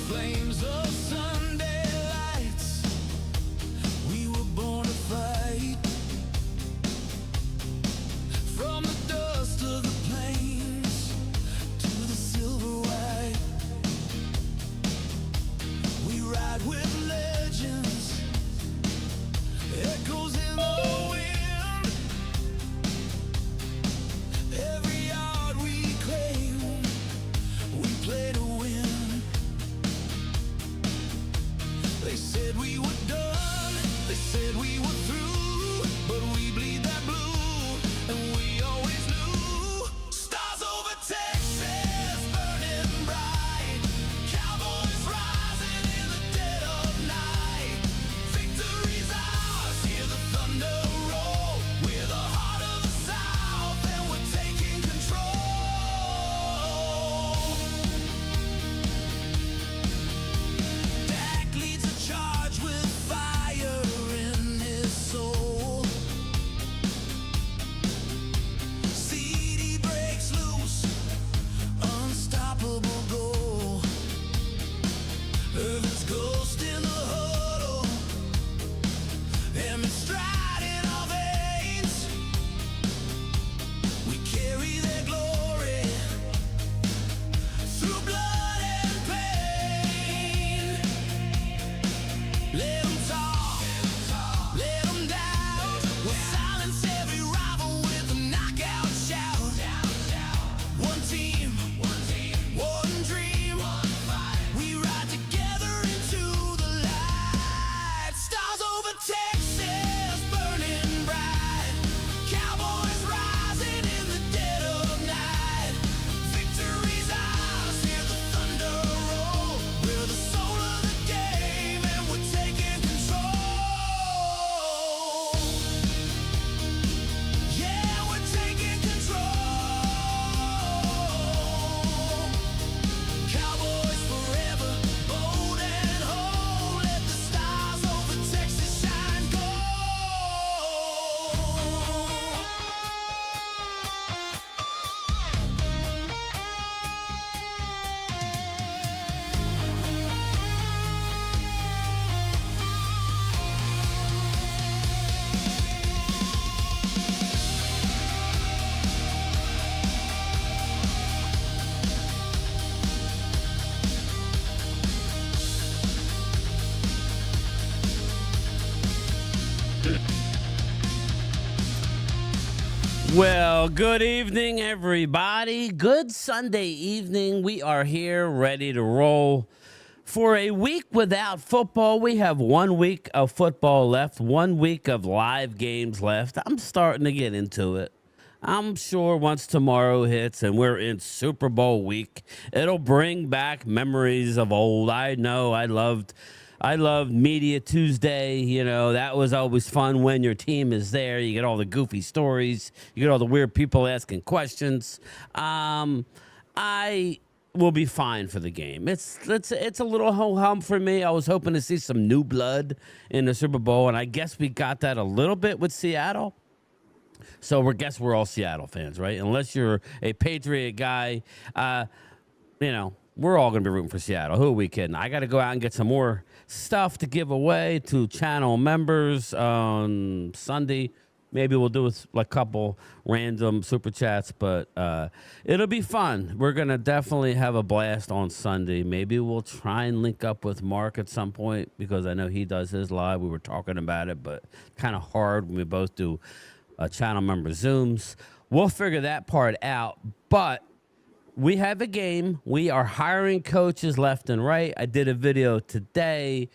flames of Sunday lights. We were born to fight. From the dust of the plains to the silver white, we ride with legends, echoes in the wind. Every yard we claim, we play to win. They said we were done, they said we were through, but we bleed that blue, and we always knew. Stars over Texas, burning bright. Cowboys rising in the dead of night. Victory's ours, hear the thunder roll. We're the heart of the South, and we're taking control. Dak leads a charge with fire in his soul. CD breaks loose, unstoppable goal. Earth's ghost in the huddle, and it's stride in our veins. We carry their glory through blood and pain. Let them talk, let them doubt. We'll silence every rival with a knockout shout. One team, one dream. We ride together into the light. Stars over Texas, burning bright. Cowboys rising in the dead of night. Victory's ours, hear the thunder roll. We're the soul of the game, and we're taking control. Yeah, we're taking control. Cowboys forever, bold and whole. Let the stars over Texas shine gold. Well, good evening, everybody. Good Sunday evening. We are here ready to roll. For a week without football, we have 1 week of football left, 1 week of live games left. I'm starting to get into it. I'm sure once tomorrow hits and we're in Super Bowl week, it'll bring back memories of old. I know I loved Media Tuesday. You know, that was always fun when your team is there. You get all the goofy stories. You get all the weird people asking questions. I will be fine for the game. It's a little ho-hum for me. I was hoping to see some new blood in the Super Bowl, and I guess we got that a little bit with Seattle. So we're all Seattle fans, right? Unless you're a Patriot guy, we're all going to be rooting for Seattle. Who are we kidding? I got to go out and get some more stuff to give away to channel members on Sunday. Maybe we'll do a couple random super chats, but it'll be fun. We're going to definitely have a blast on Sunday. Maybe we'll try and link up with Mark at some point because I know he does his live. We were talking about it, but kind of hard when we both do channel member Zooms. We'll figure that part out, but we have a game. We are hiring coaches left and right. I did a video today.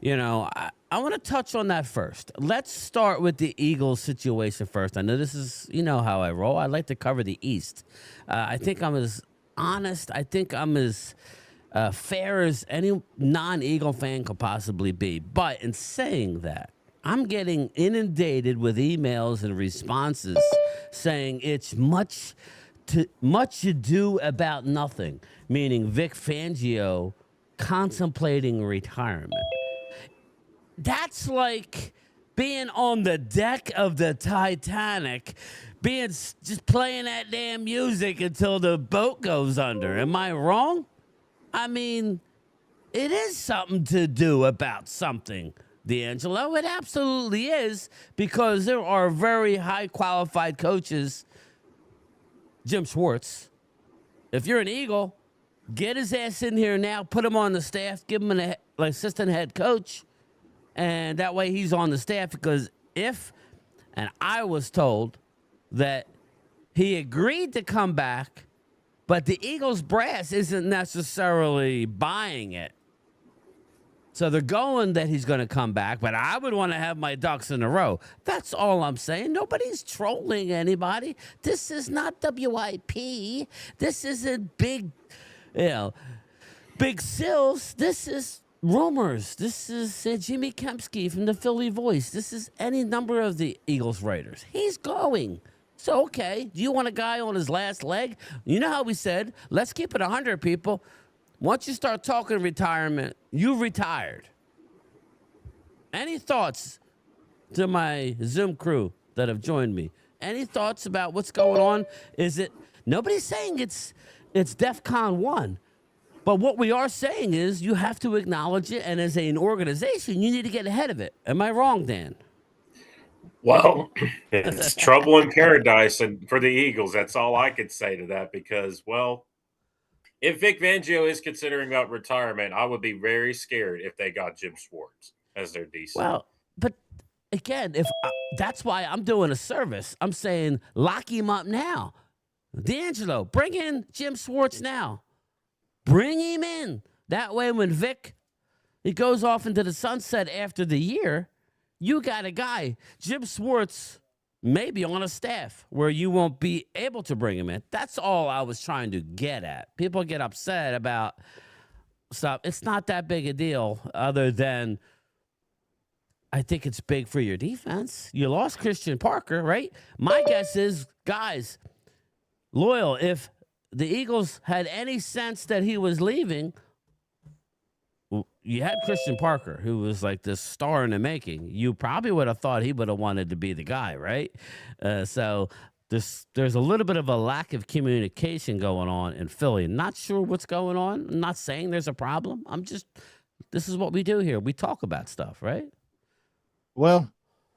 I want to touch on that first. Let's start with the Eagles situation first. I know this is, how I roll. I like to cover the East. I think I'm as honest. I think I'm as fair as any non-Eagle fan could possibly be. But in saying that, I'm getting inundated with emails and responses saying it's much ado about nothing, meaning Vic Fangio contemplating retirement. That's like being on the deck of the Titanic, just playing that damn music until the boat goes under. Am I wrong? I mean, It is something to do about something, D'Angelo. It absolutely is, because there are very high qualified coaches. Jim Schwartz, if you're an Eagle, get his ass in here now, put him on the staff, give him an assistant head coach, and that way he's on the staff. Because and I was told that he agreed to come back, but the Eagles brass isn't necessarily buying it. So they're going that he's going to come back, but I would want to have my ducks in a row. That's all I'm saying. Nobody's trolling anybody. This is not WIP. This isn't big sills. This is rumors. This is Jimmy Kempski from the Philly Voice. This is any number of the Eagles writers. He's going. So, okay, do you want a guy on his last leg? You know how we said, let's keep it 100, people. Once you start talking retirement, you retired. Any thoughts to my Zoom crew that have joined me? Any thoughts about what's going on? Nobody's saying it's DEFCON 1. But what we are saying is you have to acknowledge it, and as an organization, you need to get ahead of it. Am I wrong, Dan? Well, it's trouble in paradise and for the Eagles. That's all I could say to that because, well, if Vic Fangio is considering about retirement, I would be very scared if they got Jim Schwartz as their DC. Well, but again, that's why I'm doing a service. I'm saying lock him up now. D'Angelo, bring in Jim Schwartz now. Bring him in. That way when Vic, he goes off into the sunset after the year, you got a guy, Jim Schwartz, maybe on a staff where you won't be able to bring him in. That's all I was trying to get at. People get upset about stuff. It's not that big a deal other than I think it's big for your defense. You lost Christian Parker, right? My guess is, guys, loyal, if the Eagles had any sense that he was leaving, you had Christian Parker, who was like this star in the making. You probably would have thought he would have wanted to be the guy, right? So there's a little bit of a lack of communication going on in Philly. Not sure what's going on. I'm not saying there's a problem. This is what we do here. We talk about stuff, right? Well,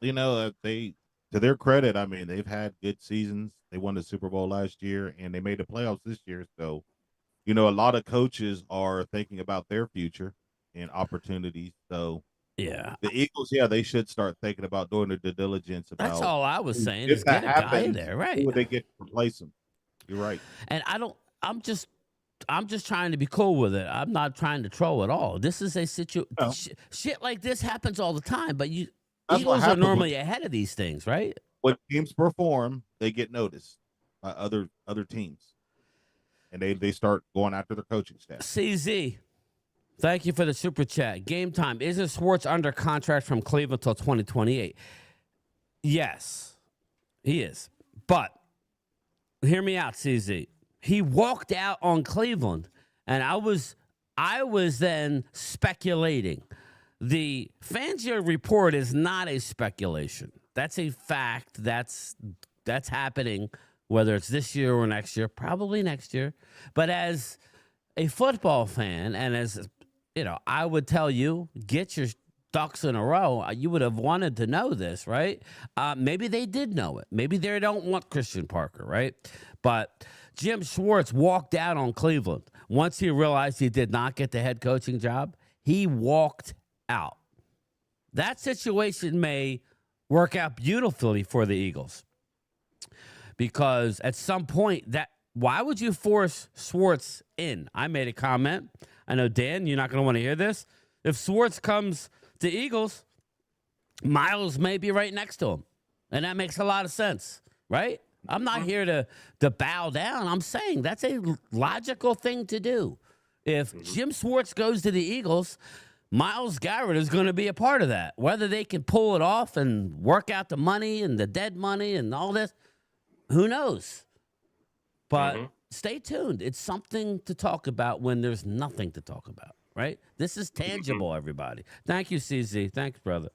to their credit, I mean, they've had good seasons. They won the Super Bowl last year, and they made the playoffs this year. So, a lot of coaches are thinking about their future and opportunities. So, yeah, the Eagles, they should start thinking about doing the due diligence. That's all I was saying. Is get a guy in there, right? Who would they get to replace him? You're right. And I'm just trying to be cool with it. I'm not trying to troll at all. This is a situation. No. Shit like this happens all the time, but That's Eagles are normally ahead of these things, right? When teams perform, they get noticed by other teams, and they start going after their coaching staff. CZ, thank you for the super chat. Game time. Isn't Schwartz under contract from Cleveland till 2028? Yes, he is. But hear me out, CZ. He walked out on Cleveland, and I was then speculating. The Fangio report is not a speculation. That's a fact. That's happening, whether it's this year or next year, probably next year. But as a football fan, and as I would tell you, get your ducks in a row. You would have wanted to know this, right? Maybe they did know it. Maybe they don't want Christian Parker, right? But Jim Schwartz walked out on Cleveland. Once he realized he did not get the head coaching job, he walked out. That situation may work out beautifully for the Eagles, because at some point, why would you force Schwartz in? I made a comment. I know, Dan, you're not going to want to hear this. If Schwartz comes to Eagles, Miles may be right next to him, and that makes a lot of sense, right? I'm not here to bow down. I'm saying that's a logical thing to do. If Jim Schwartz goes to the Eagles, Myles Garrett is going to be a part of that. Whether they can pull it off and work out the money and the dead money and all this, who knows? But stay tuned. It's something to talk about when there's nothing to talk about, right? This is tangible, everybody. Thank you, CZ. Thanks, brother.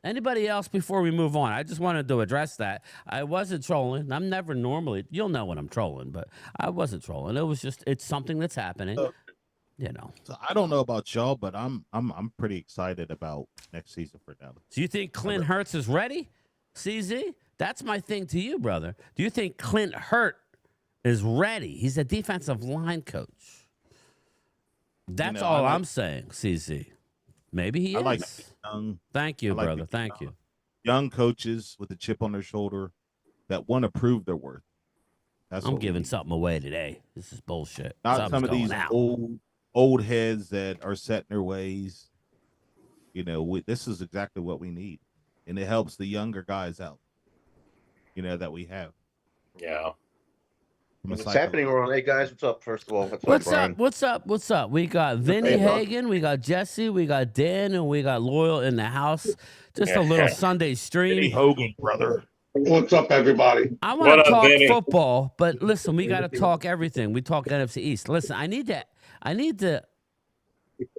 Anybody else before we move on? I just wanted to address that. I wasn't trolling. I'm never normally, you'll know when I'm trolling, but I wasn't trolling. It's something that's happening. you know. So I don't know about y'all, but I'm pretty excited about next season for Dallas. Do you think Clint Hurts is ready? CZ? That's my thing to you, brother. Do you think Clint Hurt is ready? He's a defensive line coach. That's all I'm saying, CZ. Maybe he is. Like young. Thank you, brother. Thank you. Young coaches with a chip on their shoulder that want to prove their worth. I'm giving something away today. This is bullshit. Not some of these old heads that are set in their ways. You know, this is exactly what we need, and it helps the younger guys out. You know that we have. Yeah. What's happening around? Hey guys, what's up? First of all, What's up? We got Vinny Hagen, we got Jesse, we got Dan, and we got Loyal in the house. Just a little Sunday stream. Vinny Hogan, brother. What's up, everybody? I want to talk football, but listen, we got to talk everything. We talk NFC East. Listen, I need to,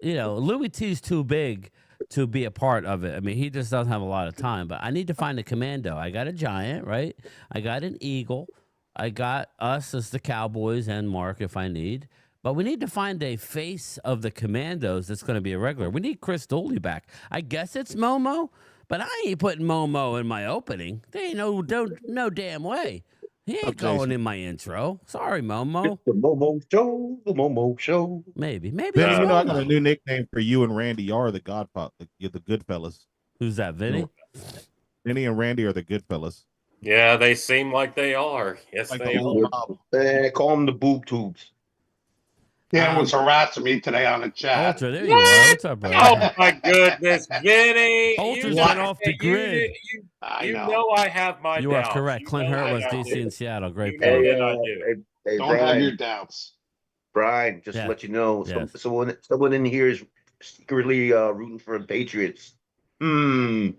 you know, Louis T's too big to be a part of it. I mean, he just doesn't have a lot of time, but I need to find a commando. I got a Giant, right? I got an Eagle. I got us as the Cowboys and Mark if I need. But we need to find a face of the Commandos that's going to be a regular. We need Chris Dooley back. I guess it's Momo, but I ain't putting Momo in my opening. There ain't no damn way. He ain't going in my intro. Sorry, Momo. The Momo Show. The Momo Show. Maybe. Vinny, you know, I got a new nickname for you and Randy. You are the Godfather. You're the Goodfellas. Who's that, Vinny? Vinny and Randy are the Goodfellas. Yeah, they seem like they are. Yes, Like they are. Call them the boob tubes. Dan was harassing me today on the chat. Ultra, there you are. What's up, bro? Oh my goodness, Vinny! Ultra's went off the grid. You know I have my You doubts. are correct. Clint Hurt was I DC do. and Seattle. Great You point. know that I do. Hey, Don't Brian, have your doubts. Brian, just to let you know, Yes. someone in here is secretly rooting for the Patriots. Who's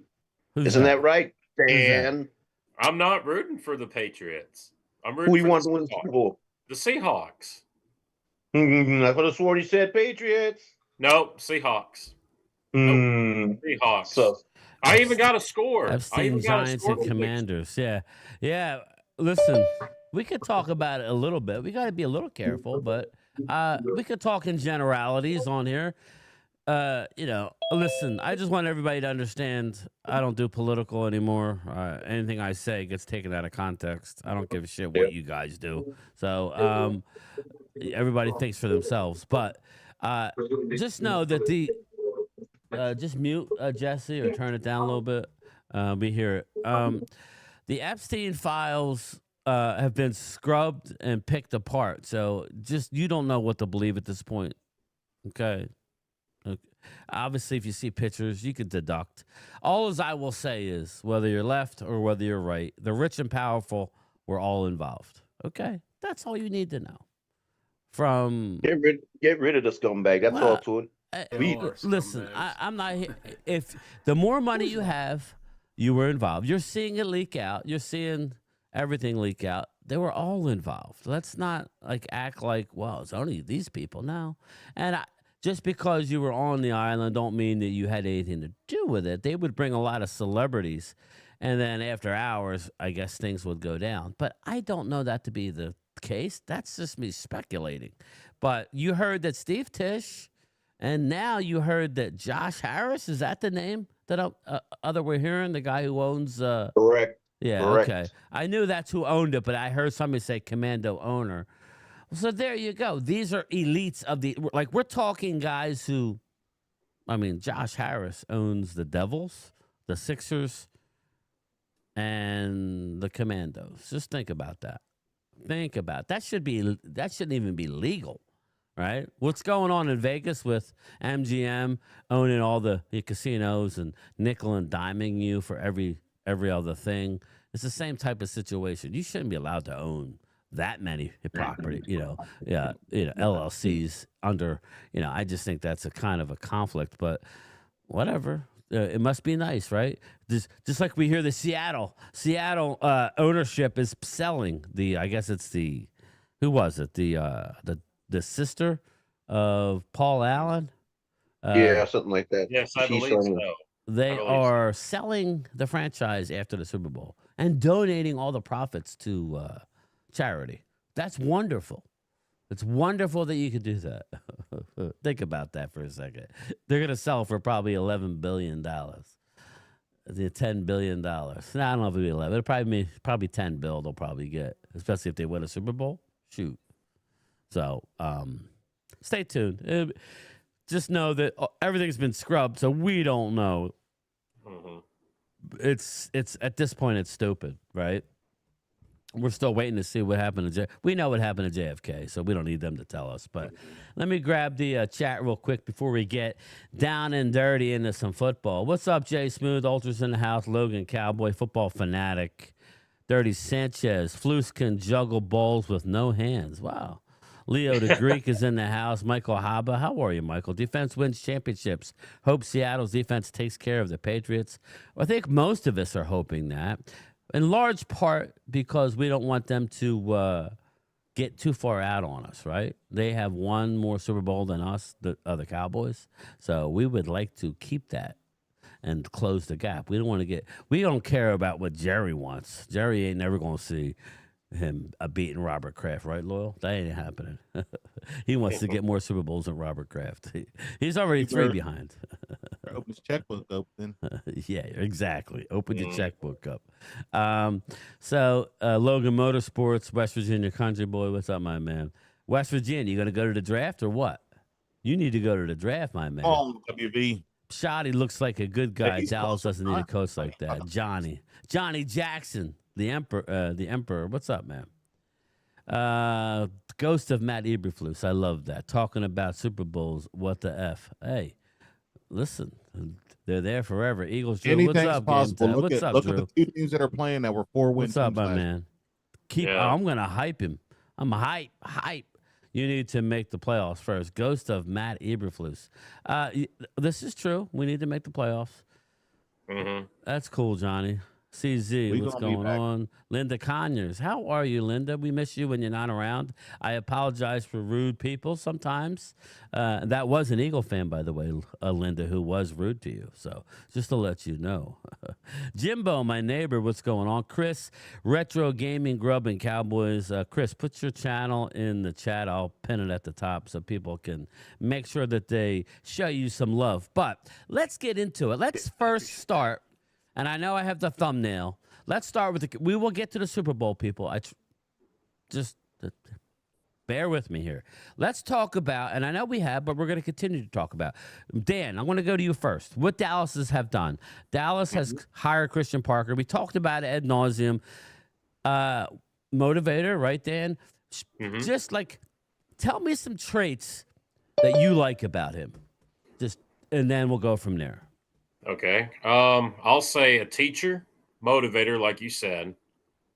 Isn't that right, Dan? I'm not rooting for the Patriots. I'm Who rooting you for want to win the Super Bowl? the Seahawks. I could have sworn he said Patriots. Nope, Seahawks. Seahawks. So I even got a score. I've seen Giants and Commanders. Yeah. Listen, we could talk about it a little bit. We got to be a little careful, but we could talk in generalities on here. You know, listen, I just want everybody to understand I don't do political anymore. Anything I say gets taken out of context. I don't give a shit what you guys do. So everybody thinks for themselves. But just know that just mute Jesse or turn it down a little bit. We hear it. The Epstein files have been scrubbed and picked apart. So just you don't know what to believe at this point. Okay. Obviously, if you see pictures, you can deduct. All as I will say is, whether you're left or whether you're right, the rich and powerful were all involved. Okay? That's all you need to know. From get rid of the scumbag. That's all to it. Listen, I'm not here. If the more money you have, you were involved. You're seeing it leak out. You're seeing everything leak out. They were all involved. Let's not act like, well, it's only these people. No. And just because you were on the island don't mean that you had anything to do with it. They would bring a lot of celebrities, and then after hours, I guess things would go down. But I don't know that to be the case. That's just me speculating. But you heard that Steve Tisch, and now you heard that Josh Harris, is that the name that other we're hearing? The guy who owns... Correct. Yeah, Correct. okay. I knew that's who owned it, but I heard somebody say commando owner. So there you go. These are elites of the we're talking guys who, I mean, Josh Harris owns the Devils, the Sixers, and the Commandos. Just think about that. That shouldn't even be legal, right? What's going on in Vegas with MGM owning all the casinos and nickel and diming you for every other thing? It's the same type of situation. You shouldn't be allowed to own that many property, LLCs under, I just think that's a kind of a conflict, but whatever. It must be nice, right? Just like we hear the Seattle ownership is selling I guess it's who was it? The sister of Paul Allen? Yeah, something like that. Yes, I believe so. They are selling the franchise after the Super Bowl and donating all the profits to charity. That's wonderful. It's wonderful that you could do that. Think about that for a second. They're going to sell for probably $11 billion. The $10 billion. No, I don't know if it'll be 11. It'll probably 10 bill they'll probably get, especially if they win a Super Bowl. Shoot. So, stay tuned. Just know that everything's been scrubbed, so we don't know. Mhm. It's at this point, it's stupid, right? We're still waiting to see what happened to we know what happened to JFK, so we don't need them to tell us. But let me grab the chat real quick before we get down and dirty into some football. What's up, Jay Smooth? Ultras in the house. Logan Cowboy, football fanatic. Dirty Sanchez. Flus can juggle balls with no hands. Wow. Leo the Greek is in the house. Michael Haba. How are you, Michael? Defense wins championships. Hope Seattle's defense takes care of the Patriots. I think most of us are hoping that. In large part because we don't want them to get too far out on us, right? They have one more Super Bowl than us, the other Cowboys. So we would like to keep that and close the gap. We don't care about what Jerry wants. Jerry ain't never going to see him beating Robert Kraft, right, Loyal? That ain't happening. He wants to get more Super Bowls than Robert Kraft. He's already 3 behind. Open his checkbook open. Yeah, exactly. Open your checkbook up. So Logan Motorsports, West Virginia Country Boy. What's up, my man? West Virginia, you going to go to the draft or what? You need to go to the draft, my man. WV. Shoddy looks like a good guy. he's Dallas awesome. doesn't need a coach like that. Johnny Jackson, the Emperor. What's up, man? Ghost of Matt Eberflus. I love that. Talking about Super Bowls. What the F? Hey, listen, they're there forever. Eagles. Drew, what's Anything's up, possible. Game Time? Look What's up, at Drew? the 2 teams that are playing that were 4 wins. What's up, my man? I'm gonna hype him. I'm hype. You need to make the playoffs first. Ghost of Matt Eberflus. This is true. We need to make the playoffs. Mm-hmm. That's cool, Johnny. CZ, what's going on? Linda Conyers. How are you, Linda? We miss you when you're not around. I apologize for rude people sometimes. That was an Eagle fan, by the way, Linda, who was rude to you. So just to let you know. Jimbo, my neighbor, what's going on? Chris, Retro Gaming Grub and Cowboys. Chris, put your channel in the chat. I'll pin it at the top so people can make sure that they show you some love. But let's get into it. Let's first start. And I know I have the thumbnail. Let's start with we will get to the Super Bowl, people. Just bear with me here. Let's talk about, and I know we have, but we're going to continue to talk about. Dan, I'm going to go to you first. What Dallas have done. Dallas has hired Christian Parker. We talked about it ad nauseum. Motivator, right, Dan? Just like, tell me some traits that you like about him. And then we'll go from there. Okay. I'll say a teacher, motivator, like you said.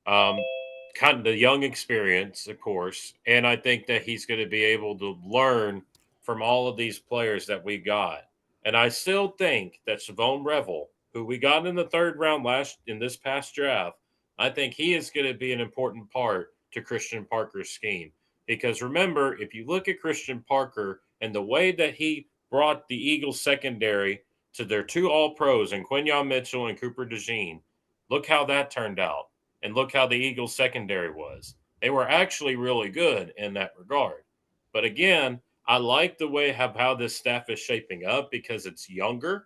Kind of the young experience, of course. And I think that he's going to be able to learn from all of these players that we got. And I still think that Savone Revel, who we got in the 3rd round in this past draft, I think he is going to be an important part to Christian Parker's scheme. Because remember, if you look at Christian Parker and the way that he brought the Eagles secondary to their 2 All-Pros in Quinyon Mitchell and Cooper DeJean. Look how that turned out. And look how the Eagles secondary was. They were actually really good in that regard. But again, I like the way how this staff is shaping up because it's younger.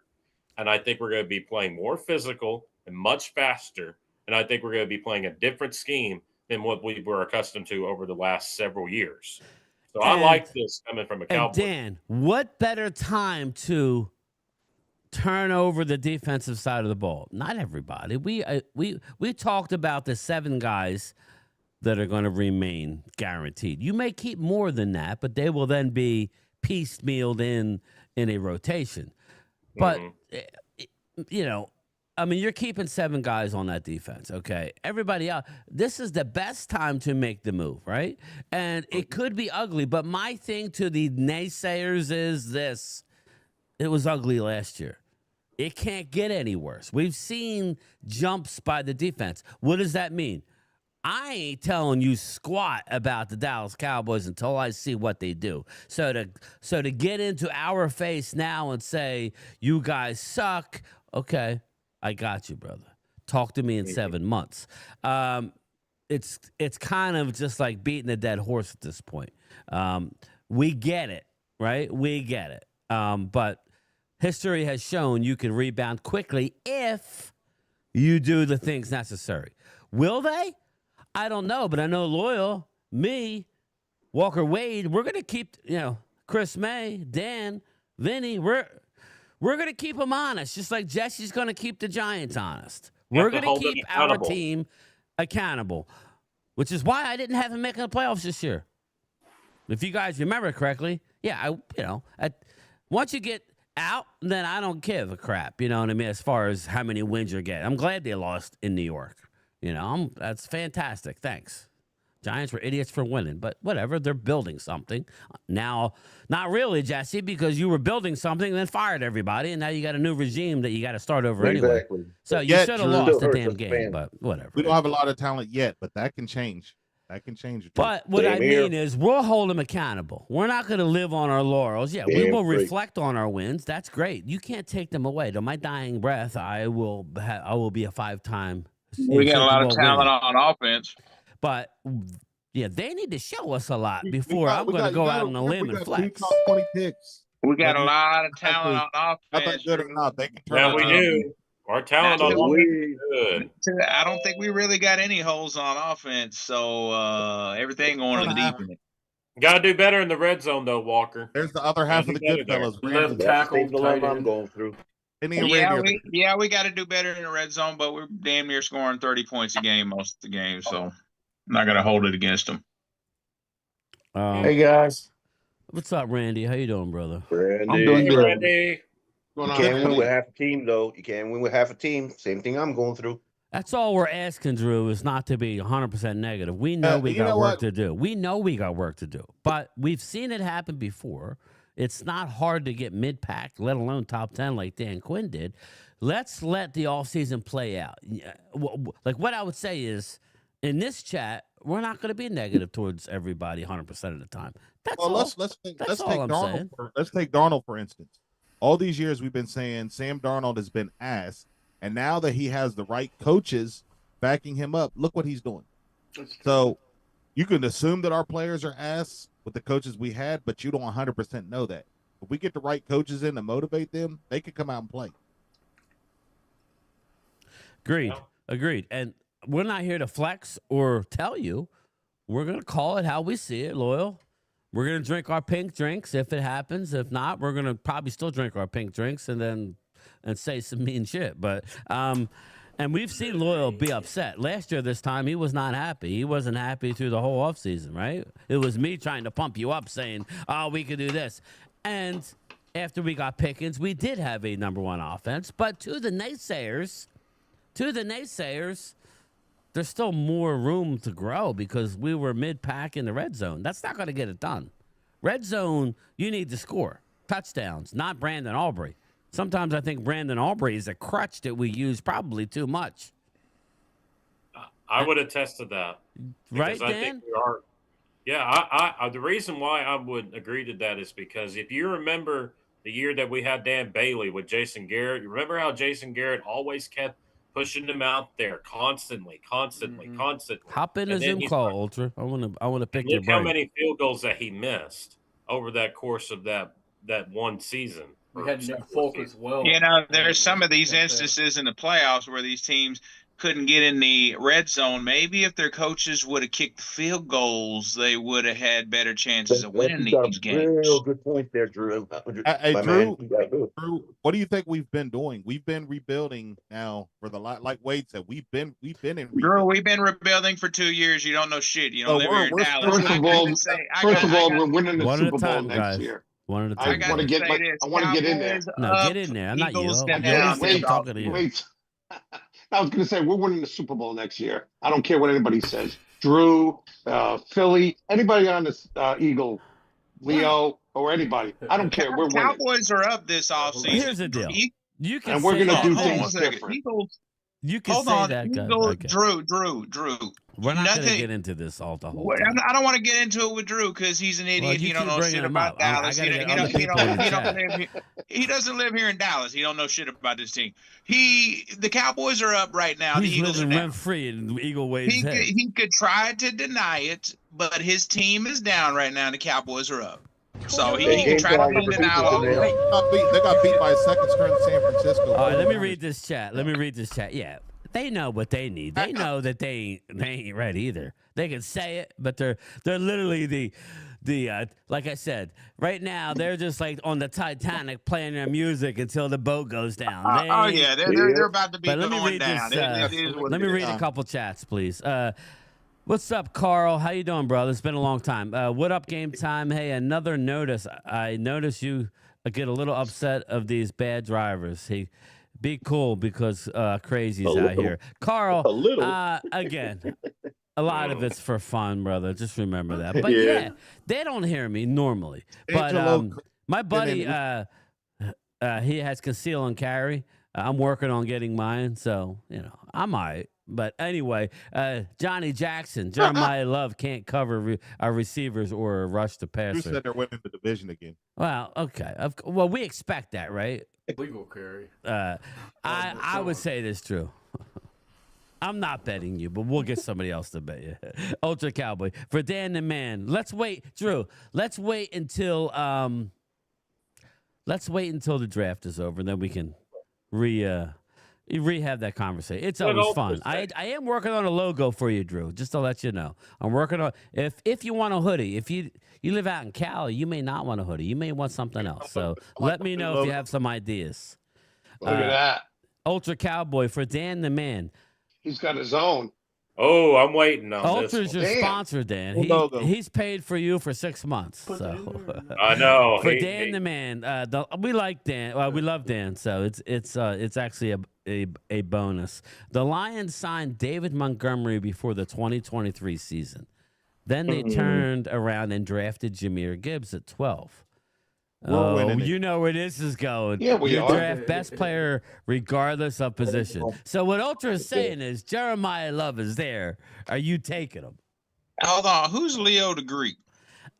And I think we're going to be playing more physical and much faster. And I think we're going to be playing a different scheme than what we were accustomed to over the last several years. So I like this coming from a Cowboy. Dan, what better time to turn over the defensive side of the ball? Not everybody. We talked about the 7 guys that are going to remain guaranteed. You may keep more than that, but they will then be piecemealed in a rotation. But I mean, you're keeping 7 guys on that defense, okay? Everybody else, this is the best time to make the move, right? And it could be ugly, but my thing to the naysayers is this. It was ugly last year. It can't get any worse. We've seen jumps by the defense. What does that mean? I ain't telling you squat about the Dallas Cowboys until I see what they do. So to get into our face now and say, you guys suck, okay, I got you, brother. Talk to me in 7 months. it's kind of just like beating a dead horse at this point. We get it, right? We get it. But history has shown you can rebound quickly if you do the things necessary. Will they? I don't know, but I know Loyal, me, Walker Wade, we're going to keep, Chris May, Dan, Vinny, we're going to keep them honest, just like Jesse's going to keep the Giants honest. We're going to keep our team accountable, which is why I didn't have him making the playoffs this year. If you guys remember correctly, once you get out, then I don't give a crap, you know what I mean, as far as how many wins you're getting. I'm glad they lost in New York. That's fantastic. Thanks. Giants were idiots for winning, but whatever. They're building something. Now, not really, Jesse, because you were building something and then fired everybody, and now you got a new regime that you got to start over anyway. Exactly. So you should have lost the damn game, fan. but whatever. We don't have a lot of talent yet, but that can change. That can change. But what I mean is we'll hold them accountable. We're not going to live on our laurels. Yeah, we will reflect on our wins. That's great. You can't take them away. To my dying breath, I will be a 5-time. We got a lot of talent on offense. But, yeah, they need to show us a lot before I'm going to go out on a limb and flex. 20 picks. We got a lot of talent on offense. Not that good or not. They can turn Yeah, we do. Our talent on offense is good. I don't think we really got any holes on offense, so everything going to the deep end. Got to do better in the red zone, though, Walker. There's the other half of the good fellas. That's the dilemma I'm going through. Yeah, we got to do better in the red zone, but we're damn near scoring 30 points a game most of the game, so I'm not going to hold it against them. Hey, guys. What's up, Randy? How you doing, brother? Randy. I'm doing good. Randy. You can't win with half a team, though. You can't win with half a team. Same thing I'm going through. That's all we're asking, Drew, is not to be 100% negative. We know we got work to do. We know we got work to do. But we've seen it happen before. It's not hard to get mid-pack, let alone top 10 like Dan Quinn did. Let's let the offseason play out. Like what I would say is, in this chat, we're not going to be negative towards everybody 100% of the time. That's all. Let's take Darnold, for instance. All these years we've been saying Sam Darnold has been ass, and now that he has the right coaches backing him up, look what he's doing. So you can assume that our players are ass with the coaches we had, but you don't 100% know that. If we get the right coaches in to motivate them, they can come out and play. Agreed. And we're not here to flex or tell you. We're going to call it how we see it, Loyal. We're going to drink our pink drinks if it happens. If not, we're going to probably still drink our pink drinks and say some mean shit. But and we've seen Loyal be upset. Last year this time, he was not happy. He wasn't happy through the whole offseason, right? It was me trying to pump you up saying, oh, we could do this. And after we got Pickens, we did have a number one offense. But to the naysayers, there's still more room to grow because we were mid-pack in the red zone. That's not going to get it done. Red zone, you need to score touchdowns, not Brandon Aubrey. Sometimes I think Brandon Aubrey is a crutch that we use probably too much. I would attest to that. Right, Dan? I think we are. Yeah, I the reason why I would agree to that is because if you remember the year that we had Dan Bailey with Jason Garrett, you remember how Jason Garrett always kept pushing them out there constantly. Hop in a Zoom call, Ultra. I want to pick your brain. Look brain. how many field goals that he missed over that course of that one season. We had no focus well. There's some of these instances in the playoffs where these teams couldn't get in the red zone. Maybe if their coaches would have kicked field goals, they would have had better chances of winning these games. Real good point there, Drew. Drew, what do you think we've been doing? We've been rebuilding now for like Wade said. We've been in rebuilding. Drew, we've been rebuilding for 2 years. You don't know shit. You don't live here in Dallas. First of all, we're winning the Super Bowl next year. One at a time. I want to get in there. No, get in there. I'm not you. Wait, talking to you. Wait. I was going to say, we're winning the Super Bowl next year. I don't care what anybody says. Drew, Philly, anybody on this Eagle, Leo, or anybody. I don't care. We're winning. Cowboys are up this offseason. Here's the deal. You can and we're say going to that. do things different. Eagles, You can hold say on. that, guys. Eagles, Okay. Drew. We're not going to Nothing- get into this all the whole Well, time. I don't want to get into it with Drew because he's an idiot. you He don't keep know bringing shit him about up. I Dallas. gotta He get don't- other he don't- people in the he don't chat. live here. He doesn't live here in Dallas. He don't know shit about this team. The Cowboys are up right now. The He's Eagles are living down. rent free in Eagle Wade's head. He could try to deny it, but his team is down right now. And the Cowboys are up. So he They can try to all be in the denial people all in he there. wants. They got beat by a second string San Francisco. All right, let me read this chat. Yeah, they know what they need. They know that they ain't ready either. They can say it, but they're literally the like I said, right now they're just like on the Titanic playing their music until the boat goes down. Oh yeah, they're about to be But let me going read down. this. It is what Let it me is. read a couple chats, please. What's up, Carl? How you doing, brother? It's been a long time. What up, game time? Hey, another notice. I notice you get a little upset of these bad drivers. Hey, be cool because crazy's out here. Carl, A little. again, a lot of it's for fun, brother. Just remember that. But yeah, they don't hear me normally. But Angelo, my buddy, he has conceal and carry. I'm working on getting mine, so I'm all right. But anyway, Johnny Jackson, Jeremiah Love can't cover our receivers or rush the You passer. said they're winning the division again. Well, okay. Well, we expect that, right? Legal carry. I would say this true. I'm not betting you, but we'll get somebody else to bet you. Ultra Cowboy for Dan the Man. Let's wait, Drew. Let's wait until the draft is over, and then we can rehab that conversation. It's always fun. I am working on a logo for you, Drew. Just to let you know, I'm working on. If you want a hoodie, if you live out in Cali, you may not want a hoodie. You may want something else. So let me know if you have some ideas. Look at that. Ultra Cowboy for Dan the Man. He's got his own. Oh, I'm waiting on Ultra's this. your Damn. sponsor, Dan. Logo. He's paid for you for 6 months. Put that in So there. I know. for Dan the Man, we like Dan. We love Dan. So it's actually a bonus. The Lions signed David Montgomery before the 2023 season. Then they turned around and drafted Jahmyr Gibbs at 12. We're winning it. You know where this is going. Yeah, we you are. draft best player regardless of position. So what Ultra is saying is Jeremiah Love is there. Are you taking him? Hold on, who's Leo the Greek?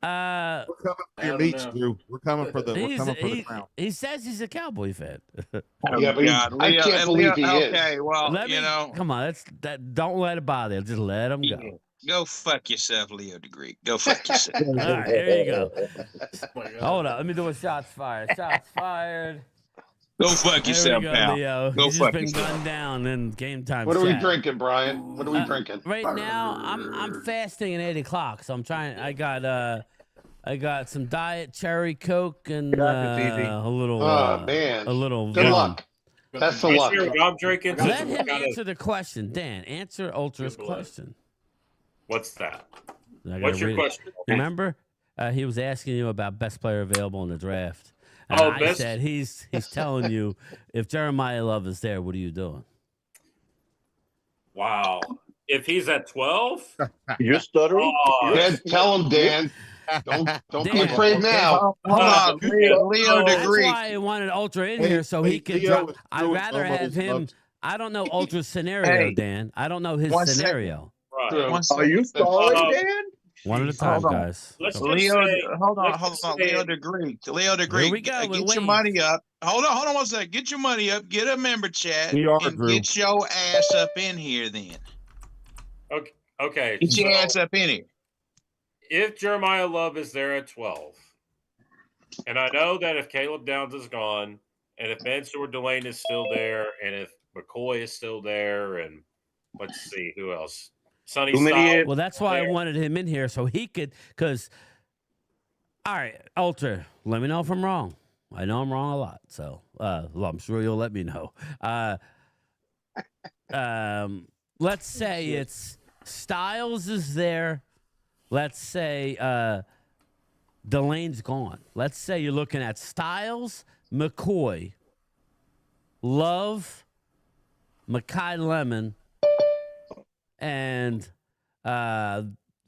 Uh, We're coming for your I don't meats, know. Drew. We're coming for the crown. he says he's a Cowboy fan. Yeah, but I can't believe he is. Okay, well, Come on, don't let it bother you. Just let him go. go fuck yourself, Leo the Greek. Go fuck yourself. All right, here you go. Oh my God. Hold on, let me do a shots fired. Shots fired. Go fuck There yourself, we go, pal. Leo. Go He's just fuck been yourself. gunned down in game time. What are we chat. drinking, Brian? What are we drinking? Right now, I'm fasting at 8 o'clock, so I'm trying. I got some diet cherry Coke and a little. Oh, man. A little. Good rum. luck. That's the You luck. sure what I'm drinking? Let him Kinda- answer the question, Dan. Answer Ultra's Good blood. question. What's that? I gotta What's your read it. question? Remember, he was asking you about best player available in the draft. And Oh, I best- said he's telling you if Jeremiah Love is there, what are you doing? Wow. If he's at 12? You're stuttering. Oh, Dan, tell him, Dan. Don't be Dan. afraid now. Hold on, Leo the That's Greek. why I wanted Ultra in Hey, here so he could Leo drop. is I'd Drew rather almost have him. loves- I don't know Ultra's scenario, Hey, Dan. I don't know his one scenario. right. True. One Are second. you stalling, Uh, Dan? One at a time, Hold on. guys. Let's Come just on. Leo, say- hold on, let's hold just on. say- Leo the Greek. Leo the Greek. we go, Get we're your waiting. money up. Hold on one second. Get your money up. Get a member chat. We are, and Drew. get your ass up in here then. Okay. Get your so ass up in here. if Jeremiah Love is there at 12, and I know that if Caleb Downs is gone, and if Mansour Delane is still there, and if McCoy is still there, and let's see who else. Sonny Too many Styles. Well, that's why I there. wanted him in here so he could. Because, all right, Ultra, let me know if I'm wrong. I know I'm wrong a lot, so well, I'm sure you'll let me know. Let's say it's Styles is there. Let's say Delane's gone. Let's say you're looking at Styles, McCoy, Love, Makai Lemon, and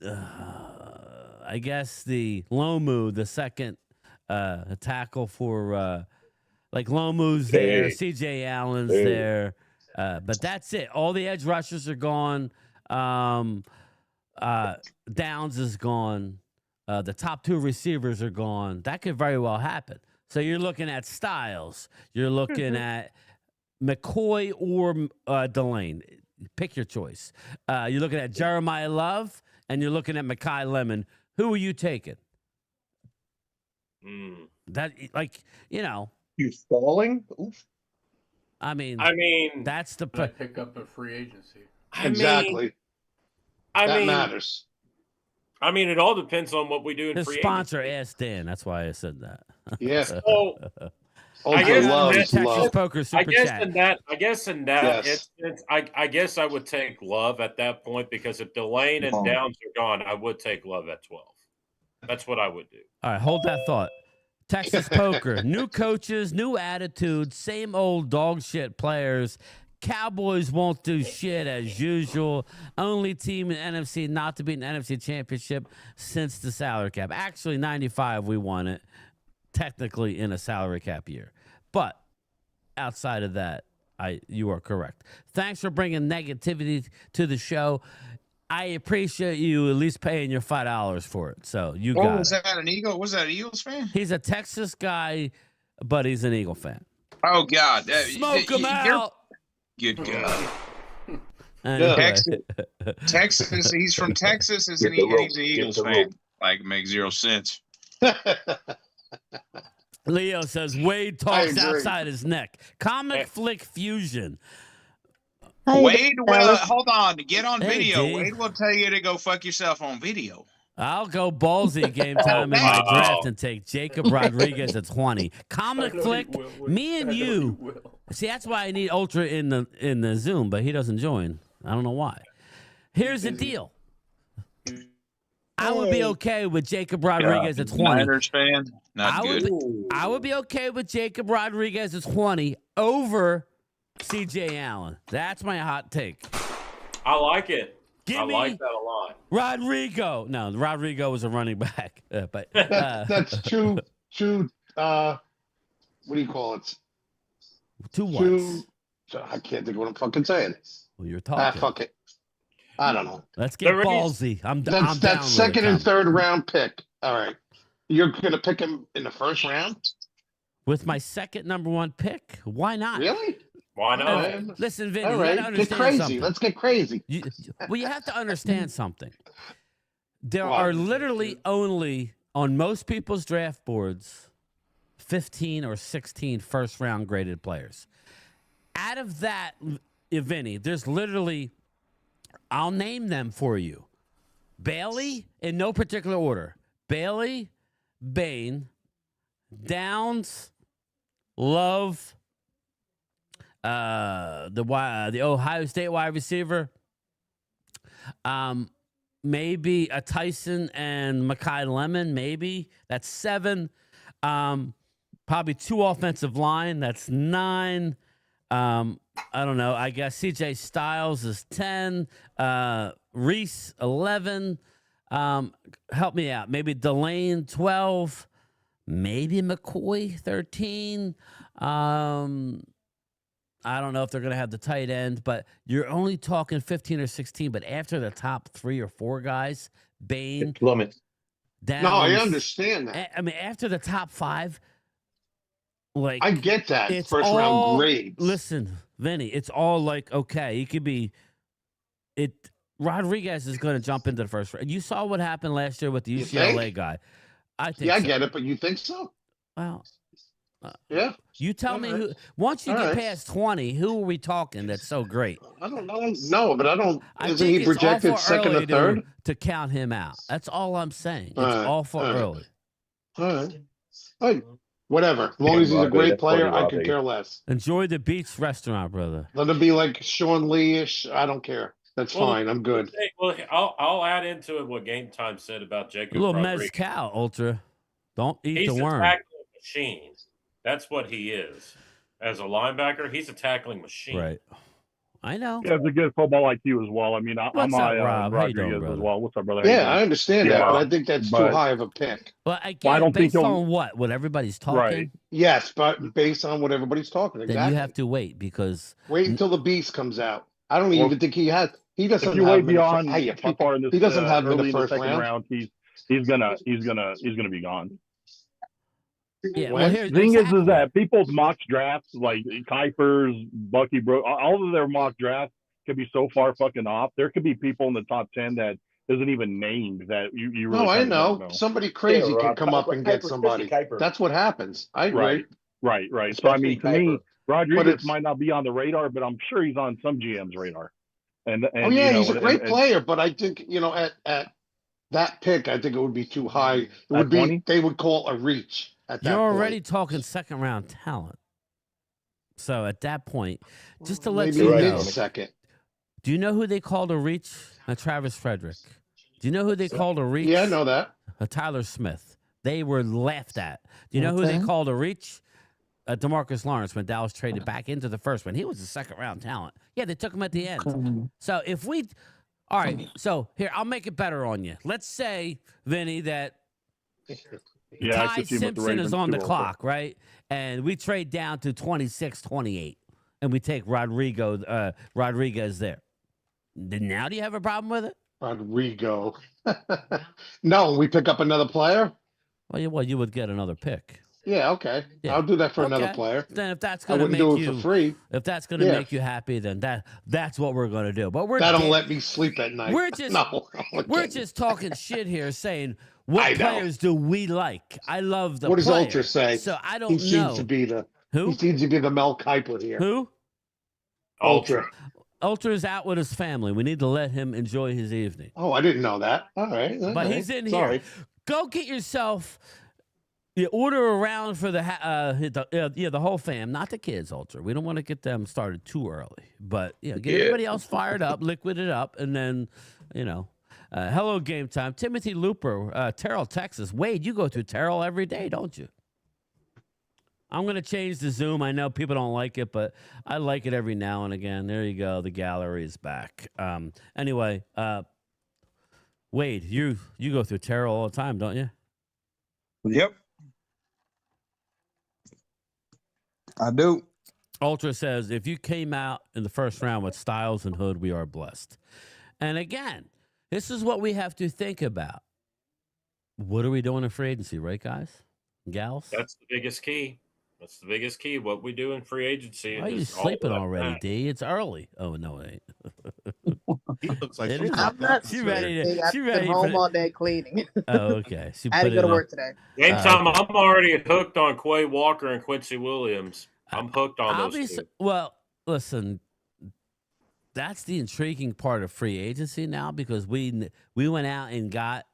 I guess the Lomu, the second tackle for like Lomu's there, Hey. CJ Allen's Hey. there, but that's it. All the edge rushers are gone. Downs is gone. The top 2 receivers are gone. That could very well happen. So you're looking at Styles. You're looking at McCoy or Delane. Pick your choice. You're looking at Jeremiah Love, and you're looking at Mekhi Lemon. Who are you taking? That, like, You falling? Oof. I mean, that's the pick up a free agency. Exactly. That matters. I mean, it all depends on what we do in his free sponsor agency. asked Dan. That's why I said that. Yeah. So, I guess love Texas Poker Super I guess Chat. in that Yes. instance, I guess I would take Love at that point, because if Delane and Downs are gone, I would take Love at 12. That's what I would do. All right, hold that thought. Texas Poker, new coaches, new attitude, same old dog shit players. Cowboys won't do shit as usual. Only team in NFC not to beat an NFC championship since the salary cap. Actually, 95 we won it, technically in a salary cap year. But outside of that, you are correct. Thanks for bringing negativity to the show. I appreciate you at least paying your $5 for it. So you got was it. that an Eagle? Was that an Eagles fan? He's a Texas guy, but he's an Eagle fan. Oh God! Smoke him out. Good God. Anyway. Texas. He's from Texas, and he's an Eagles fan. Like, it makes zero sense. Leo says Wade talks outside his neck. Comic flick fusion. Wade will hold on to get on Hey, video. D. Wade will tell you to go fuck yourself on video. I'll go ballsy game time in my draft and take Jacob Rodriguez at 20. Comic flick, me and you. See, that's why I need Ultra in the Zoom, but he doesn't join. I don't know why. Here's the deal. I would be okay with Jacob Rodriguez at 20. Niners fan, not good. I would be okay with Jacob Rodriguez at 20 over CJ Allen. That's my hot take. I like it. Give me like that a lot. Rodrigo. No, Rodrigo was a running back. But that's two what do you call it? Two what? I can't think of what I'm fucking saying. Well, you're talking. Fuck it. I don't know. Let's get ballsy. I'm down. That's second and third round pick. All right. You're gonna pick him in the first round? With my second number 1 pick? Why not? Really? Why not? Listen, Vinny, all you right. gotta understand Get crazy. something. Let's get crazy. You have to understand something. There are literally only, on most people's draft boards, 15 or 16 first-round graded players. Out of that, Vinny, there's literally, I'll name them for you. Bailey, in no particular order. Bailey, Bain, Downs, Love, the Ohio State wide receiver, maybe a Tyson and Mekhi Lemon, maybe. That's 7. Probably 2 offensive line. That's 9. I don't know. I guess CJ Styles is 10. Reese, 11. Help me out. Maybe Delane, 12. Maybe McCoy, 13. I don't know if they're going to have the tight end, but you're only talking 15 or 16. But after the top 3 or 4 guys, Bain, Plummet. Downs, No, I understand that. I mean, after the top 5, like I get that. it's First all, round grades. Listen, Vinny, it's all like, okay, it could be it. Rodriguez is going to jump into the first round. You saw what happened last year with the You UCLA think? guy. I think. Yeah, I so. get it, but you think so? Well, Yeah. you tell All me right. who. Once you All get right. past 20, who are we talking that's so great? I don't know. No, but I don't. I Isn't think he it's projected awful second early or third? to count him out. That's all I'm saying. It's All right, awful all right. early. All right. All right. Whatever. As long as he's a Robbie, great that's player, funny, I could Robbie. care less. Enjoy the beach restaurant, brother. Let him be like Sean Lee-ish. I don't care. That's Well, fine. I'm good. Well, I'll add into it what Game Time said about A Jacob little Rodriguez. mezcal, Ultra. Don't eat He's the a worm. tackling machine. That's what he is. As a linebacker, he's a tackling machine. Right. I know. He has a good football IQ as well. I mean, I'm What's up, high Rob? on How you doing, Rodriguez brother? as well. What's up, brother? How you Yeah, doing? I understand that, Yeah, but I think that's too but- high of a pick. Well, I Well, I get don't think based he'll- on what everybody's talking. Right. Yes, but based on what everybody's talking, Then exactly. you have to wait because Wait until the beast comes out. I don't Well- even think he had. He doesn't if you have way him in the beyond hey, you too fucking, far in this he doesn't have him in early the in the first second round. round, he's gonna be gone. Yeah, well, When? here's The thing exactly. is that people's mock drafts, like Kuiper's, Bucky Brooks, all of their mock drafts could be so far fucking off. There could be people in the top 10 that isn't even named that you really No, I kind of don't know. know. Somebody crazy Yeah, can come up and get Kuiper, somebody. especially Kuiper. That's what happens. I agree. Right. So I Especially mean, to me, Kuiper. But Rodriguez it's might not be on the radar, but I'm sure he's on some GM's radar. And oh yeah, you know, he's a great and player, but I think at that pick, I think it would be too high. It would at be 20, they would call a reach at You're that already point. talking second round talent. So at that point, just to let Maybe you You're right, know, Tony. mid-second. do you know who they called a reach? Travis Frederick. Do you know who they called a reach? Yeah, I know that. Tyler Smith. They were laughed at. Do you know who they Okay. called a reach? DeMarcus Lawrence when Dallas traded back into the first one. He was a second round talent. Yeah, they took him at the end. So if we, all right, so here, I'll make it better on you. Let's say, Vinny, that yeah, I Ty could see him with the Simpson Ravens is on too the also. clock, right? And we trade down to 26, 28, and we take Rodriguez there. Then now do you have a problem with it? Rodrigo. No, we pick up another player. Well, you would get another pick. Yeah, okay. Yeah. I'll do that for another Okay. player. Then if that's I going to wouldn't make do it you for free. if that's going to Yeah. make you happy, then that's what we're going to do. But That'll let me sleep at night. we're just no, we're just talking shit here, saying what I know. players do we like? I love the What does player. Ultra say? So I He don't seems know to be the who he seems to be the Mel Kiper here. who Ultra. Ultra's out with his family. We need to let him enjoy his evening. Oh, I didn't know that. All right. But okay. he's in Sorry. here. Go get yourself. You order around for the whole fam, not the kids, Ultra. We don't want to get them started too early, but get everybody else fired up, liquid it up, and then hello game time. Timothy Looper, Terrell, Texas. Wade, you go through Terrell every day, don't you? I'm gonna change the Zoom. I know people don't like it, but I like it every now and again. There you go. The gallery is back. Anyway, Wade, you go through Terrell all the time, don't you? Yep. I do. Ultra says, if you came out in the first round with Styles and Hood, we are blessed. And again, this is what we have to think about. What are we doing in free agency, right, guys? Gals? That's the biggest key. That's the biggest key. What we do in free agency. Why are you is all sleeping that already, matters. D? It's early. Oh, no, it ain't. He looks like It some is. kind I'm not of She officer. ready to. I've She been ready for home the- all day cleaning. Oh, okay. She I had put to it go to on. work today. Game time. okay. I'm already hooked on Quay Walker and Quincy Williams. I'm hooked on I'll those be two. well, listen, that's the intriguing part of free agency now because we went out and got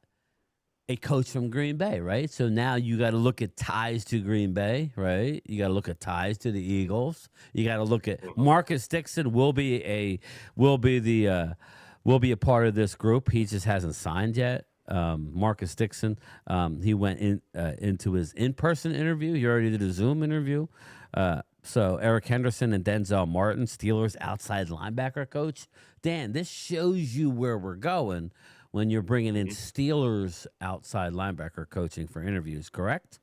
a coach from Green Bay, right? So now you got to look at ties to Green Bay, right? You got to look at ties to the Eagles. You got to look at Marcus Dixon will be a part of this group. He just hasn't signed yet. Marcus Dixon, he went into his in-person interview. He already did a Zoom interview. So Eric Henderson and Denzel Martin, Steelers outside linebacker coach. Dan, this shows you where we're going when you're bringing in Steelers outside linebacker coaching for interviews, correct?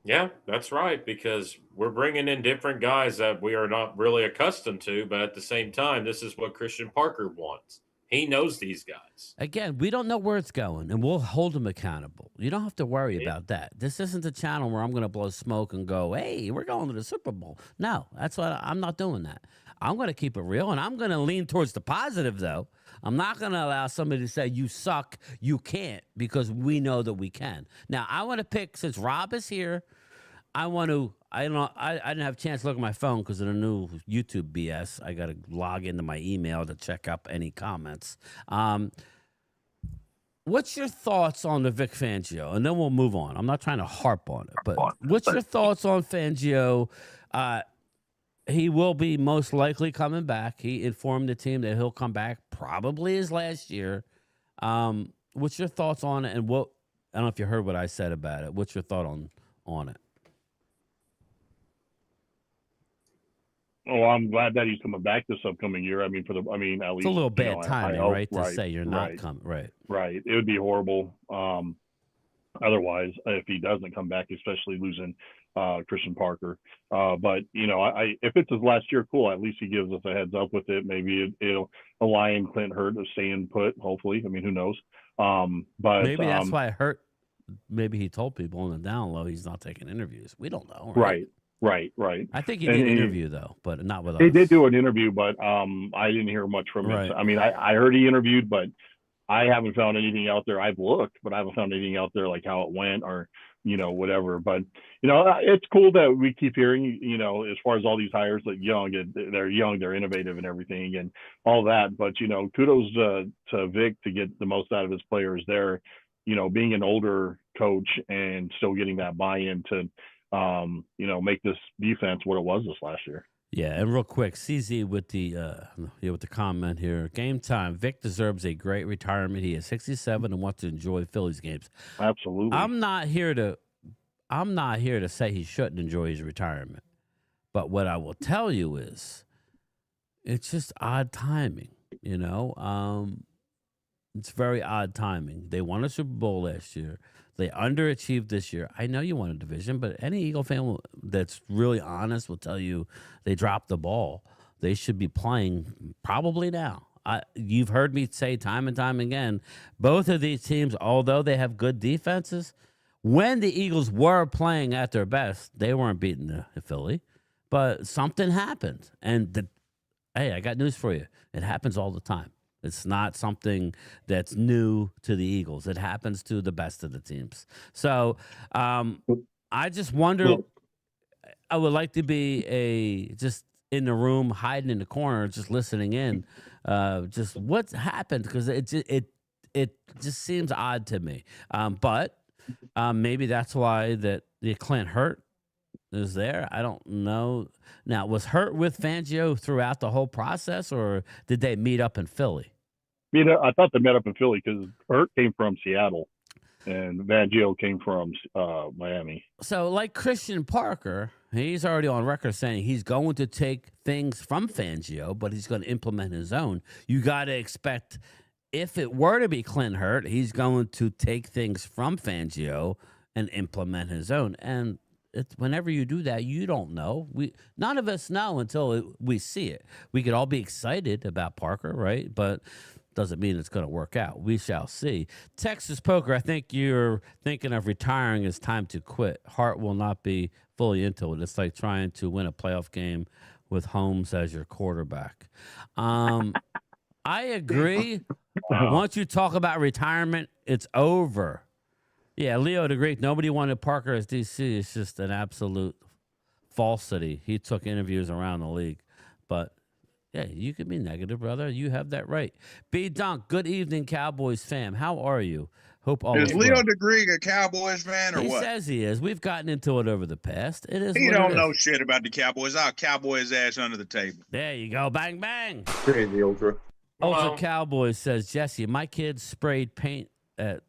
Yeah, that's right. Because we're bringing in different guys that we are not really accustomed to, but at the same time, this is what Christian Parker wants. He knows these guys. Again, we don't know where it's going, and we'll hold them accountable. You don't have to worry about that. This isn't a channel where I'm going to blow smoke and go, hey, we're going to the Super Bowl. No, that's what I'm not doing that. I'm going to keep it real, and I'm going to lean towards the positive, though. I'm not going to allow somebody to say, you suck, you can't, because we know that we can. Now, I want to pick, since Rob is here, I didn't have a chance to look at my phone because of the new YouTube BS. I got to log into my email to check up any comments. What's your thoughts on the Vic Fangio? And then we'll move on. I'm not trying to harp on it, but what's your thoughts on Fangio? He will be most likely coming back. He informed the team that he'll come back probably as last year. What's your thoughts on it? And what, I don't know if you heard what I said about it. What's your thought on it? Oh, I'm glad that he's coming back this upcoming year. I mean, at least It's a little bad timing, I hope, right? To say you're not coming, right? Right. It would be horrible. Otherwise, if he doesn't come back, especially losing Christian Parker. But I if it's his last year, cool. At least he gives us a heads up with it. Maybe it'll align Clint Hurt to staying put. Hopefully, I mean, who knows? But maybe that's why Hurt. Maybe he told people on the down low he's not taking interviews. We don't know, right. I think he did an interview though, but not with us. He did do an interview, but I didn't hear much from him. I mean, I heard he interviewed, but I haven't found anything out there. I've looked, but I haven't found anything out there like how it went or whatever. But it's cool that we keep hearing as far as all these hires, like they're young, they're innovative and everything and all that. But kudos to Vic to get the most out of his players there. Being an older coach and still getting that buy-in to make this defense what it was this last year. Yeah, and real quick, CZ with the comment here. Game time. Vic deserves a great retirement. He is 67 and wants to enjoy Phillies games. Absolutely. I'm not here to say he shouldn't enjoy his retirement. But what I will tell you is it's just odd timing, It's very odd timing. They won a Super Bowl last year. They underachieved this year. I know you won a division, but any Eagle fan that's really honest will tell you they dropped the ball. They should be playing probably now. You've heard me say time and time again, both of these teams, although they have good defenses, when the Eagles were playing at their best, they weren't beating the Philly. But something happened. And hey, I got news for you. It happens all the time. It's not something that's new to the Eagles. It happens to the best of the teams. So I just wonder, I would like to be just in the room, hiding in the corner, just listening in, just what's happened, because it just seems odd to me. But maybe that's why that the Clint Hurt is there. I don't know. Now, was Hurt with Fangio throughout the whole process, or did they meet up in Philly? I thought they met up in Philly because Hurt came from Seattle and Fangio came from Miami. So, like Christian Parker, he's already on record saying he's going to take things from Fangio, but he's going to implement his own. You got to expect, if it were to be Clint Hurt, he's going to take things from Fangio and implement his own. And whenever you do that, you don't know. None of us know until we see it. We could all be excited about Parker, right? But doesn't mean it's going to work out. We shall see. Texas Poker, I think you're thinking of retiring. It's time to quit. Hart will not be fully into it. It's like trying to win a playoff game with Holmes as your quarterback. I agree. Once you talk about retirement, it's over. Yeah, Leo the Greek, nobody wanted Parker as DC. It's just an absolute falsity. He took interviews around the league. But, yeah, you can be negative, brother. You have that right. B. Dunk, good evening, Cowboys fam. How are you? Hope all is Leo the Greek a Cowboys fan or he what? He says he is. We've gotten into it over the past. It is. He don't know shit about the Cowboys. I'll cowboy his ass under the table. There you go. Bang, bang. Crazy, Ultra. Ultra Cowboys says, Jesse, my kids sprayed paint at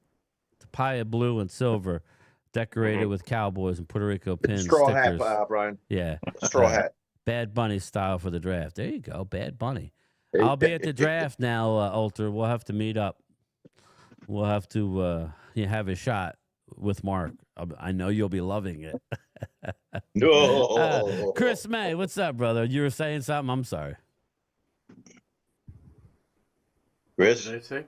Papaya blue and silver, decorated with Cowboys and Puerto Rico pins. Straw stickers. hat, Brian. Yeah. Straw hat. Bad Bunny style for the draft. There you go. Bad Bunny. I'll be at the draft now, Ultra. We'll have to meet up. We'll have to have a shot with Mark. I know you'll be loving it. No. Chris May, what's up, brother? You were saying something? I'm sorry. Chris? What did I say?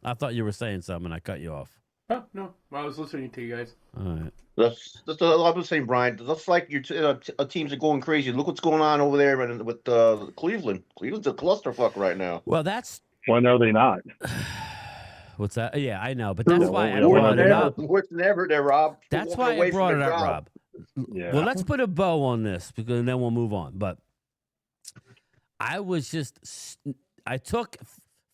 I thought you were saying something and I cut you off. Oh, no. I was listening to you guys. All right. That's what I was saying, Brian. That's like your teams are going crazy. Look what's going on over there with Cleveland. Cleveland's a clusterfuck right now. Well, that's. When are they not? What's that? Yeah, I know, but that's why I brought it up. What's never there, Rob? That's why I brought it up, Rob. Yeah. Well, let's put a bow on this because then we'll move on. But I took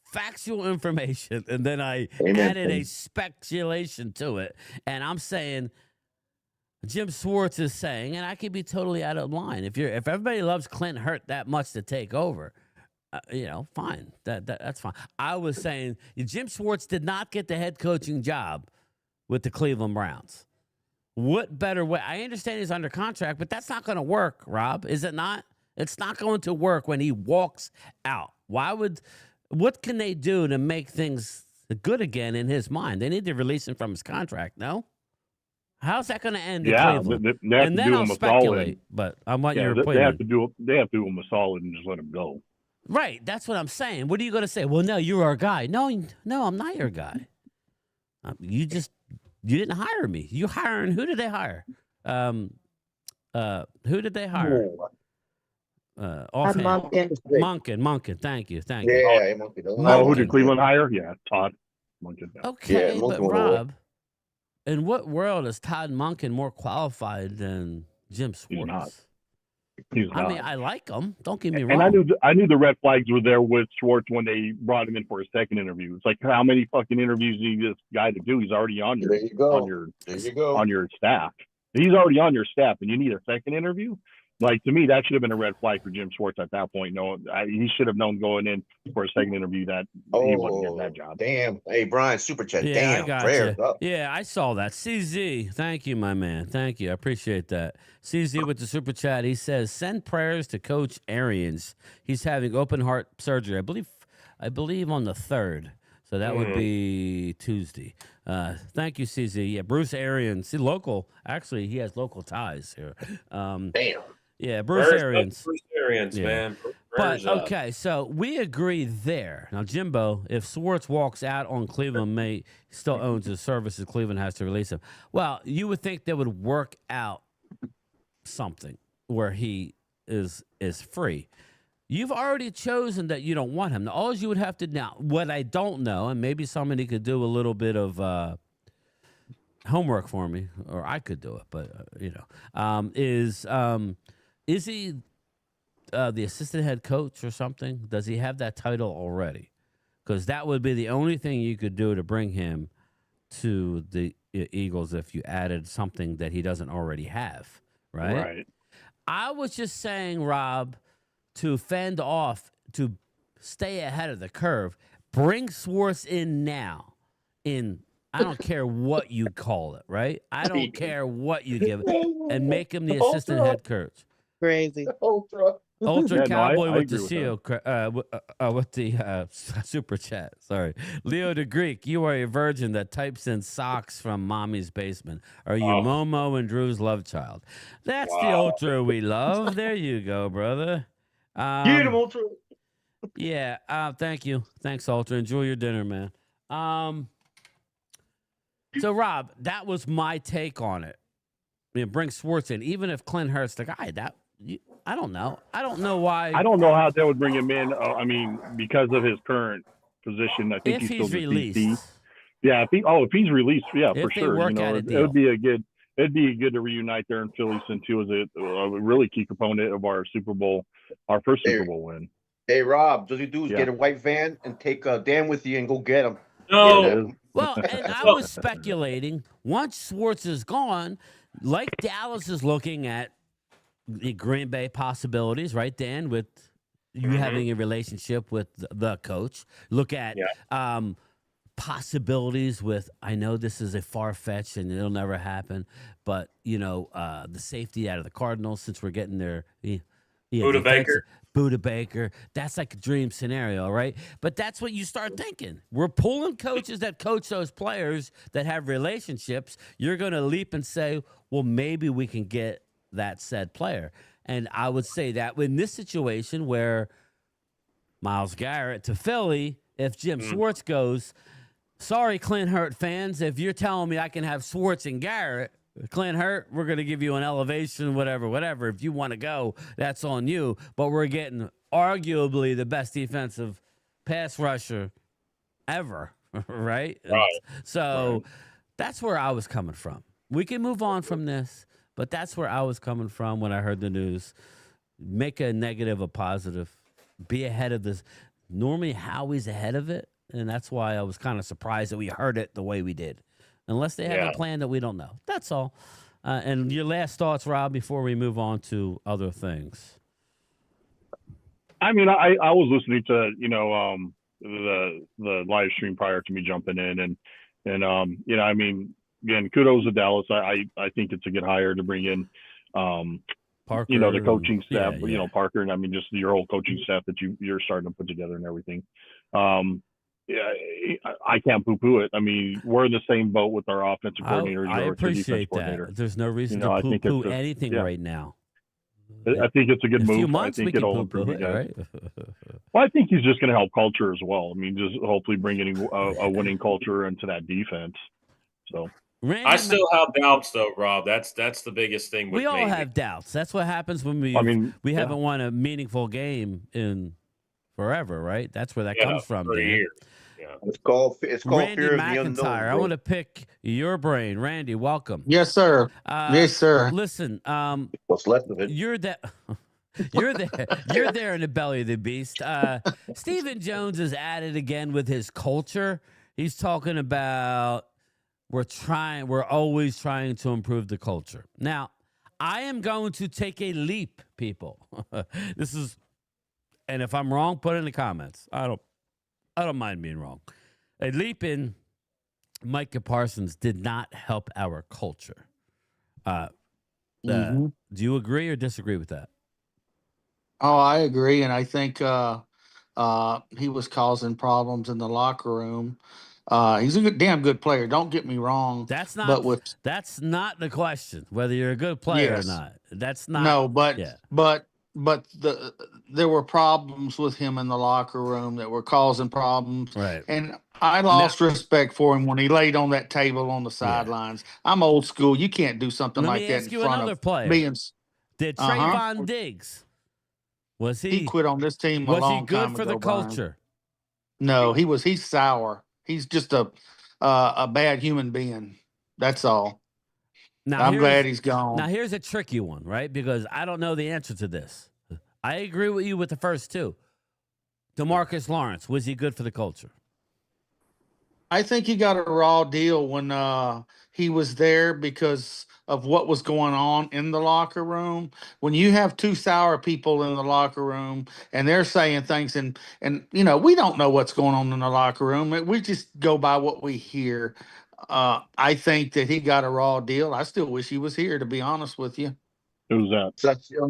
factual information and then I added a speculation to it, and I'm saying Jim Schwartz is saying, and I could be totally out of line. If everybody loves Clint Hurt that much to take over, fine. That's fine. I was saying Jim Schwartz did not get the head coaching job with the Cleveland Browns. What better way? I understand he's under contract, but that's not going to work, Rob. Is it not? It's not going to work when he walks out. What can they do to make things good again in his mind? They need to release him from his contract, no? How's that going to end in Yeah, Cleveland? they have And to then do I'll him a speculate, solid. but I want Yeah, your they opinion. have to do him a solid and just let him go. Right, that's what I'm saying. What are you going to say? Well, no, you're our guy. No, I'm not your guy. You didn't hire me. You hiring? Who did they hire? Who did they hire? Offhand. Monken. Thank you. Yeah, Monkey. Oh, who did Cleveland hire? Yeah, Todd Monken. Okay, Yeah, but Monken went away. Rob, in what world is Todd Monken more qualified than Jim Schwartz? He's not. I mean, I like him. Don't get me wrong. And I knew the red flags were there with Schwartz when they brought him in for a second interview. It's like, how many fucking interviews do you need this guy to do? He's already on your on your staff. He's already on your staff, and you need a second interview. Like, to me, that should have been a red flag for Jim Schwartz at that point. No, he should have known going in for a second interview that he wasn't getting that job. Damn. Hey, Brian, super chat. Yeah, Damn. I got Prayers you. up. Yeah, I saw that. CZ, thank you, my man. Thank you. I appreciate that. CZ with the super chat. He says, send prayers to Coach Arians. He's having open heart surgery. I believe on the 3rd. So that would be Tuesday. Thank you, CZ. Yeah, Bruce Arians. See, local. Actually, he has local ties here. Damn. Yeah, Bruce Arians. Bruce Arians, Yeah. man. But okay, so we agree there. Now, Jimbo, if Schwartz walks out on Cleveland, he still owns his services. Cleveland has to release him. Well, you would think they would work out something where he is free. You've already chosen that you don't want him. Now, all you would have to now, what I don't know, and maybe somebody could do a little bit of homework for me, or I could do it, but is he the assistant head coach or something? Does he have that title already? Because that would be the only thing you could do to bring him to the Eagles if you added something that he doesn't already have, right? Right. I was just saying, Rob, to fend off, to stay ahead of the curve, bring Schwartz in now. I don't care what you call it, right? I don't care what you give it, and make him the assistant head coach. Crazy. Ultra Cowboy I with the agree seal, with the super chat. Sorry, Leo the Greek. You are a virgin that types in socks from mommy's basement. Are you Momo and Drew's love child? That's the Ultra we love. There you go, brother. Get him, Ultra. Yeah. Thank you. Thanks, Ultra. Enjoy your dinner, man. So, Rob, that was my take on it. I mean, bring Schwartz in, even if Clint Hurt's the guy. I don't know. I don't know why. I don't know how they would bring him in. I mean, because of his current position, I think if he's still he's the released. CC. Yeah, if he's released, yeah, If for they sure. work out a it deal. would be it'd be good to reunite there in Philly, since he was a really key component of our first Super Bowl win. Hey, Rob, does he do is get a white van and take Dan with you and go get him? No. Well, and I was speculating, once Schwartz is gone, like Dallas is looking at the Green Bay possibilities, right, Dan, with you having a relationship with the coach. Look at possibilities with, I know this is a far-fetched and it'll never happen, but, the safety out of the Cardinals, since we're getting their Buda Baker. Buda Baker. That's like a dream scenario, right? But that's what you start thinking. We're pulling coaches that coach those players that have relationships. You're going to leap and say, well, maybe we can get that said player. And I would say that in this situation where Myles Garrett to Philly, if Jim Schwartz goes, sorry, Clint Hurt fans, if you're telling me I can have Schwartz and Garrett, Clint Hurt, we're going to give you an elevation, whatever. If you want to go, that's on you. But we're getting arguably the best defensive pass rusher ever, right? So that's where I was coming from. We can move on from this, but that's where I was coming from when I heard the news. Make a negative a positive. Be ahead of this. Normally, Howie's ahead of it, and that's why I was kind of surprised that we heard it the way we did. Unless they have a plan that we don't know. That's all. And your last thoughts, Rob, before we move on to other things. I mean, I was listening to the live stream prior to me jumping in, and I mean, again, kudos to Dallas. I think it's a good hire to bring in Parker, the coaching staff, yeah. Parker, and I mean just your whole coaching staff that you're starting to put together and everything. I can't poo-poo it. I mean, we're in the same boat with our offensive coordinator, I our defense appreciate coordinator. that. There's no reason I to think poo-poo it's anything right now. I think it's a good In a move. few months, I think we can it'll poo-poo improve you it, guys. right? Well, I think he's just going to help culture as well. I mean, just hopefully bringing a winning culture into that defense. So Randy, I still have doubts, though, Rob. That's the biggest thing with we all me. have doubts. That's what happens when we haven't won a meaningful game in forever, right? That's where that comes from, for a Dan. year. Yeah. It's called Randy fear of the McIntyre. unknown. I want to pick your brain. Randy, welcome. Yes, sir. Yes, sir. Listen, what's left of it? you're that. You're there in the belly of the beast. Stephen Jones is at it again with his culture. He's talking about we're always trying to improve the culture. Now, I am going to take a leap, people. And if I'm wrong, put it in the comments. I don't mind being wrong. A leap in Micah Parsons did not help our culture. Do you agree or disagree with that? Oh, I agree, and I think he was causing problems in the locker room. He's a damn good player. Don't get me wrong. That's not. But that's not the question. Whether you're a good player or not. That's not. No, but there were problems with him in the locker room that were causing problems. Right. And I lost respect for him when he laid on that table on the sidelines. I'm old school. You can't do something like that in front of player. me. Did Trayvon Diggs? Was he? He quit on this team a long time ago. Was he good for the culture? No, he's sour. He's just a bad human being. That's all. Now, I'm glad he's gone. Now, here's a tricky one, right? Because I don't know the answer to this. I agree with you with the first two. DeMarcus Lawrence, was he good for the culture? I think he got a raw deal when he was there because of what was going on in the locker room. When you have two sour people in the locker room and they're saying things and we don't know what's going on in the locker room. We just go by what we hear. I think that he got a raw deal. I still wish he was here, to be honest with you. Who's that?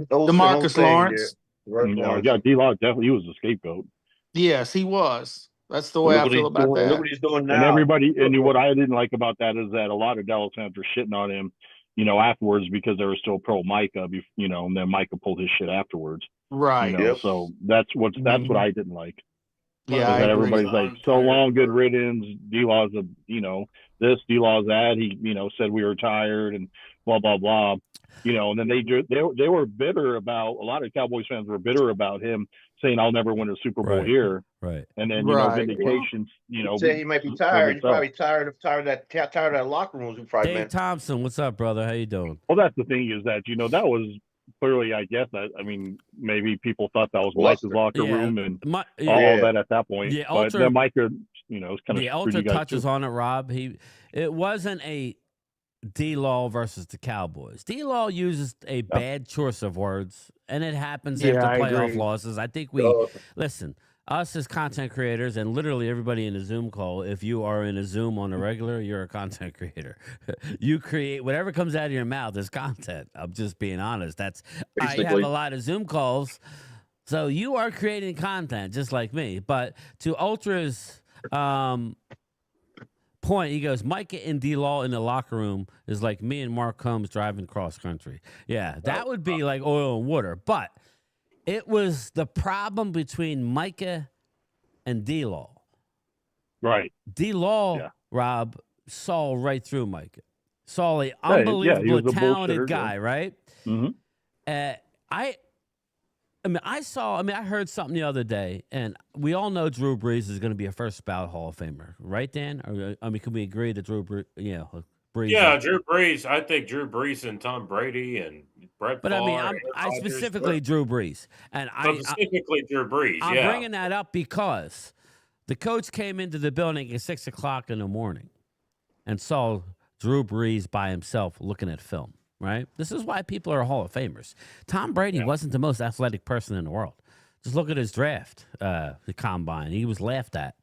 DeMarcus Lawrence. Yeah, D-Law definitely, he was the scapegoat. Yes, he was. That's the way I feel about that. Nobody's doing now. And everybody, and what I didn't like about that is that a lot of Dallas fans were shitting on him, afterwards because they were still pro Micah, and then Micah pulled his shit afterwards. Right. So that's what I didn't like. Yeah, everybody's like, so long, good riddance. D-Law's this, D-Law's that. He, said we were tired and blah blah blah. And then they were bitter about, a lot of Cowboys fans were bitter about him saying, I'll never win a Super Bowl here. Right. And then vindications. Say he might be tired. He's probably tired of that locker room. Dave Thompson, what's up, brother? How you doing? Well, that's the thing is that that was clearly, I guess that maybe people thought that was Micah's locker room and all that at that point. Yeah, but then Micah, kind of Ultra touches on it, Rob. It wasn't a D-Law versus the Cowboys. D-Law uses a bad choice of words, and it happens after playoff losses. I think listen, us as content creators and literally everybody in a Zoom call, if you are in a Zoom on a regular, you're a content creator. You create whatever comes out of your mouth is content. I'm just being honest. I have a lot of Zoom calls, so you are creating content just like me. But to Ultra's point, he goes, Micah and D-Law in the locker room is like me and Mark Combs driving cross country. Yeah, that would be like oil and water. But it was the problem between Micah and D-Law. Right. D-Law, Rob, saw right through Micah. Saw an unbelievably talented guy, right? Mm-hmm. I heard something the other day, and we all know Drew Brees is going to be a first ballot Hall of Famer, right, Dan? Can we agree that Drew Brees? Brees. Yeah, Drew Brees. I think Drew Brees and Tom Brady and Brett Favre. But I specifically Drew Brees, and specifically Drew Brees. I'm bringing that up because the coach came into the building at 6 o'clock in the morning and saw Drew Brees by himself looking at film. Right? This is why people are Hall of Famers. Tom Brady wasn't the most athletic person in the world. Just look at his draft, the combine. He was laughed at.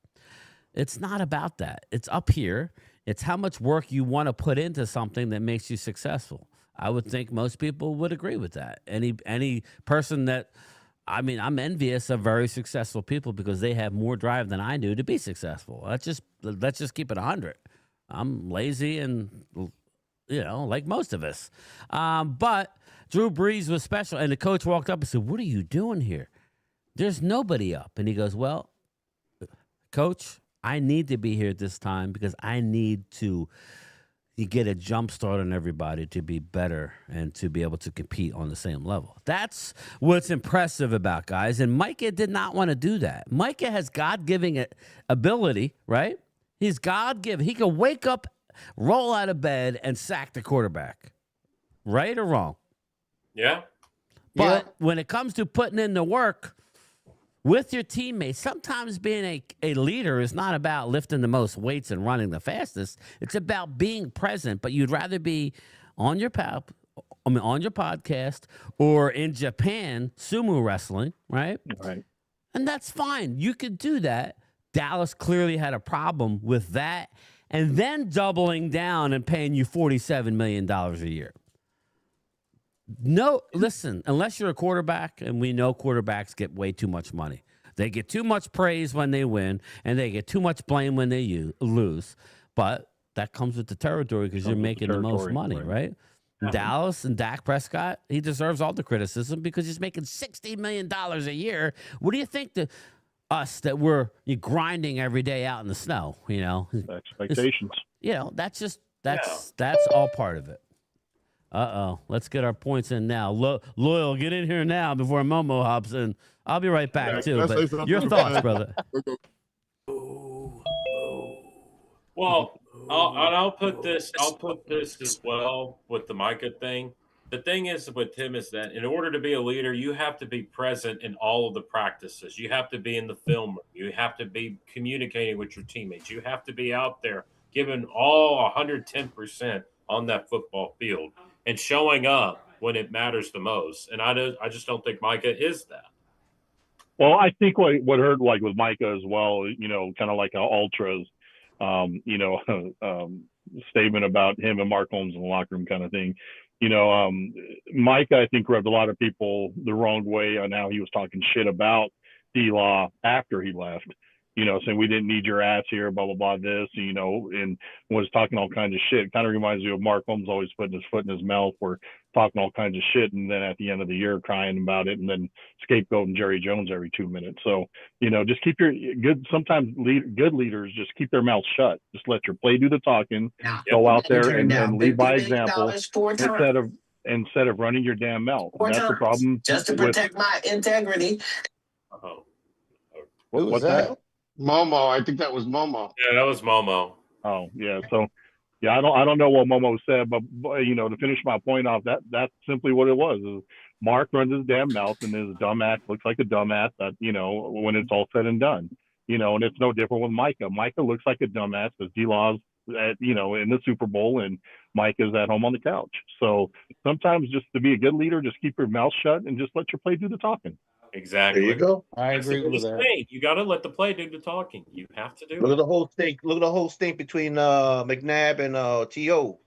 It's not about that. It's up here. It's how much work you want to put into something that makes you successful. I would think most people would agree with that. Any person that I mean, I'm envious of very successful people because they have more drive than I do to be successful. Let's just keep it 100. I'm lazy and, like most of us. But Drew Brees was special, and the coach walked up and said, "What are you doing here? There's nobody up." And he goes, "Well, Coach, I need to be here at this time because I need to get a jump start on everybody to be better and to be able to compete on the same level." That's what's impressive about guys. And Micah did not want to do that. Micah has God-given ability, right? He's God-given. He can wake up, roll out of bed, and sack the quarterback. Right or wrong? Yeah. But when it comes to putting in the work with your teammates, sometimes being a leader is not about lifting the most weights and running the fastest. It's about being present, but you'd rather be on your on your podcast or in Japan sumo wrestling, right? Right. And that's fine. You could do that. Dallas clearly had a problem with that, and then doubling down and paying you $47 million a year. No, listen, unless you're a quarterback, and we know quarterbacks get way too much money. They get too much praise when they win, and they get too much blame when they lose. But that comes with the territory because you're making the most money, right? Dallas and Dak Prescott, he deserves all the criticism because he's making $60 million a year. What do you think us that we're grinding every day out in the snow, Expectations. That's all part of it. Let's get our points in now. Loyal, get in here now before Momo hops in. I'll be right back too. But your thoughts, brother? Well, I'll put this as well with the Micah thing. The thing is with him is that in order to be a leader, you have to be present in all of the practices. You have to be in the film room. You have to be communicating with your teammates. You have to be out there giving all 110% on that football field and showing up when it matters the most. And I just don't think Micah is that. Well, I think what hurt like with Micah as well, kind of like a ultras, statement about him and Mark Holmes in the locker room kind of thing. Micah, I think, rubbed a lot of people the wrong way on how he was talking shit about D-Law after he left. Saying we didn't need your ass here, blah, blah, blah, this, and was talking all kinds of shit. Kind of reminds me of Mark Holmes always putting his foot in his mouth for talking all kinds of shit. And then at the end of the year crying about it and then scapegoating Jerry Jones every 2 minutes. So, just keep your sometimes good leaders just keep their mouths shut. Just let your play do the talking, go out there and lead by example instead of running your damn mouth. And that's the problem. Just to protect my integrity. What's that? Momo, I think that was Momo. Yeah, that was Momo. Oh, yeah. So, I don't know what Momo said, but to finish my point off, that's simply what it was. Mark runs his damn mouth, and his dumbass looks like a dumbass. That when it's all said and done, and it's no different with Micah. Micah looks like a dumbass because D-Law's in the Super Bowl, and Mike is at home on the couch. So sometimes, just to be a good leader, just keep your mouth shut and just let your play do the talking. Exactly. There you go. I agree with that. You got to let the play do the talking. You have to do Look it. at the whole stink. Look at the whole stink between McNabb and T.O.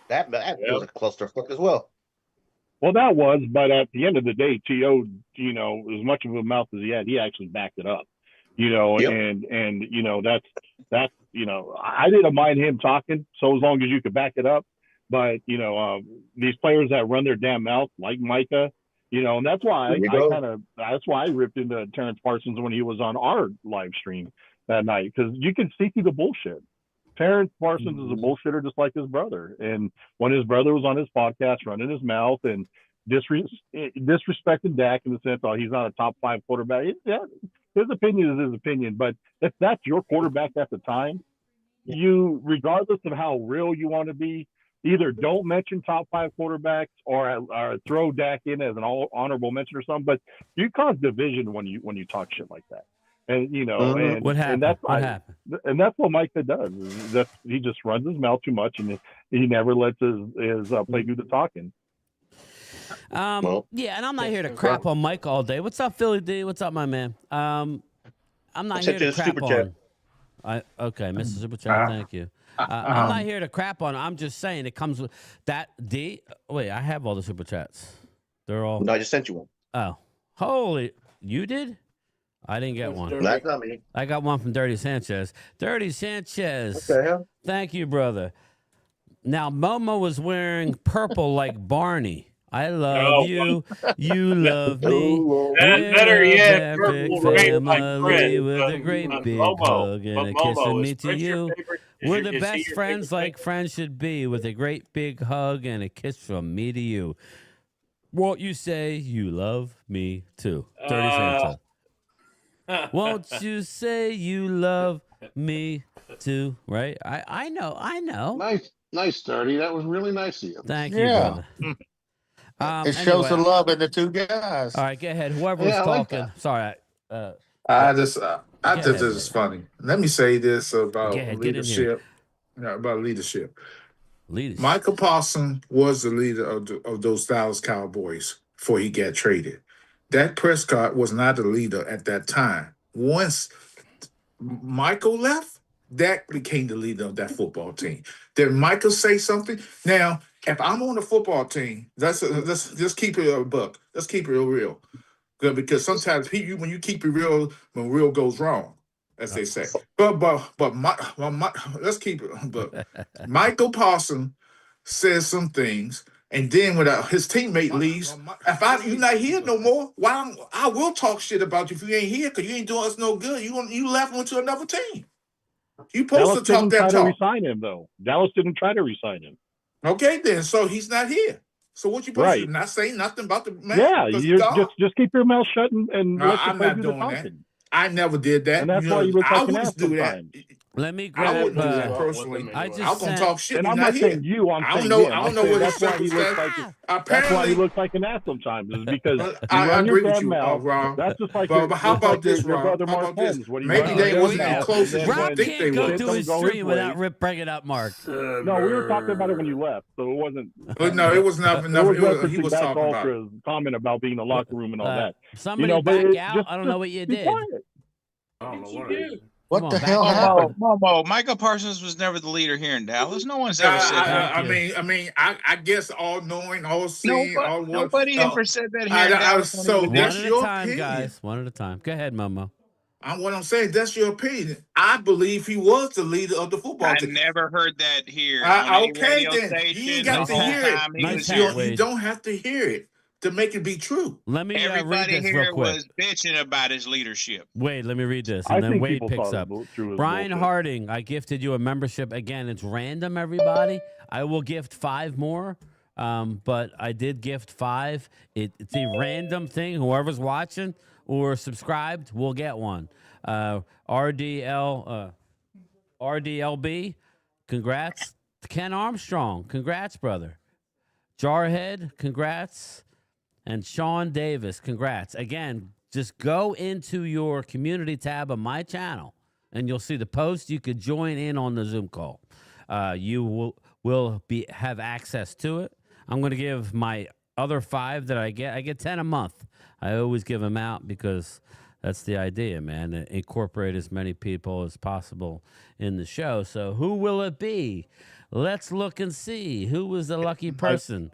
That was a clusterfuck as well. Well, that was, but at the end of the day, T.O., as much of a mouth as he had, he actually backed it up. And that's I didn't mind him talking, so as long as you could back it up. But these players that run their damn mouth like Micah. And that's why I ripped into Terrence Parsons when he was on our live stream that night, because you can see through the bullshit. Terrence Parsons is a bullshitter just like his brother. And when his brother was on his podcast running his mouth and disrespecting Dak in the sense, he's not a top 5 quarterback. His opinion is his opinion. But if that's your quarterback at the time, you, regardless of how real you want to be, either don't mention top 5 quarterbacks or throw Dak in as an honorable mention or something. But you cause division when you talk shit like that. And and what happened? And that's what Micah does. He just runs his mouth too much, and he never lets his play do the talking. Yeah, and I'm not here to crap on Mike all day. What's up, Philly D? What's up, my man? I'm not here to crap on. Okay, Mr. Super Chat, thank you. I'm not here to crap on. I'm just saying it comes with that D. Wait, I have all the Super Chats. They're all. No, I just sent you one. Oh, holy! You did? I didn't get one. That's not me. I got one from Dirty Sanchez. Dirty Sanchez. What the hell? Thank you, brother. Now, Momo was wearing purple like Barney. I love you. You love me. Better We're a yet, big purple rain like family Fred. with a great big Momo, hug and but a kiss Momo, from is me to Fred your you. favorite? We're the Is he best your friends favorite like friends should be with a great big hug and a kiss from me to you. Won't you say you love me too? Dirty Sanchez. Won't you say you love me too? Right? I know. Nice, Dirty. That was really nice of you. Thank you, Yeah. brother. It shows the Anyway, love in the two guys. all right, go ahead. Whoever was Yeah, I like talking. that. Sorry. I just Go this ahead, is funny. Let me say this Go about ahead. Get in here. leadership. About leadership. Leaders. Michael Paulson was the leader of those Dallas Cowboys before he got traded. Dak Prescott was not the leader at that time. Once Michael left, Dak became the leader of that football team. Did Michael say something? Now, if I'm on the football team, let's just keep it a buck. Let's keep it real. Good, because sometimes when you keep it real, when real goes wrong, as they say. But let's keep it. But Michael Paulson says some things, and then when his teammate leaves, if you're not here no more, I will talk shit about you if you ain't here because you ain't doing us no good. You left and went to another team. You supposed Dallas to talk didn't that try to talk. resign him, though. Dallas didn't try to resign him. Okay, then. So he's not here. So what you supposed to do? Not say nothing about the man? Yeah, because you he's gone? just keep your mouth shut and let the I'm player not do the doing that. talking. I never did that. And that's why you look I like an wouldn't ass do that. sometimes. Let me I grab. wouldn't do that personally. I I just was gonna sent. talk shit. And He's I'm not not here. saying you. I'm I don't saying know. him. I don't I'm know saying what his that's why he looks circumstances. like. That's why he Apparently, looks like an ass sometimes. Is because you I run your agree with damn you, mouth. Rob. That's just like But how about this, your Rob? brother How Mark about this? Holmes. What he Maybe runs they his wasn't mouth, as close and as then you Rob think can't they go were. through his Don't his stream way. without bringing up Mark. No, we were talking about it when you left, so it wasn't. No, it was nothing. It was He referencing was back talking to about. Ultra's comment about being in the locker room and all that. Somebody but back out. I don't know what you be did. quiet. I don't know what I did. What Come the on, back hell it up. happened? Momo, Michael Parsons was never the leader here in Dallas. No one's ever said that. I guess all knowing, all seeing, all what. Nobody ever said that here in Dallas. So One that's at a your time, opinion. guys. One at a time. Go ahead, Momo. What I'm saying, that's your opinion. I believe he was the leader of the football I team. never heard that here on any Okay, radio then station. you ain't got the to whole hear time it. he Nice was hat, here. Wade. You don't have to hear it to make it be true. Let me read Everybody this real here quick. was bitching about his leadership. Wait, let me read this, I and then think Wade people picks thought up. through his Brian bullshit. Harding, I gifted you a membership. Again, it's random, everybody. I will gift 5 more, but I did gift 5. It's a random thing. Whoever's watching or subscribed will get one. RDLB, congrats. Ken Armstrong, congrats, brother. Jarhead, congrats. And Sean Davis, congrats. Again, just go into your community tab of my channel, and you'll see the post. You could join in on the Zoom call. You will have access to it. I'm going to give my other 5 that I get 10 a month. I always give them out because that's the idea, man. Incorporate as many people as possible in the show. So who will it be? Let's look and see. Who was the lucky person?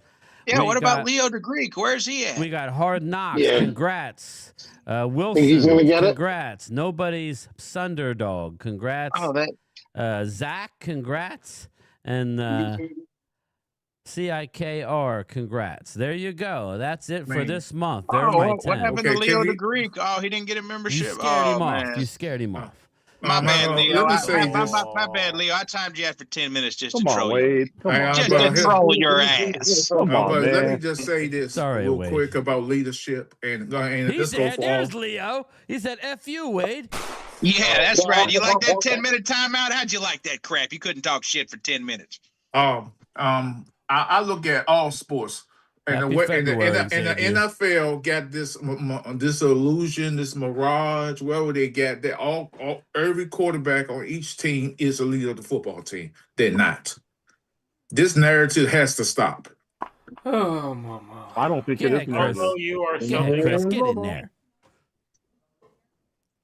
Yeah, what about Leo DeGreek? Where's he at? We got Hard Knocks. Yeah. Congrats. Think Wilson. he's gonna get it? Congrats. Nobody's Sunderdog. Congrats. Oh, that. Zach. Congrats. And CIKR. Congrats. There you go. That's it for this month. There are my 10. What happened to Okay, Leo can we- DeGreek? Oh, he didn't get a membership. You scared him off. Man. You scared him off. My bad, Leo. Let me say this. My bad, Leo. I timed you out for 10 minutes just Come to on, troll you. Wade. Come on, Just but to here- troll your ass. Come on, but let me man. just say this Sorry, real Wade. quick about leadership, and He this goes said, for all. there's Leo. He said, F you, Wade. Yeah, that's right. You like that 10-minute timeout? How'd you like that crap? You couldn't talk shit for 10 minutes. I look at all sports, and Happy the way February, and the Xavier. NFL got this illusion, this mirage. Wherever they got, they all every quarterback on each team is a leader of the football team. They're not. This narrative has to stop. Oh, Mama. I don't think Get it it, is Chris. narrative. You are Get so it, Chris. Get in there.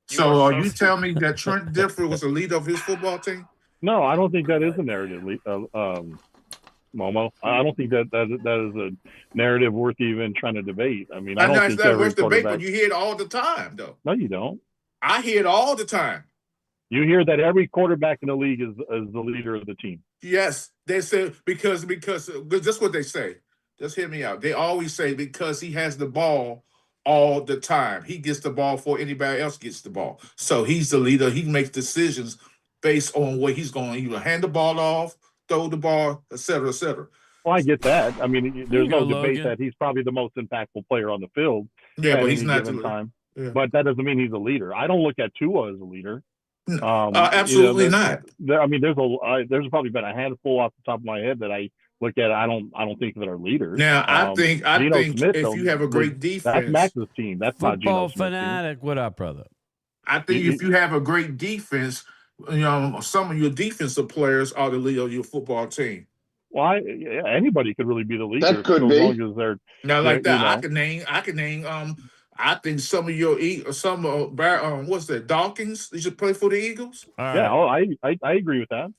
So are you telling me that Trent Dilfer was a leader of his football team? No, I don't think that is a narrative. Momo. I don't think that is a narrative worth even trying to debate. I mean, I I know don't it's think not every worth debate, quarterback. but you hear it all the time, though. No, you don't. I hear it all the time. You hear that every quarterback in the league is the leader of the team. Yes, they say because that's what they say. Just hear me out. They always say because he has the ball all the time. He gets the ball before anybody else gets the ball. So he's the leader. He makes decisions based on what he's going to either hand the ball off, throw the ball, et cetera, et cetera. Well, I get that. I mean, there's no debate Logan. that he's probably the most impactful player on the field Yeah, at but he's any not given time. Yeah. But that doesn't mean he's a leader. I don't look at Tua as a leader. Absolutely not. I mean, there's probably been a handful off the top of my head that I look at. I don't think that are leaders. Now I think Smith, if you have a great defense, that's Max's team. That's not Geno Smith's fanatic. What up, brother? I think if you have a great defense, some of your defensive players are the leader of your football team. Well, anybody could really be the leader. That could so be. as long as they're now like that. I can name. I think some of your what's that? Dawkins. They should play for the Eagles. I agree with that.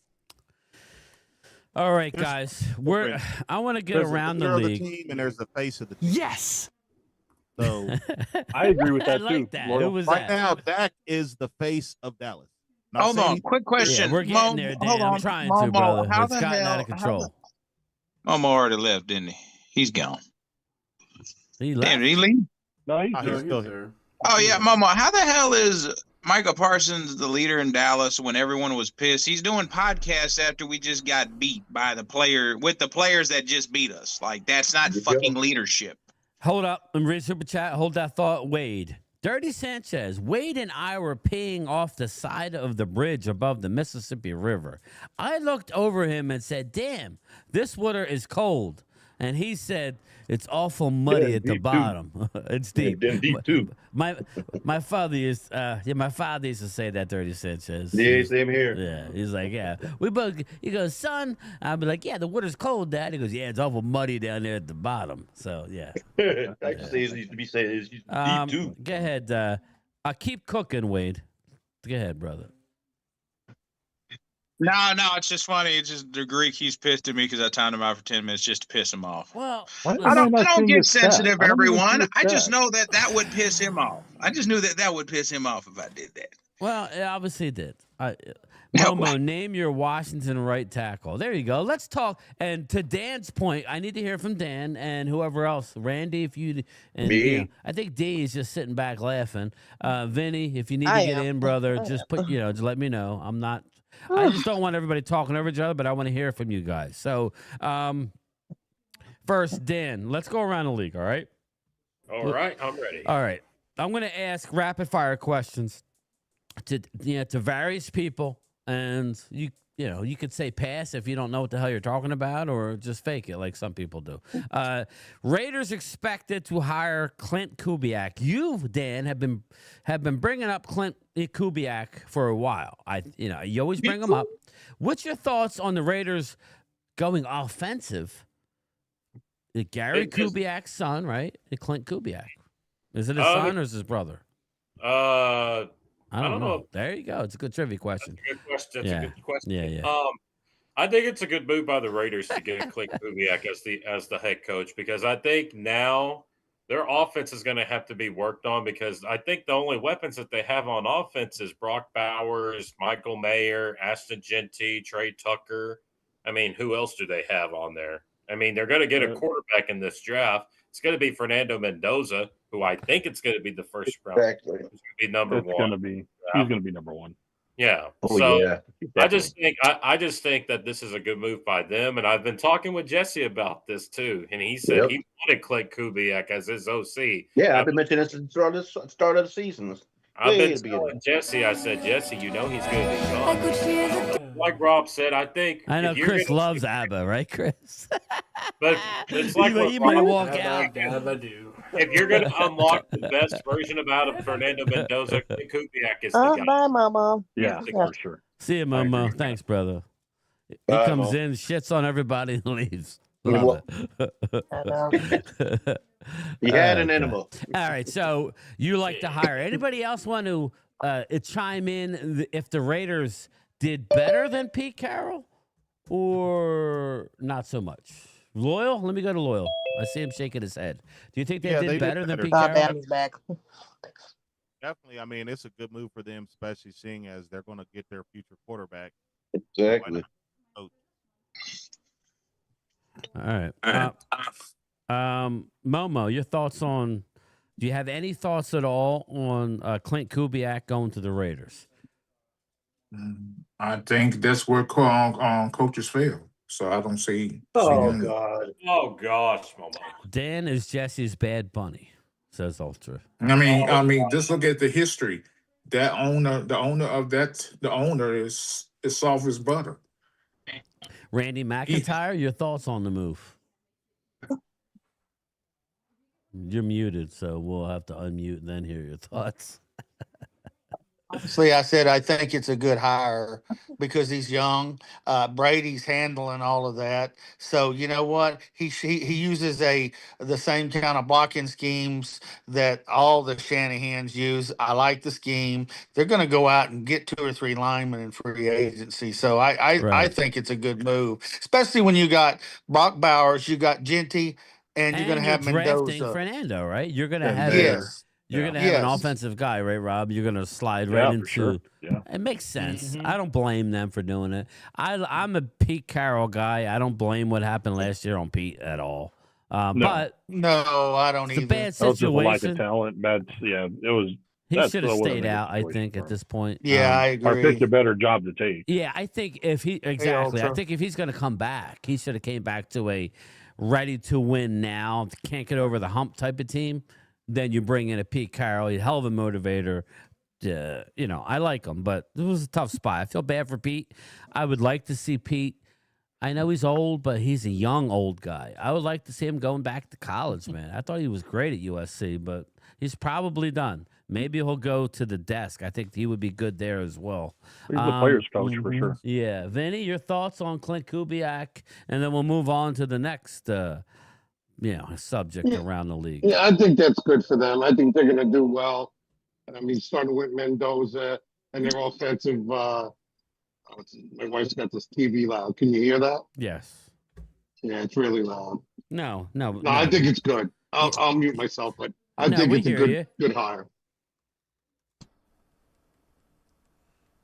All right, guys. I want to get around the league. Team and there's the face of the team. Yes. So I agree with that I like too. that. Laurel. Who was right that? now, Dak is the face of Dallas. Not Hold saying on, quick question. Yeah, we're getting there, Dan. Hold on. I'm trying Momo, to, brother. how It's the gotten hell- out of control. Momo already left, didn't he? He's gone. He Damn, left. did he leave? No, he's No, there. he's still here. Oh yeah, Momo. How the hell is Micah Parsons the leader in Dallas when everyone was pissed? He's doing podcasts after we just got beat by the players that just beat us. Like that's not fucking leadership. Hold up. I'm reading super chat. Hold that thought. Wade. Dirty Sanchez. Wade and I were peeing off the side of the bridge above the Mississippi River. I looked over him and said, damn, this water is cold. And he said, it's awful muddy at the bottom. It's deep. Yeah, deep too. My father used my father used to say that, Dirty Sanchez. Yeah, same here. Yeah, he's like, yeah. We both. He goes, son. I'll be like, yeah, the water's cold, Dad. He goes, yeah, it's awful muddy down there at the bottom. So yeah. I just say it used to be saying it's deep too. Go ahead. I keep cooking, Wade. Go ahead, brother. No, it's just funny. It's just the Greek. He's pissed at me because I timed him out for 10 minutes just to piss him off. Well, I don't get sensitive, everyone. I just know that would piss him off. I just knew that would piss him off if I did that. Well, it obviously did. Momo, name your Washington right tackle. There you go. Let's talk. And to Dan's point, I need to hear from Dan and whoever else. Randy, if you and Me. I think D is just sitting back laughing. Vinny, if you need to get in, brother, just put just let me know. I'm not. I just don't want everybody talking over each other, but I want to hear from you guys. So, first, Dan, let's go around the league. All right. All right, I'm ready. All right. I'm going to ask rapid fire questions to various people, and you could say pass if you don't know what the hell you're talking about, or just fake it like some people do. Raiders expected to hire Clint Kubiak. You, Dan, have been bringing up Clint Kubiak for a while. You always bring him up. What's your thoughts on the Raiders going offensive? Gary Kubiak's son, right? Clint Kubiak. Is it his son or is his brother? I don't know. There you go. It's a good trivia question. That's a good question. Yeah. I think it's a good move by the Raiders to get Clint Kubiak as the head coach, because I think now their offense is going to have to be worked on, because I think the only weapons that they have on offense is Brock Bowers, Michael Mayer, Ashton Genty, Trey Tucker. I mean, who else do they have on there? I mean, they're going to get a quarterback in this draft. It's going to be Fernando Mendoza, who I think it's going to be the first round. Exactly. He's going to be number one. He's going to be number one. Yeah. Yeah, I just think that this is a good move by them. And I've been talking with Jesse about this too. And he said he wanted Clint Kubiak as his OC. Yeah, I've been mentioning this since the start of the season. I've been telling Jesse, I said, Jesse, he's going to be gone. Like Rob said, I think. I know Chris loves ABBA, right, Chris? But it's like you might walk out. If you're going to unlock the best version of Fernando Mendoza, Clint Kubiak is the guy. Bye, Mama. Yeah, for sure. See you, Momo. Thanks, brother. He comes in, shits on everybody, and leaves. Love it. He had an animal. All right, so you like to hire. Anybody else want to chime in if the Raiders did better than Pete Carroll? or not so much? Loyal? Let me go to Loyal. I see him shaking his head. Do you think they Yeah, did they did better than better. Pete Bob Carroll? Adams back. Definitely. I mean, it's a good move for them, especially seeing as they're going to get their future quarterback. Exactly. All right. Momo, your thoughts on? Do you have any thoughts at all on Clint Kubiak going to the Raiders? I think that's where coaches fail. So I don't see. Oh him. God. Oh gosh, Momo. Dan is Jesse's bad bunny, says Ultra. I mean, just look at the history. That owner, the owner is soft as butter. Randy McIntyre, your thoughts on the move? You're muted, so we'll have to unmute and then hear your thoughts. Honestly, I said I think it's a good hire because he's young. Brady's handling all of that, so you know what he uses the same kind of blocking schemes that all the Shanahans use. I like the scheme. They're going to go out and get 2 or 3 linemen in free agency, so I Right. think it's a good move, especially when you got Brock Bowers, you got Genty, and you're going to you're have drafting Mendoza. Fernando, right? You're going to And have Yes. You're Yeah. going to have an Yes. offensive guy, right, Rob? You're going to slide right Yeah, into. for sure. Yeah. It makes sense. Mhm. I don't blame them for doing it. I'm a Pete Carroll guy. I don't blame what happened last year on Pete at all. No. But No, I don't it's a either. bad That was just a lack of situation. talent. It was. He That's should have would've stayed been a good out, I situation think, for at him. this point. Yeah, I Or picked agree. a better job to take. Yeah, I think if he exactly, I Ultra. think if he's going to come back, he should have came back to a ready to win now, can't get over the hump type of team. Then you bring in a Pete Carroll, he's a hell of a motivator. I like him, but it was a tough spot. I feel bad for Pete. I would like to see Pete. I know he's old, but he's a young old guy. I would like to see him going back to college, man. I thought he was great at USC, but he's probably done. Maybe he'll go to the desk. I think he would be good there as well. He's the players coach for Mhm. sure. Yeah, Vinny, your thoughts on Clint Kubiak, and then we'll move on to the next, subject Yeah. around the league. Yeah, I think that's good for them. I think they're going to do well. I mean, starting with Mendoza and their offensive. My wife's got this TV loud. Can you hear that? Yes. Yeah, it's really loud. No. No, I think it's good. I'll mute myself, but I think we it's a hear you. good hire.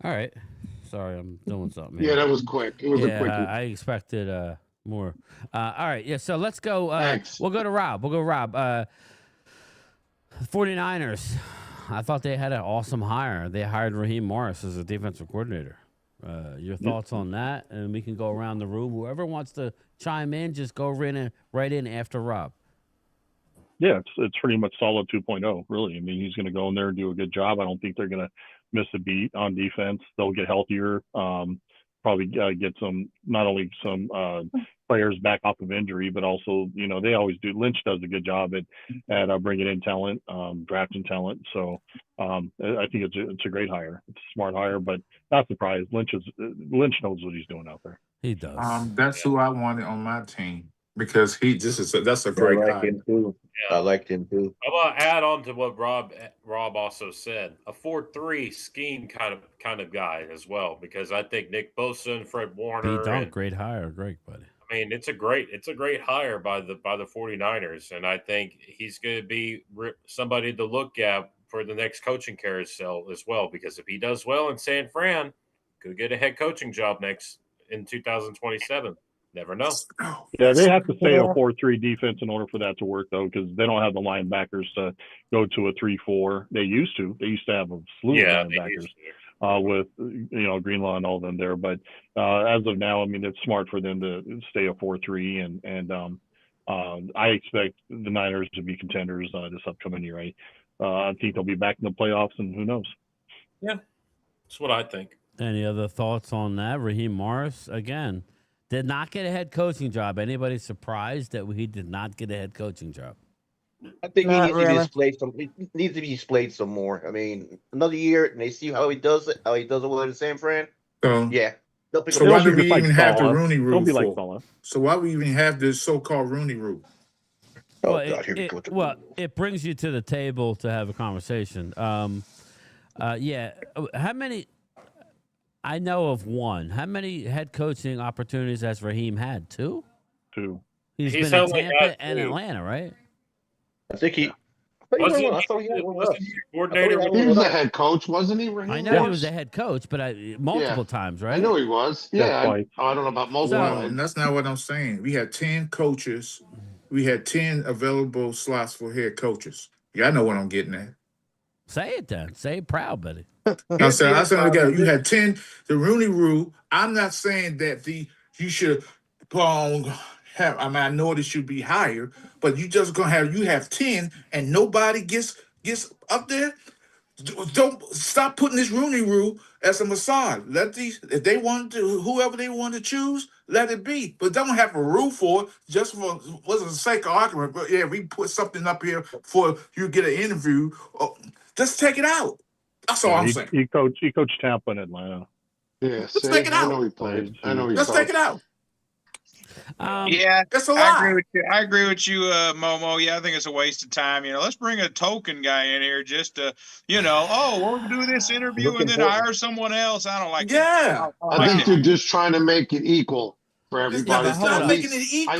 All right. Sorry, I'm doing something. Yeah, here. that was quick. It was a quickie. I expected more. All right. Yeah. So let's go. Thanks. We'll go to Rob. 49ers. I thought they had an awesome hire. They hired Raheem Morris as a defensive coordinator. Your thoughts on that? And we can go around the room. Whoever wants to chime in, just go right in after Rob. Yeah, it's pretty much solid 2.0, really. I mean, he's going to go in there and do a good job. I don't think they're going to miss a beat on defense. They'll get healthier. Probably get not only some players back off of injury, but also, they always do. Lynch does a good job at bringing in talent, drafting talent. So I think it's a great hire. It's a smart hire, but not surprised. Lynch knows what he's doing out there. He does. That's who I wanted on my team because that's a great I like hire. him too. Yeah. I liked him too. I want to add on to what Rob also said. A 4-3 scheme kind of guy as well, because I think Nick Bosa and Fred Warner. Pete Dunk, great hire, great buddy. I mean, it's a great hire by the 49ers, and I think he's going to be somebody to look at for the next coaching carousel as well. Because if he does well in San Fran, could get a head coaching job in 2027. Never know. Yeah, they have to stay a 4-3 defense in order for that to work, though, because they don't have the linebackers to go to a 3-4. They used to. They used to have a slew of linebackers with Greenlaw and all of them there. But as of now, I mean, it's smart for them to stay a 4-3, and I expect the Niners to be contenders this upcoming year. I think they'll be back in the playoffs, and who knows? Yeah, that's what I think. Any other thoughts on that? Raheem Morris, again, did not get a head coaching job. Anybody surprised that he did not get a head coaching job? I think he Not needs to be really. displayed some. He needs to be displayed some more. I mean, another year, and they see how he does it. How he does it well in San Fran. So, Yeah, they'll pick so him why up. do we Just like even have the Saleh. Rooney Don't Rule be like for? Saleh. So why we even have this so-called Rooney Rule? Oh Well, God, here we go. it brings you to the table to have a conversation. How many? I know of one. How many head coaching opportunities has Raheem had? Two? Two. He's He's been in only Tampa had and two. Atlanta, right? I think he. I thought he won one. I thought he had one with Wasn't us. he a I thought coordinator he had with He one was with a us. head coach, wasn't he? I Raheem know he was was? a head coach, but multiple times, I right? know he was. Yeah, Yeah, twice. I don't know about multiple. Well, So- and that's not what I'm saying. We had 10 coaches. We had 10 available slots for head coaches. Y'all know what I'm getting at. Say it then. Say it proud, buddy. I said together. You had 10. The Rooney Rule. I'm not saying that you should have. I mean, I know it should be higher, but you just gonna have 10, and nobody gets up there. Don't stop putting this Rooney Rule as a massage. Let these, if they want to, whoever they want to choose, let it be. But don't have a rule for it just for the sake of argument. But yeah, we put something up here for you get an interview. Just take it out. That's all Yeah, I'm saying. he coached Tampa and Atlanta. Yeah, Let's see, take it I know out. he played. I know he Let's take it out. Yeah, That's a I agree lie. with you. I agree with you, Momo. Yeah, I think it's a waste of time. Let's bring a token guy in here just to, we'll do this interview Looking and then for- hire someone else. I don't like that. Yeah. I think they're just trying to make it equal for Yeah, everybody. but it's hold not up. making it equal. I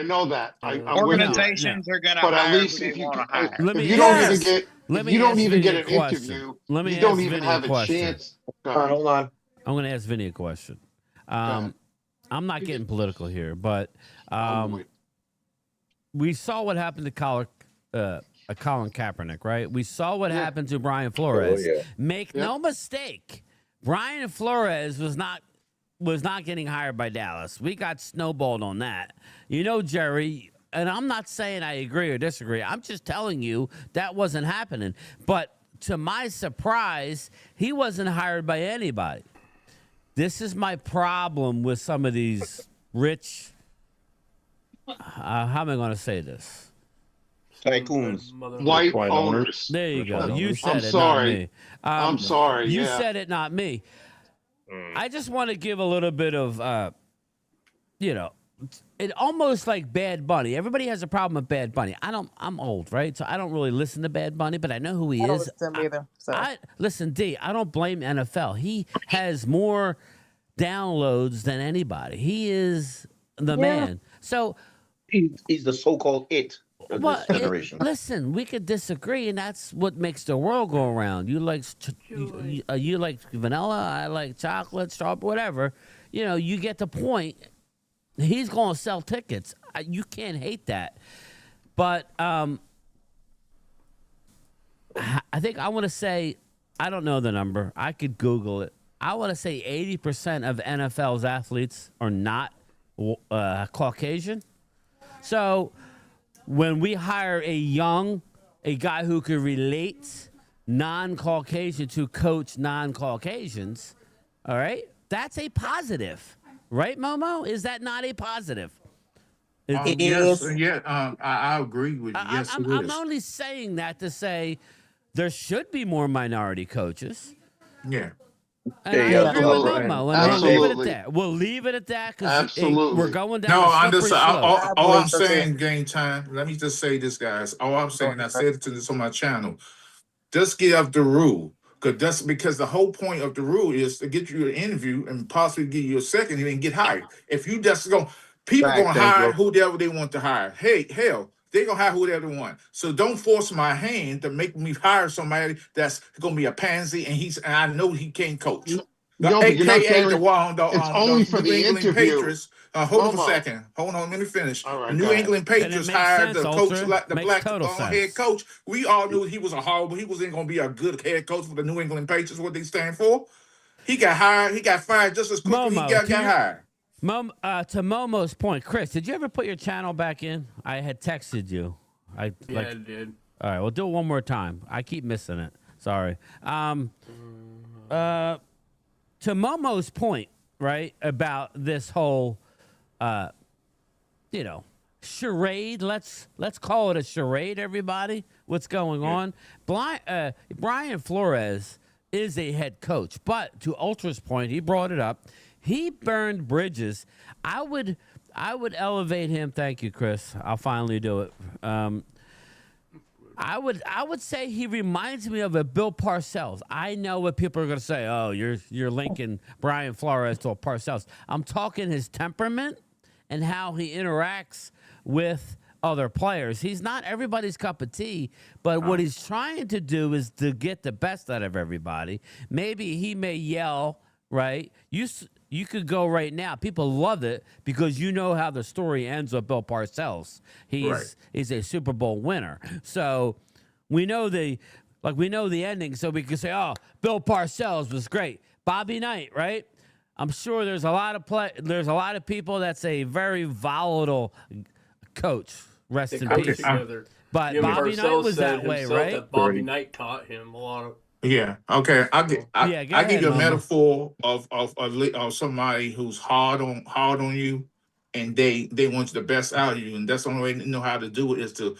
know that. I'm with you. Organizations are going to But at hire least who if they you want to hire. Let me if you don't ask- even get let if me you don't ask even Vinny get a an question. interview, Let me you don't ask even Vinny a have a question. chance. All right, hold on. I'm going to ask Vinny a question. I'm not getting political here, but we saw what happened to Colin Kaepernick, right? We saw what happened to Brian Flores. yeah. Make no mistake, Brian Flores was not getting hired by Dallas. We got snowballed on that. Jerry, and I'm not saying I agree or disagree. I'm just telling you that wasn't happening. But to my surprise, he wasn't hired by anybody. This is my problem with some of these rich. How am I going to say this? Tycoons. White White owners. There you go. White You owners. said I'm it, sorry. not me. I'm sorry. You Yeah. said it, not me. I just want to give a little bit of, it almost like Bad Bunny. Everybody has a problem with Bad Bunny. I'm old, right? So I don't really listen to Bad Bunny, but I know who he I don't is. listen to him either. So. Listen, D, I don't blame NFL. He has more downloads than anybody. He is the man. So He's the so-called it of well, this generation. listen, we could disagree, and that's what makes the world go around. You like you like vanilla, I like chocolate, strawberry, whatever. You get the point. He's going to sell tickets. You can't hate that. But I think I want to say, I don't know the number. I could Google it. I want to say 80% of NFL's athletes are not Caucasian. So when we hire a guy who could relate non-Caucasian to coach non-Caucasians, all right, that's a positive. Right, Momo? Is that not a positive? Yes, I agree with you. Yes, I'm it is. only saying that to say there should be more minority coaches. Yeah. And Yeah, I yeah, agree with absolutely. Momo. And we'll leave it at Absolutely. that. We'll leave it at that because Absolutely. we're going down No, a I'm slippery just slope. all I'm believe so, too. saying, game time. Let me just say this, guys. All I'm saying, I said it to this on my channel. Just get up the rule. Because the whole point of the rule is to get you an interview and possibly give you a second and then get hired. If you just go, people Right, gonna thank hire you. whoever they want to hire. Hey, hell, they gonna hire whoever they want. So don't force my hand to make me hire somebody that's gonna be a pansy and I know he can't coach. No, but you're not AKA getting. It's only for New the England interview. Patriots. Hold on a Momo. second. Hold on, let me finish. All right, The New go ahead. England And it Patriots makes hired sense, the coach, Ultra. the Makes black total head sense. coach. We all knew he was a horrible. He wasn't going to be a good head coach for the New England Patriots. What they stand for? He got hired. He got fired just as quickly Momo, he got hired. to Momo's point, Chris, did you ever put your channel back in? I had texted you. I did. All right, we'll do it one more time. I keep missing it. Sorry. To Momo's point, right, about this whole, charade. Let's call it a charade, everybody. What's going on? Brian Flores is a head coach, but to Ultra's point, he brought it up. He burned bridges. I would elevate him. Thank you, Chris. I'll finally do it. I would say he reminds me of a Bill Parcells. I know what people are going to say. Oh, you're linking Brian Flores to a Parcells. I'm talking his temperament and how he interacts with other players. He's not everybody's cup of tea, but what he's trying to do is to get the best out of everybody. Maybe he may yell, right? You could go right now. People love it because you know how the story ends with Bill Parcells. He's a Super Bowl winner. So we know the ending, so we can say, oh, Bill Parcells was great. Bobby Knight, right? I'm sure there's a lot of people that's a very volatile coach. Rest They in coached peace. together. But Jim Bobby Knight Parcells was said that way, himself right? that Bobby Knight taught him a lot of. Yeah. Okay. Yeah, go I give ahead, you a Mama. metaphor of somebody who's hard on you, and they want the best out of you, and that's the only way they know how to do it is to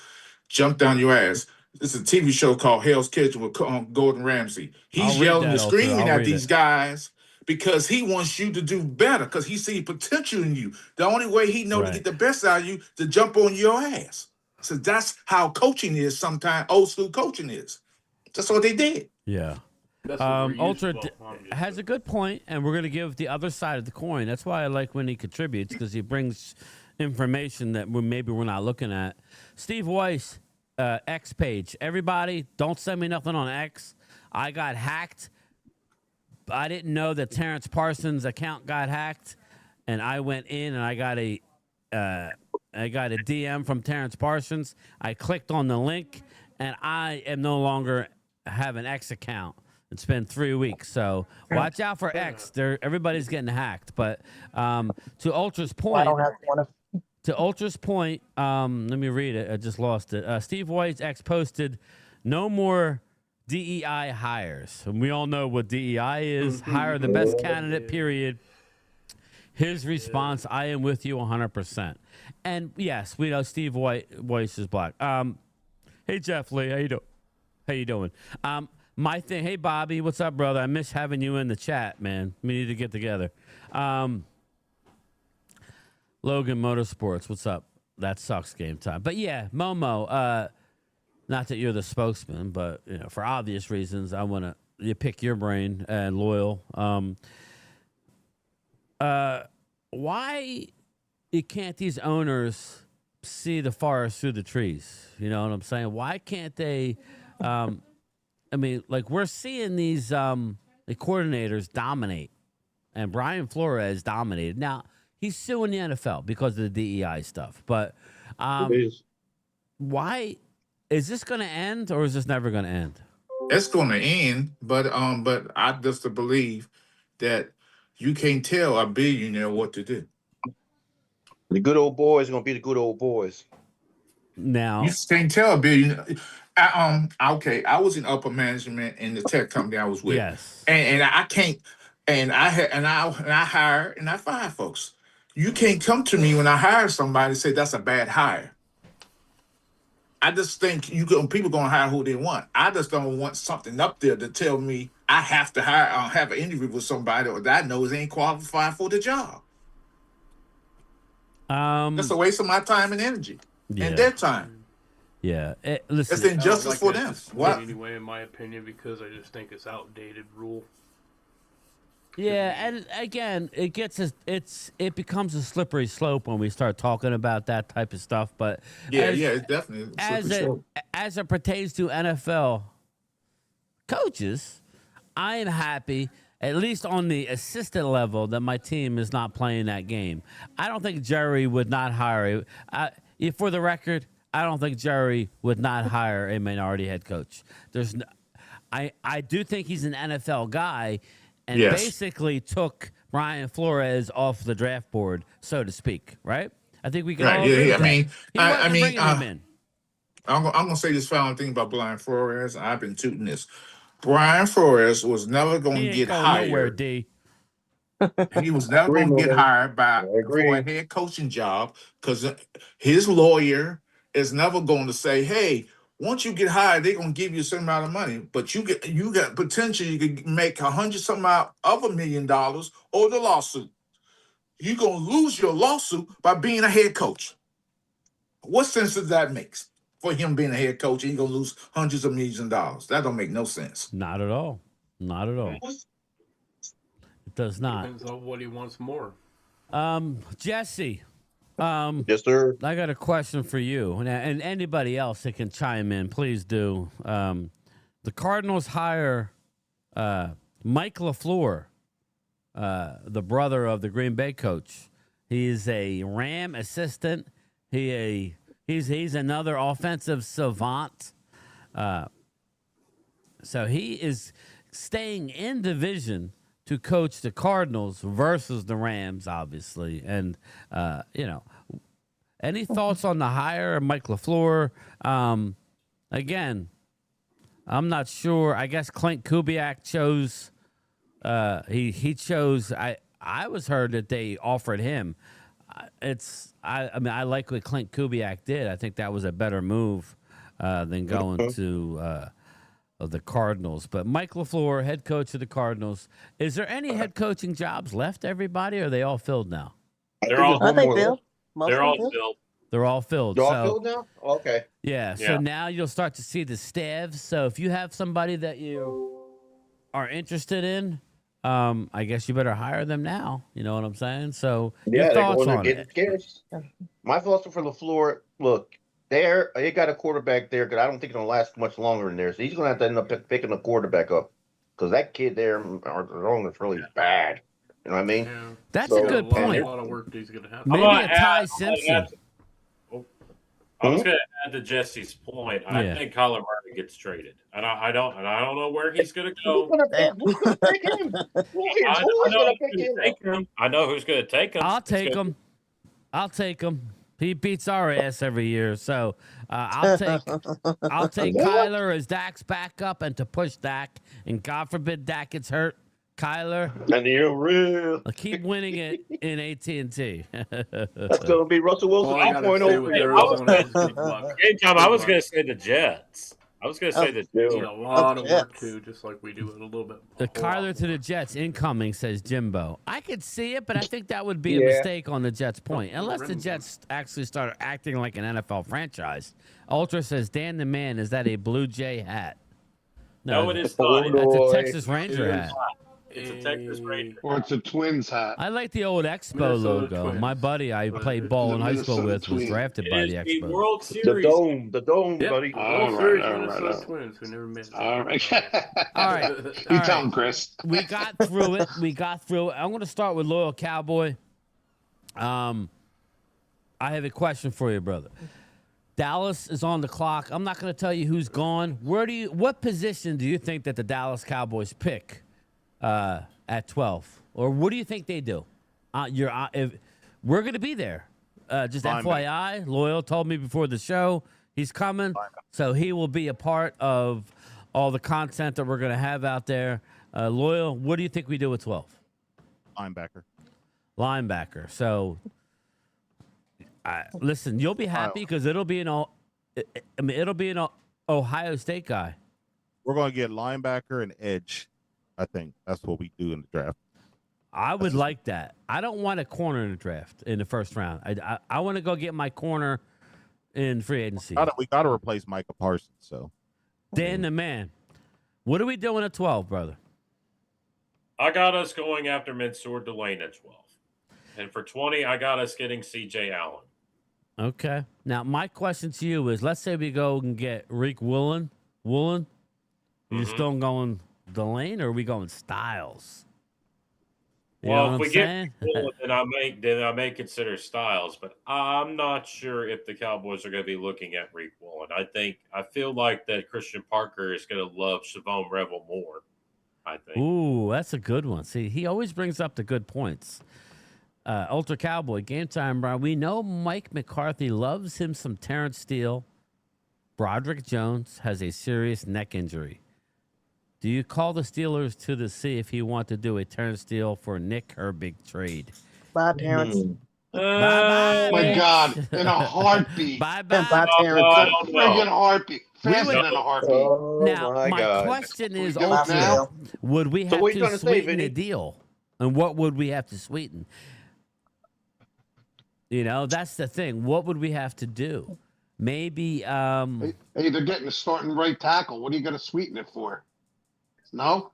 jump down your ass. This is a TV show called Hell's Kitchen with Gordon Ramsay. I'll He's read yelling that, and Ultra. screaming I'll at read these it. guys because he wants you to do better because he sees potential in you. The only way he knows to Right. get the best out of you to jump on your ass. So that's how coaching is. Sometimes old school coaching is. That's what they did. Yeah. That's what we're used Ultra to. Well, I'm used has to. a good point, and we're going to give the other side of the coin. That's why I like when he contributes because he brings information that maybe we're not looking at. Steve Weiss, X page. Everybody, don't send me nothing on X. I got hacked. I didn't know that Terrence Parsons' account got hacked, and I went in and I got a DM from Terrence Parsons. I clicked on the link, and I am no longer have an X account. It's been 3 weeks, so watch out for X. Everybody's getting hacked. But to Ultra's point, let me read it. I just lost it. Steve White's X posted, "No more DEI hires." And we all know what DEI is. Hire the best candidate, period. His response, "I am with you 100%." And yes, we know Steve Weiss is black. Hey, Jeff Lee, how you doing? My thing, hey, Bobby, what's up, brother? I miss having you in the chat, man. We need to get together. Logan Motorsports, what's up? That sucks game time. But yeah, Momo, not that you're the spokesman, but for obvious reasons, I want to pick your brain and loyal. Why can't these owners see the forest through the trees? You know what I'm saying? Why can't they? I mean, like we're seeing these the coordinators dominate, and Brian Flores dominated. Now he's suing the NFL because of the DEI stuff, but why is this going to end, or is this never going to end? It's going to end, but I just believe that you can't tell a billionaire what to do. The good old boys are going to be the good old boys. Now you can't tell a billionaire. Okay, I was in upper management in the tech company I was with. Yes, and I can't, and I hire and I fire folks. You can't come to me when I hire somebody and say that's a bad hire. I just think people gonna hire who they want. I just don't want something up there to tell me I have to have an interview with somebody that I know ain't qualified for the job. That's a waste of my time and energy and their time. Yeah, listen, it's injustice for them. What? Anyway, in my opinion, because I just think it's outdated rule. Yeah, and again, it becomes a slippery slope when we start talking about that type of stuff. But it's definitely as it pertains to NFL coaches, I am happy, at least on the assistant level, that my team is not playing that game. I don't think Jerry would not hire. For the record, I don't think Jerry would not hire a minority head coach. I do think he's an NFL guy, and basically took Brian Flores off the draft board, so to speak. Right? I think we can all agree with that. I mean, him in. I'm gonna say this final thing about Brian Flores. I've been tooting this. Brian Flores was never going to get hired. Nowhere, D. He was never going to get hired for a head coaching job because his lawyer is never going to say, "Hey, once you get hired, they're going to give you a certain amount of money, but you got potential. You could make $100 million over the lawsuit. You're going to lose your lawsuit by being a head coach. What sense does that make? for him being a head coach, and he's gonna lose hundreds of millions of dollars. That don't make no sense. Not at all. Not at all. It does not. Depends on what he wants more. Jesse. Yes, sir. I got a question for you, and anybody else that can chime in, please do. The Cardinals hire Mike LaFleur, the brother of the Green Bay coach. He is a Ram assistant. He's another offensive savant. So he is staying in division to coach the Cardinals versus the Rams, obviously. And, any thoughts on the hire of Mike LaFleur? Again, I'm not sure. I guess Clint Kubiak chose. He chose. I was heard that they offered him. I mean, I like what Clint Kubiak did. I think that was a better move than going to the Cardinals. But Mike LaFleur, head coach of the Cardinals. Is there any head coaching jobs left, everybody, or are they all filled now? They're all filled. They're all filled. They're all filled. They're all filled now? Okay. Yeah, so now you'll start to see the staffs. So if you have somebody that you are interested in, I guess you better hire them now. You know what I'm saying? So your thoughts on it? My thoughts for LaFleur, look, they got a quarterback there because I don't think it's going to last much longer in there. So he's going to have to end up picking a quarterback up because that kid there is really bad. You know what I mean? Yeah. That's a good point. A lot of work he's going to have. Maybe a Ty Simpson. I was going to add to Jesse's point. I think Kyler Murray gets traded, and I don't know where he's going to go. Who's going to pick him? I know who's going to take him. I'll take him. I'll take him. He beats our ass every year, so I'll take Kyler as Dak's backup and to push Dak, and God forbid Dak gets hurt. Kyler, and you're real. Keep winning it in AT&T. That's going to be Russell Wilson 2.0. I was going to say the Jets. I was going to say the Jets. A lot of work too, just like we do it a little bit. The Kyler to the Jets incoming, says Jimbo. I could see it, but I think that would be a mistake on the Jets' point, unless the Jets actually start acting like an NFL franchise. Ultra says, Dan the Man, is that a Blue Jay hat? No, it is not. That's a Texas Ranger hat. It's a Texas Ranger. Or it's a Twins hat. I like the old Expo logo. Twins. My buddy I played ball in high school with was drafted by the Expo. World Series. The dome, buddy. All right. Twins who never missed. All right. All right. You tell him, Chris. We got through it. I'm going to start with Loyal Cowboy. I have a question for you, brother. Dallas is on the clock. I'm not going to tell you who's gone. What position do you think that the Dallas Cowboys pick at 12? Or what do you think they do? If we're going to be there. Just FYI, Loyal told me before the show he's coming, so he will be a part of all the content that we're going to have out there. Loyal, what do you think we do with 12? Linebacker. So, listen, you'll be happy because it'll be an Ohio State guy. We're going to get linebacker and edge. I think that's what we do in the draft. I would like that. I don't want a corner in the draft in the first round. I want to go get my corner in free agency. We got to replace Micah Parsons. So, Dan the Man, what are we doing at 12, brother? I got us going after Mansour Delane at 12. And for 20, I got us getting C.J. Allen. Okay. Now, my question to you is, let's say we go and get Reek Woolen. You still going Delane, or are we going Styles? Well, if we get Woolen, then I may consider Styles, but I'm not sure if the Cowboys are going to be looking at Reek Woolen. I feel like that Christian Parker is going to love Savon Revel more, I think. Ooh, that's a good one. See, he always brings up the good points. Ultra Cowboy, game time, Brian. We know Mike McCarthy loves him some Terrence Steele. Broderick Jones has a serious neck injury. Do you call the Steelers to see if he want to do a Terrence Steele for Nick Herbig trade? Bye, Terrence. Bye-bye, My God, in a heartbeat. Bye, Terrence. Terrence. Friggin' heartbeat. Faster than a heartbeat. Now, my question is also, would we have to sweeten the deal? And what would we have to sweeten? You know, that's the thing. What would we have to do? Maybe Hey, they're getting a starting right tackle. What are you going to sweeten it for? No.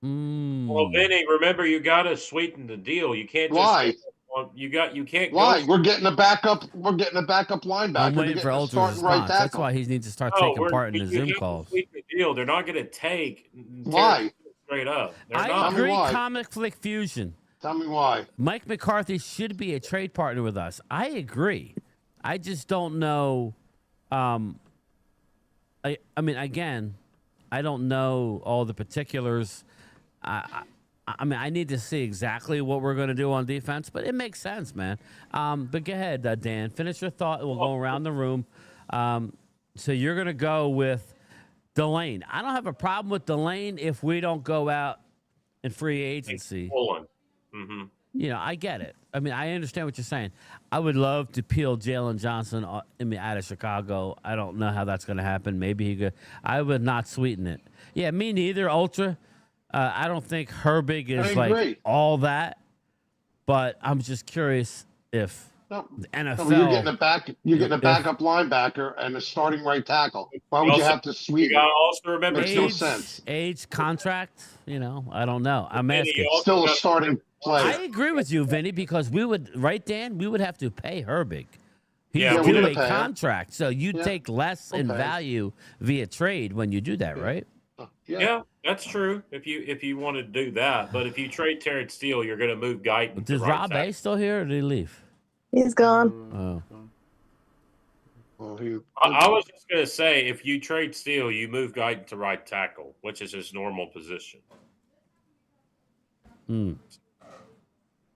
Well, Vinny, remember you got to sweeten the deal. You can't just Why? you can't Why? go. We're getting a backup. We're getting a backup linebacker. I'm They're waiting for getting a Ultra's starting right response. That's tackle. why he needs to start No, taking part in you the Zoom have to calls. sweeten the deal. They're not going to take Why? straight up. They're I not. agree. why. Comic Flick Fusion. Tell me why. Mike McCarthy should be a trade partner with us. I agree. I just don't know. I mean, again, I don't know all the particulars. I mean, I need to see exactly what we're going to do on defense, but it makes sense, man. But go ahead, Dan. Finish your thought. We'll go around the room. So you're going to go with Delane. I don't have a problem with Delane if we don't go out in free agency. Mm-hmm. You know, I get it. I mean, I understand what you're saying. I would love to peel Jalen Johnson out of Chicago. I don't know how that's going to happen. Maybe he could. I would not sweeten it. Yeah, me neither, Ultra. I don't think Herbig is like all that, but I'm just curious if the NFL. You're getting a backup linebacker and a starting right tackle. Why would you have to sweeten? You got to also remember Makes no sense. Age, contract. You know, I don't know. I'm asking. Still a starting player. I agree with you, Vinny, because we would, right, Dan? We would have to pay Herbig. He's Yeah, due we a pay contract, so you take less in value via trade when you do that, right? Yeah, that's true. If you want to do that, but if you trade Terrence Steele, you're going to move Guyton. Is Rob A still here, or did he leave? He's gone. Oh. I was just going to say, if you trade Steele, you move Guyton to right tackle, which is his normal position.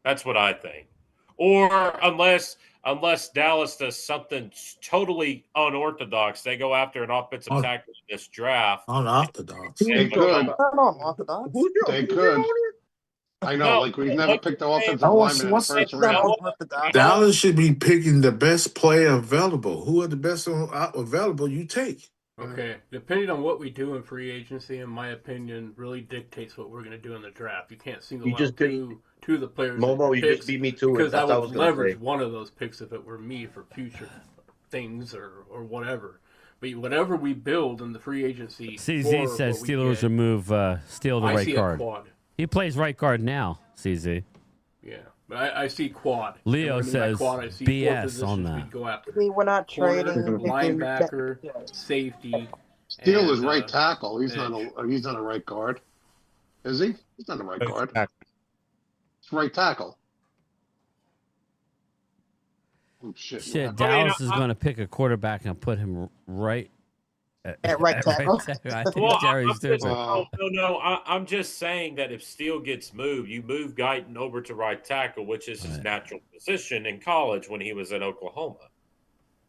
That's what I think. Or unless Dallas does something totally unorthodox, they go after an offensive tackle in this draft. Unorthodox. They could. Unorthodox. They could. I know, like we've never picked the offensive lineman in the first round. Dallas should be picking the best player available. Who are the best available? You take. Okay, depending on what we do in free agency, in my opinion, really dictates what we're going to do in the draft. You can't single out two of the players. Momo, you just beat me to it. Because I was would leverage one of those picks if it were me for future things or whatever. But whatever we build in the free agency, CZ says Steelers remove Steele the right guard. Quad. He plays right guard now, CZ. Yeah, but I see quad. Leo says quad, I see BS on that. Go after. We're not trading. Linebacker, safety. Steele is right tackle. He's not a right guard. Is he? He's not a right guard. It's right tackle. Oh, shit. Dallas is going to pick a quarterback and put him right at right tackle. I think Jerry's doing No. I'm just saying that if Steele gets moved, you move Guyton over to right tackle, which is his natural position in college when he was at Oklahoma.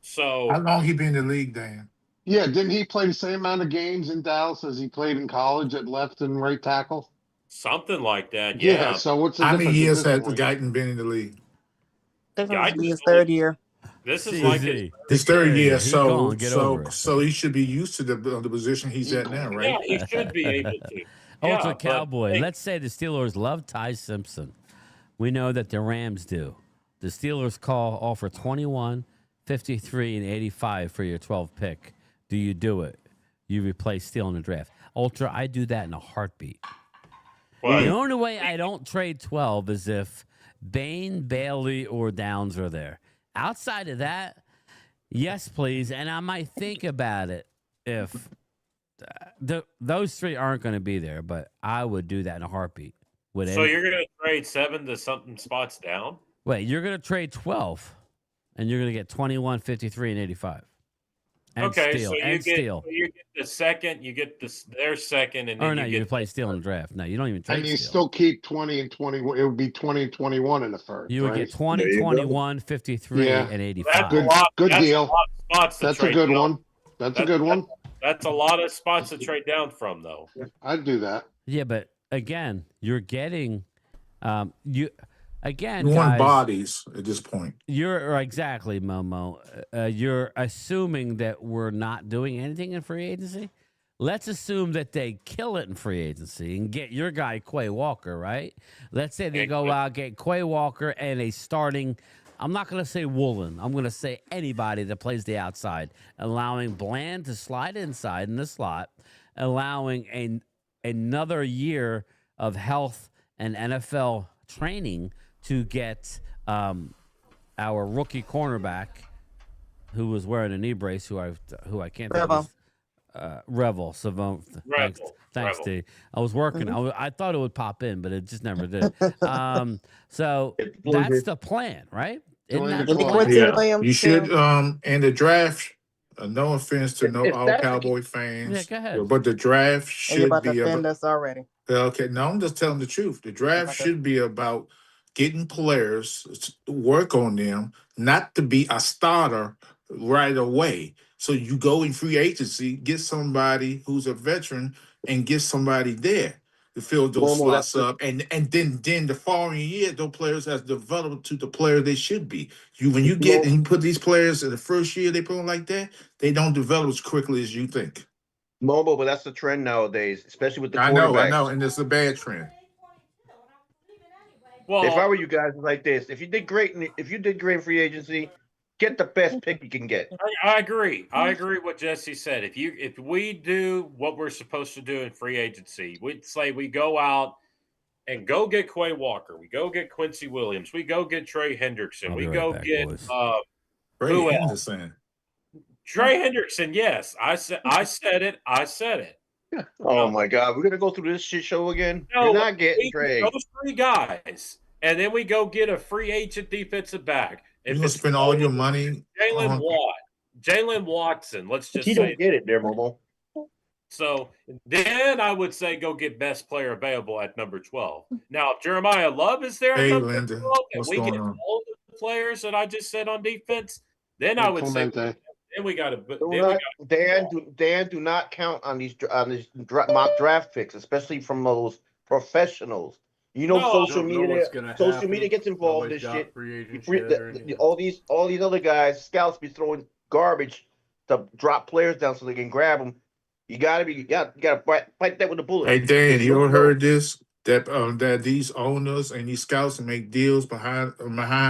So how long he been in the league, Dan? Yeah, didn't he play the same amount of games in Dallas as he played in college at left and right tackle? Something like that. Yeah. So what's the how many years has point? Guyton been in the league? This will be his third year. This is like his third year, so he should be used to the position he's at now, right? Yeah, he should be able to. Ultra Cowboy. Let's say the Steelers love Ty Simpson. We know that the Rams do. The Steelers offer 21, 53, and 85 for your 12 pick. Do you do it? You replace Steele in the draft. Ultra, I do that in a heartbeat. The only way I don't trade 12 is if Bain, Bailey, or Downs are there. Outside of that, yes, please. And I might think about it if those three aren't going to be there, but I would do that in a heartbeat. So you're going to trade 7 to something spots down? Wait, you're going to trade 12, and you're going to get 21, 53, and 85. And Steele, so you get the second, you get their second, and then you play Steele in the draft. No, you don't even trade And you Steele. still keep 20 and 21. It would be 20 and 21 in the first. You would get 20, 21, 53, and 85. That's good deal. That's a good one. That's a good one. That's a lot of spots to trade down from, though. I'd do that. Yeah, but again, you're getting you want bodies at this point. You're exactly, Momo. You're assuming that we're not doing anything in free agency. Let's assume that they kill it in free agency and get your guy Quay Walker, right? Let's say they go out, get Quay Walker and a starting I'm not going to say Woolen. I'm going to say anybody that plays the outside, allowing Bland to slide inside in the slot, allowing another year of health and NFL training to get our rookie cornerback, who was wearing a knee brace, who I can't think of. Revel. So thanks, D. I was working. I thought it would pop in, but it just never did. So that's the plan, right? Isn't that the plan? Yeah, you should. In the draft. No offense to all Cowboy fans. Yeah, go ahead. But the draft And you're should about to be offend about. us already. Okay, no, I'm just telling the truth. The draft should be about getting players, work on them, not to be a starter right away. So you go in free agency, get somebody who's a veteran, and get somebody there to fill those slots up, and then the following year, those players has developed to the player they should be. When you get and you put these players in the first year they put them like that, they don't develop as quickly as you think. Momo, but that's the trend nowadays, especially with the I quarterbacks. know, and it's a bad trend. Well, if I were you guys, like this, if you did great in free agency, get the best pick you can get. I agree. I agree with what Jesse said. If we do what we're supposed to do in free agency, we'd say we go out and go get Quay Walker, we go get Quincy Williams, we go get Trey Hendrickson, we go get Trey Hendrickson. Trey Hendrickson, yes. I said it. I said it. Oh my God, we're gonna go through this shit show again. No, You're not getting Trey. Those three guys, and then we go get a free agent defensive back. You're gonna spend all your money. Jalen Watson. Let's just you say don't get it there, Momo. So then I would say go get best player available at number 12. Now, if Jeremiah Love is there at number 12, and we get all the players that I just said on defense, then I would say then we got to. Dan, do not count on these mock draft picks, especially from those professionals. You know, social media gets involved in this shit. All these other guys, scouts, be throwing garbage to drop players down so they can grab them. You gotta fight that with a bullet. Hey Dan, you ever heard this? That these owners and these scouts make deals behind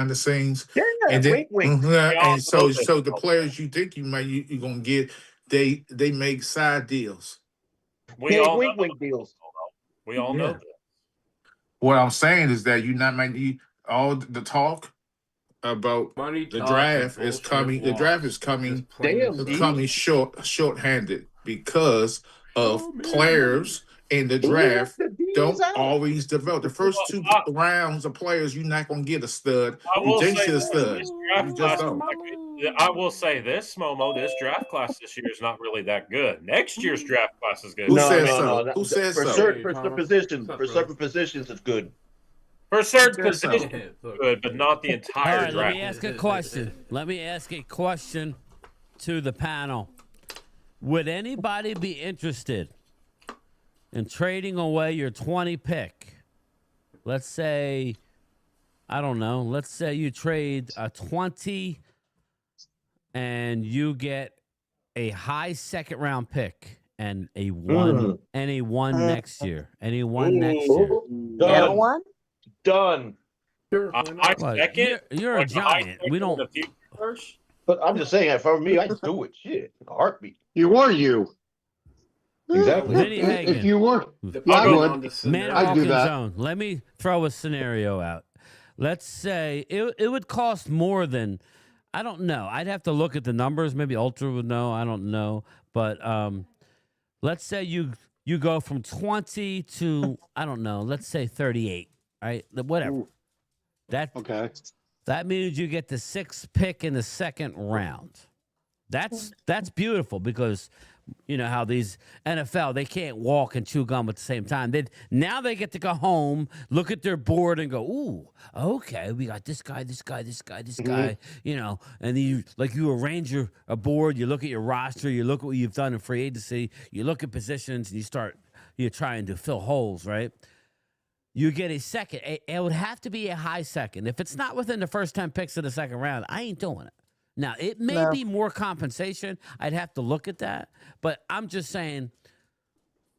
the scenes. Yeah, and then, wink, wink. And so the players you think you're gonna get, they make side deals. We all wink deals. We all know that. What I'm saying is that you not might all the talk about the draft is coming. The draft is coming. Coming short-handed because of players in the draft don't always develop. The first two rounds of players, you're not going to get a stud. You think you're a stud. You just don't. I will say this, Momo. This draft class this year is not really that good. Next year's draft class is good. Who says so? Who says so? For certain positions, it's good. For certain positions, it's good, but not the entire draft. Let me ask a question. Let me ask a question to the panel. Would anybody be interested in trading away your 20 pick? Let's say, I don't know. Let's say you trade a 20 and you get a high second round pick and a one next year. Any one next year. Done. I second. You're a giant. We don't. But I'm just saying, for me, I'd do it. Shit, in a heartbeat. You were you. Exactly. If you were, I would. Man, I'd do that. Zone. Let me throw a scenario out. Let's say it would cost more than, I don't know. I'd have to look at the numbers. Maybe Ultra would know. I don't know. But let's say you go from 20 to, I don't know, let's say 38, right? Whatever. That means you get the 6th pick in the second round. That's beautiful because you know how these NFL, they can't walk and chew gum at the same time. Now they get to go home, look at their board and go, ooh, okay, we got this guy, you know, and then you arrange a board, you look at your roster, you look at what you've done in free agency, you look at positions and you're trying to fill holes, right? You get a second. It would have to be a high second. If it's not within the first 10 picks of the second round, I ain't doing it. Now, it may be more compensation. I'd have to look at that. But I'm just saying,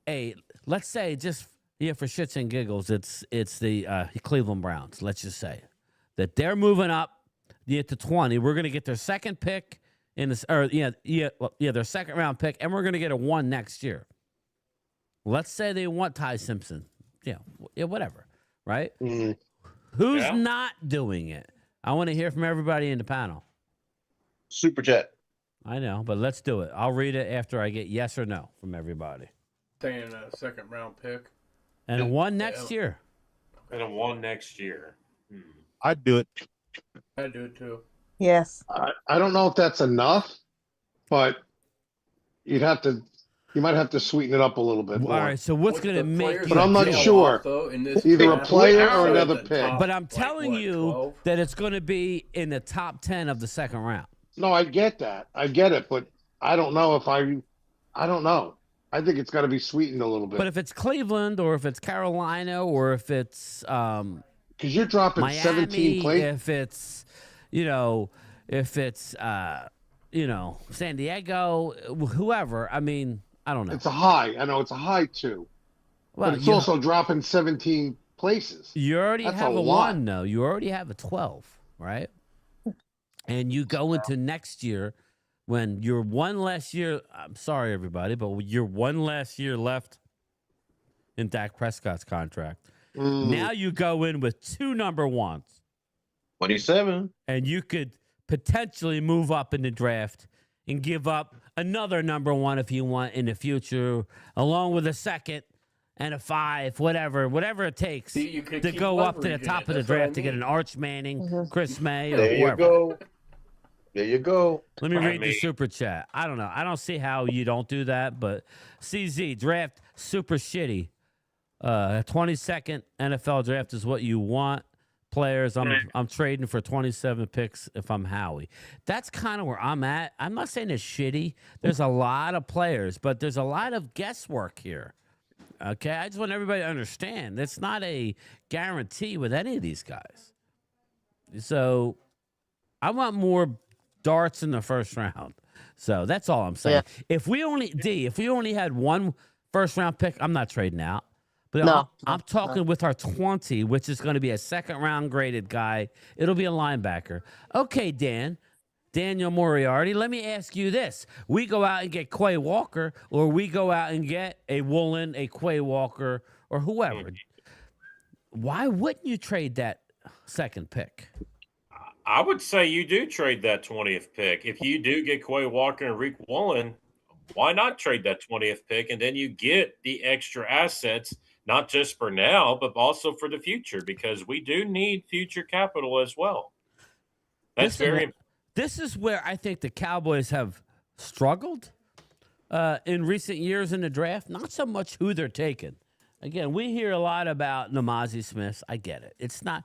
hey, let's say just, for shits and giggles, it's the Cleveland Browns, let's just say. That they're moving up. get to 20. We're going to get their second pick in this, or their second round pick, and we're going to get a 1 next year. Let's say they want Ty Simpson. Yeah, whatever, right? Who's not doing it? I want to hear from everybody in the panel. Super chat. I know, but let's do it. I'll read it after I get yes or no from everybody. Saying a second round pick. And a 1 next year. And a 1 next year. I'd do it. I'd do it too. Yes. I don't know if that's enough, but you might have to sweeten it up a little bit more. All right, so what's going to make you? But I'm not sure. Either a player or another pick. But I'm telling you that it's going to be in the top 10 of the second round. No, I get that. I get it, but I don't know if I don't know. I think it's got to be sweetened a little bit. But if it's Cleveland or if it's Carolina or if it's because you're dropping Miami, 17 plays. If it's San Diego, whoever. I mean, I don't know. It's a high. I know it's a high too. Well, but it's also dropping 17 places. You already That's have a lot. 1, though. You already have a 12, right? And you go into next year when you're 1 less year. I'm sorry, everybody, but you're 1 less year left in Dak Prescott's contract. Now you go in with 2 number 1s. 27. And you could potentially move up in the draft and give up another number 1 if you want in the future, along with a second and a 5, whatever it takes to go up to the top of the draft to get an Arch Manning, Chris May, or There whoever. you go. There you go. Let me read the super chat. I don't know. I don't see how you don't do that, but CZ draft super shitty. 22nd NFL draft is what you want. Players, I'm trading for 27 picks if I'm Howie. That's kind of where I'm at. I'm not saying it's shitty. There's a lot of players, but there's a lot of guesswork here. Okay, I just want everybody to understand it's not a guarantee with any of these guys. So I want more darts in the first round. So that's all I'm saying. Yeah. If we only had 1 first round pick, I'm not trading out. But No, I'm talking with our 20, which is going to be a second round graded guy. It'll be a linebacker. Okay, Daniel Moriarty, let me ask you this. We go out and get Quay Walker, or we go out and get a Woolen, a Quay Walker, or whoever. Why wouldn't you trade that second pick? I would say you do trade that 20th pick. If you do get Quay Walker and Rick Woolen, why not trade that 20th pick? And then you get the extra assets, not just for now, but also for the future, because we do need future capital as well. That's This is where I think the Cowboys have struggled in recent years in the draft. Not so much who they're taking. Again, we hear a lot about Namazi Smith. I get it. It's not.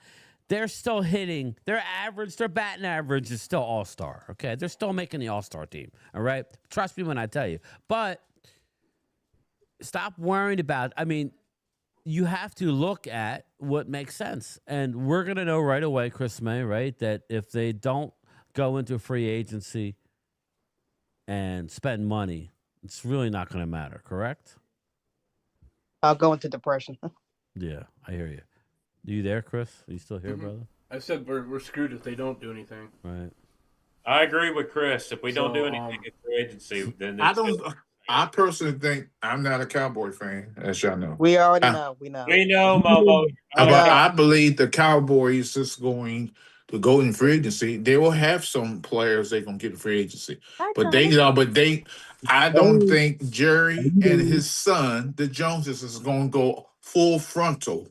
They're still hitting. Their average, their batting average is still all-star. Okay, they're still making the all-star team. All right, trust me when I tell you. But stop worrying about. I mean, you have to look at what makes sense, and we're gonna know right away, Chris May, right, that if they don't go into free agency and spend money, it's really not going to matter, correct? I'll go into depression. Yeah, I hear you. Are you there, Chris? Are you still here, brother? I said we're screwed if they don't do anything. Right. I agree with Chris. If we don't do anything in free agency, then I personally think I'm not a Cowboy fan, as y'all know. We already know. We know. We know, Momo. I believe the Cowboys is going to go in free agency. They will have some players they're gonna get in free agency, I don't think Jerry and his son, the Joneses, is gonna go full frontal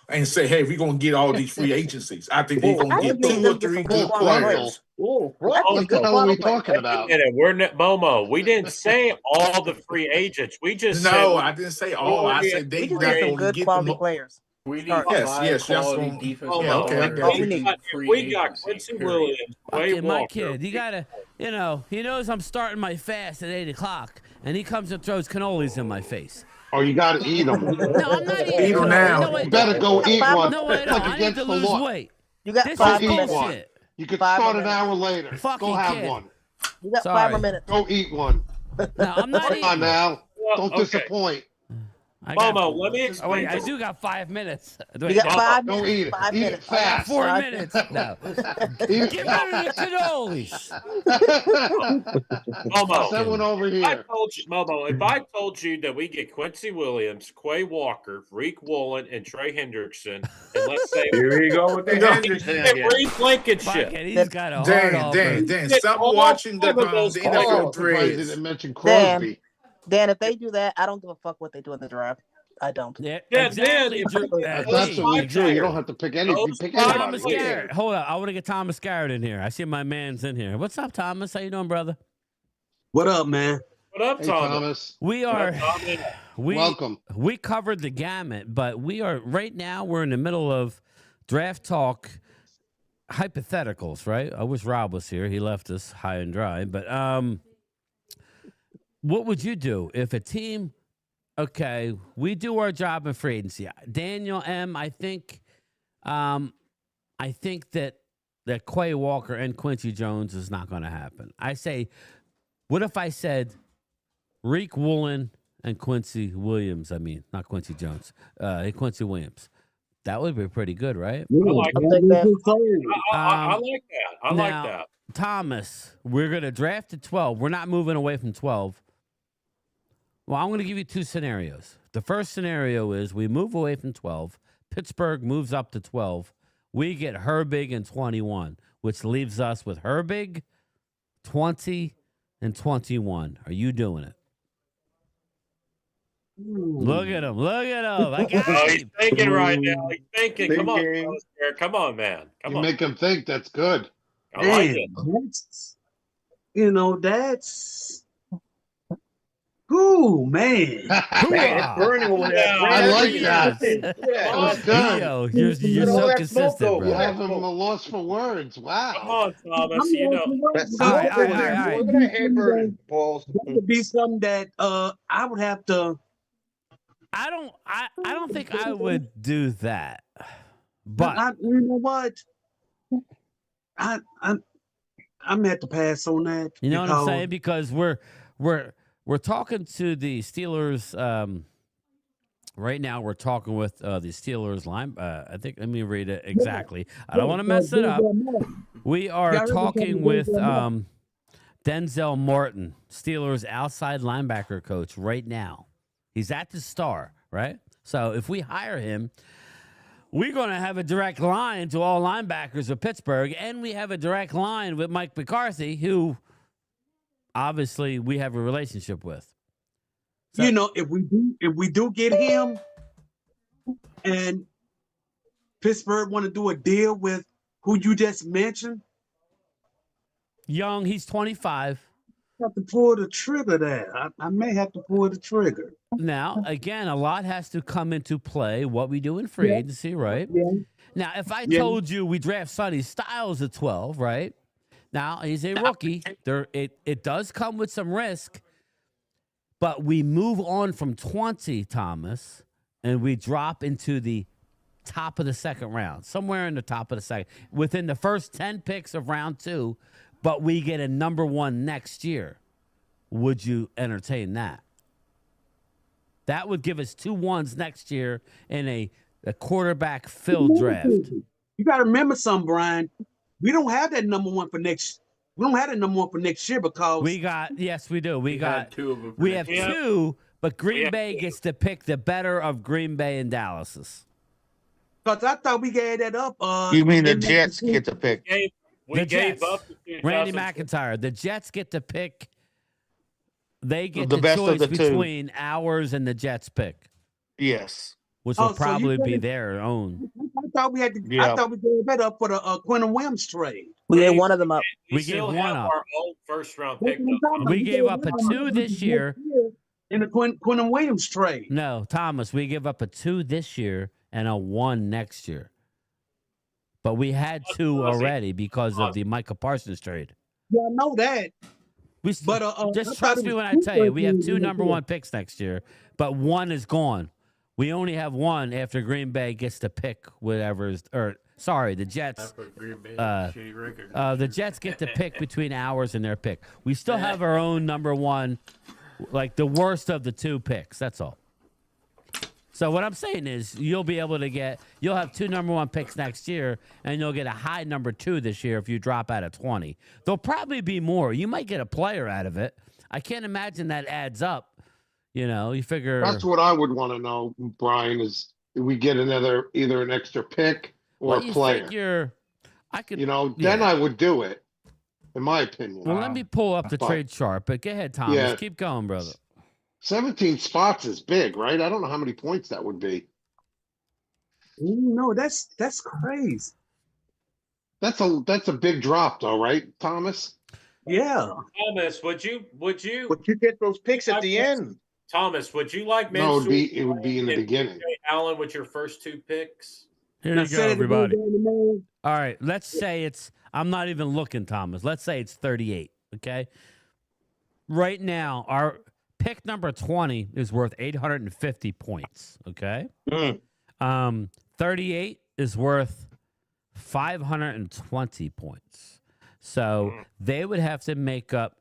and say, "Hey, we're gonna get all these free agencies." I think they're gonna get 2 or 3 good players. What the hell are we talking about? We're not, Momo. We didn't say all the free agents. We just I didn't say all. I said they We just not need some gonna good get quality them. players. We need Yes, quality that's defense. We got Quincy Williams, Quay Okay, my Walker. kid, you gotta, he knows I'm starting my fast at 8:00, and he comes and throws cannolis in my face. Oh, you got to eat them. No, I'm not eating Eat 'em them. now. No, You better go eat one. No, I It's don't. like I need against to the lose law. weight. You got This 5 is more eat minutes. one. bullshit. You could Five start more an hour later. Fucking Go have kid. one. You got Sorry. 5 more minutes. Go eat one. No, I'm not Come eating. on now. Well, Don't okay. disappoint. Momo, let me Oh, explain. wait, I this. do got 5 minutes. You got 5 Don't minutes. eat it. 5 Eat it minutes. I got fast. 4 5 minutes. No. Eat Get it. rid of the cannolis. Momo, Send one over here. If I told you that we get Quincy Williams, Quay Walker, Reek Woolen, and Trey Hendrickson, and let's say Here you go with the Hendrickson and again. Reed Blankenship. Fuck it, he's got a hard offer. Dan, Get stop all watching the 5 of those the Oh, players. NFL I'm surprised you threads. didn't mention Dan, Crosby. Dan, if they do that, I don't give a fuck what they do in the draft. I don't. Yeah, Yeah, exactly. Dan, Drew. That's those absolutely five true. You players. don't have to pick any. You Those pick five anybody. Thomas Who cares? Garrett. Hold up. I want to get Thomas Garrett in here. I see my man's in here. What's up, Thomas? How you doing, brother? What up, man? What up, Hey, Thomas? Thomas. We What are up, Thomas? Welcome. We covered the gamut, but we are right now we're in the middle of draft talk hypotheticals, right? I wish Rob was here. He left us high and dry. But what would you do if a team okay, we do our job in free agency. Daniel M, I think that Quay Walker and Quincy Jones is not going to happen. I say, what if I said Reek Woolen and Quincy Williams? I mean, not Quincy Jones. Quincy Williams. That would be pretty good, right? I like that. I like that. I like now, that. Thomas, we're going to draft at 12. We're not moving away from 12. Well, I'm going to give you two scenarios. The first scenario is we move away from 12. Pittsburgh moves up to 12. We get Herbig in 21, which leaves us with Herbig, 20, and 21. Are you doing it? Look at him. Look at him. I got Oh, he's him. thinking right now. He's thinking. Come on, Thomas Garrett. Come on, man. Come You on. make him think. That's good. I like it. That's, that's. Ooh, man. Man, it's burning over there. I like that. Yeah. That's good. Yo, you're Put all so that smoke consistent, over. You bro. have him a loss for words. Come Wow. on, Thomas. You know. That's All right, smoke all over right, there. all right. Look at that head burning, Pauls. That would be something that I would have to. I don't think I would do that. But You know what? I'm at to pass on that. you know what I'm saying? Because we're talking to the Steelers. Right now, we're talking with the Steelers line. I think. Let me read it exactly. I don't want to mess it up. We are talking with Denzel Martin, Steelers outside linebacker coach, right now. He's at the Star, right? So if we hire him, we're going to have a direct line to all linebackers of Pittsburgh, and we have a direct line with Mike McCarthy, who obviously we have a relationship with. So, If we do get him, and Pittsburgh want to do a deal with who you just mentioned, Young, he's 25. have to pull the trigger there. I may have to pull the trigger. Now, again, a lot has to come into play, what we do in free agency, right? Yeah. Now, if I told you we draft Sonny Styles at 12, right? Now, he's a rookie. It does come with some risk, but we move on from 20, Thomas, and we drop into the top of the second round, somewhere in the top of the second, within the first 10 picks of round 2, but we get a number 1 next year. Would you entertain that? That would give us 2 1s next year in a quarterback filled draft. You got to remember something, Brian. We don't have that number 1 for next. We don't have that number 1 for next year because Yes, we do. We got 2 of them. We have Yeah. 2, but Green Yeah. Bay gets to pick the better of Green Bay and Dallas's. I thought we gave that up. You mean the Jets get to pick? We The gave Jets. up the Randy 2000 McIntyre. The Jets get to pick. They get The the best of choice the two. between ours and the Jets pick, Yes. which Oh, will so you probably be said- their own. I thought we had to. Yeah. I thought we gave that up for the Quentin Williams trade. We gave one of them up. We still gave have one up. our old first round That's pick. what I'm talking about. We gave up a 2 this year. In the Quentin Williams trade. No, Thomas, we give up a 2 this year and a 1 next year. But we had 2 already because of the Micah Parsons trade. Yeah, I know that. We But, just I trust thought me it when was I tell you, we have 2 2 number 1 picks next year, but 1 is gone. We only have 1 after Green Bay gets to pick whatever's, or sorry, the Jets. After Green Bay, shitty record. The Jets get to pick between ours and their pick. We still have our own number 1, like the worst of the 2 picks. That's all. So what I'm saying is you'll have 2 number 1 picks next year, and you'll get a high number 2 this year if you drop out of 20. There'll probably be more. You might get a player out of it. I can't imagine that adds up. You figure. That's what I would want to know, Brian, is we get either an extra pick or a player. Figure I could. Then I would do it, in my opinion. Well, let me pull up the trade chart, but go ahead, Thomas. Yeah. Keep going, brother. 17 spots is big, right? I don't know how many points that would be. No, that's crazy. That's a big drop, though, right, Thomas? Yeah. Thomas, would you? But you get those picks at the end. Thomas, would you like No, it would be in the beginning. Allen with your first 2 picks? Here you go, everybody. All right, let's say I'm not even looking, Thomas. Let's say it's 38, okay? Right now, our pick number 20 is worth 850 points, okay? 38 is worth 520 points. So they would have to make up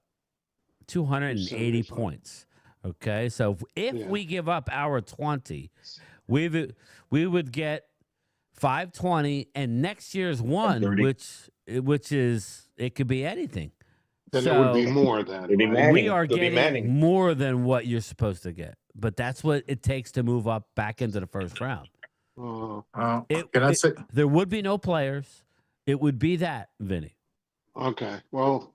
280 points, okay? So if we give up our 20, we would get 520, and next year's 1, which is, it could be anything. Then it would be more than. We are getting more than what you're supposed to get, but that's what it takes to move up back into the first round. Can I say there would be no players? It would be that, Vinny. Okay, well.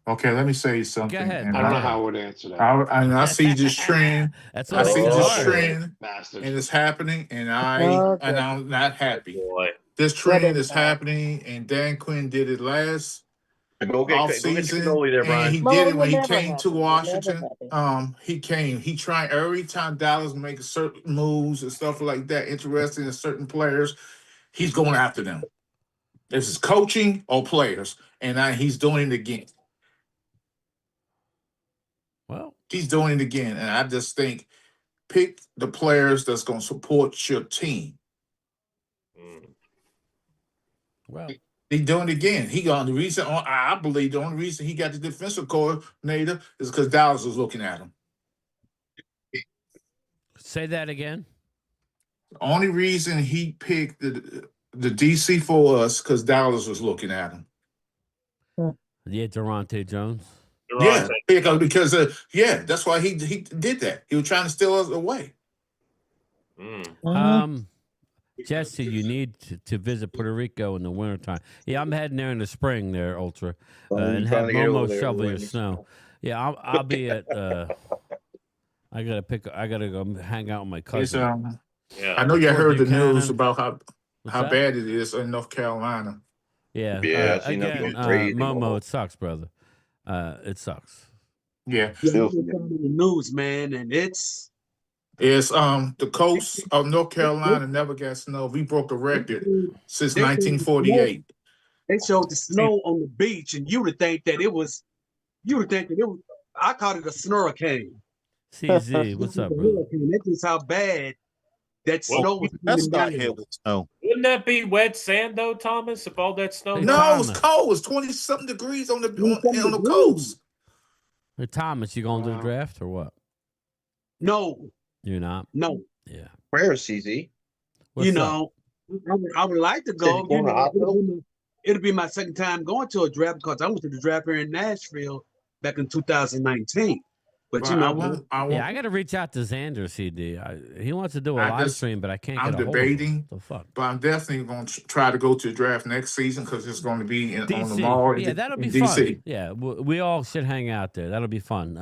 Okay, let me say something. Go ahead. I don't know how I would answer that. I see this trend. That's I see this hard. trend, Bastard. and it's happening, and I'm not happy. This trend is happening, and Dan Quinn did it last off season, and he did it when he came to Washington. He tried every time Dallas make certain moves and stuff like that, interested in certain players, he's going after them. This is coaching or players, and he's doing it again. Well, he's doing it again, and I just think pick the players that's going to support your team. Well, he's doing it again. I believe the only reason he got the defensive coordinator is because Dallas was looking at him. Say that again. The only reason he picked the DC for us because Dallas was looking at him. Yeah, Durante Jones. Yeah, because that's why he did that. He was trying to steal us away. Jesse, you need to visit Puerto Rico in the wintertime. Yeah, I'm heading there in the spring there, Ultra, and have Momo shovel your snow. Yeah, I'll be at. I gotta go hang out with my cousin. I know you heard the news about how bad it is in North Carolina. Yeah. Again, Momo, it sucks, brother. It sucks. Yeah. Still the news, man, and it's the coast of North Carolina never got snow. We broke the record since 1948. They showed the snow on the beach, and you would think that it was. I called it a snurricane. CZ, what's up, brother? That's just how bad that snow was. That's not hit with snow. Wouldn't that be wet sand though, Thomas? If all that snow? No, it's cold. It's 20-something degrees on the coast. Hey, Thomas, you going to the draft or what? No, you're not. No. Yeah. Where is CZ? I would like to go. It'll be my second time going to a draft because I went to the draft here in Nashville back in 2019. But I got to reach out to Xander CD. He wants to do a live stream, but I can't get a hold of him. I'm debating, but I'm definitely going to try to go to the draft next season because it's going to be on the mall. Yeah, that'll be DC. Fun. Yeah, we all should hang out there. That'll be fun.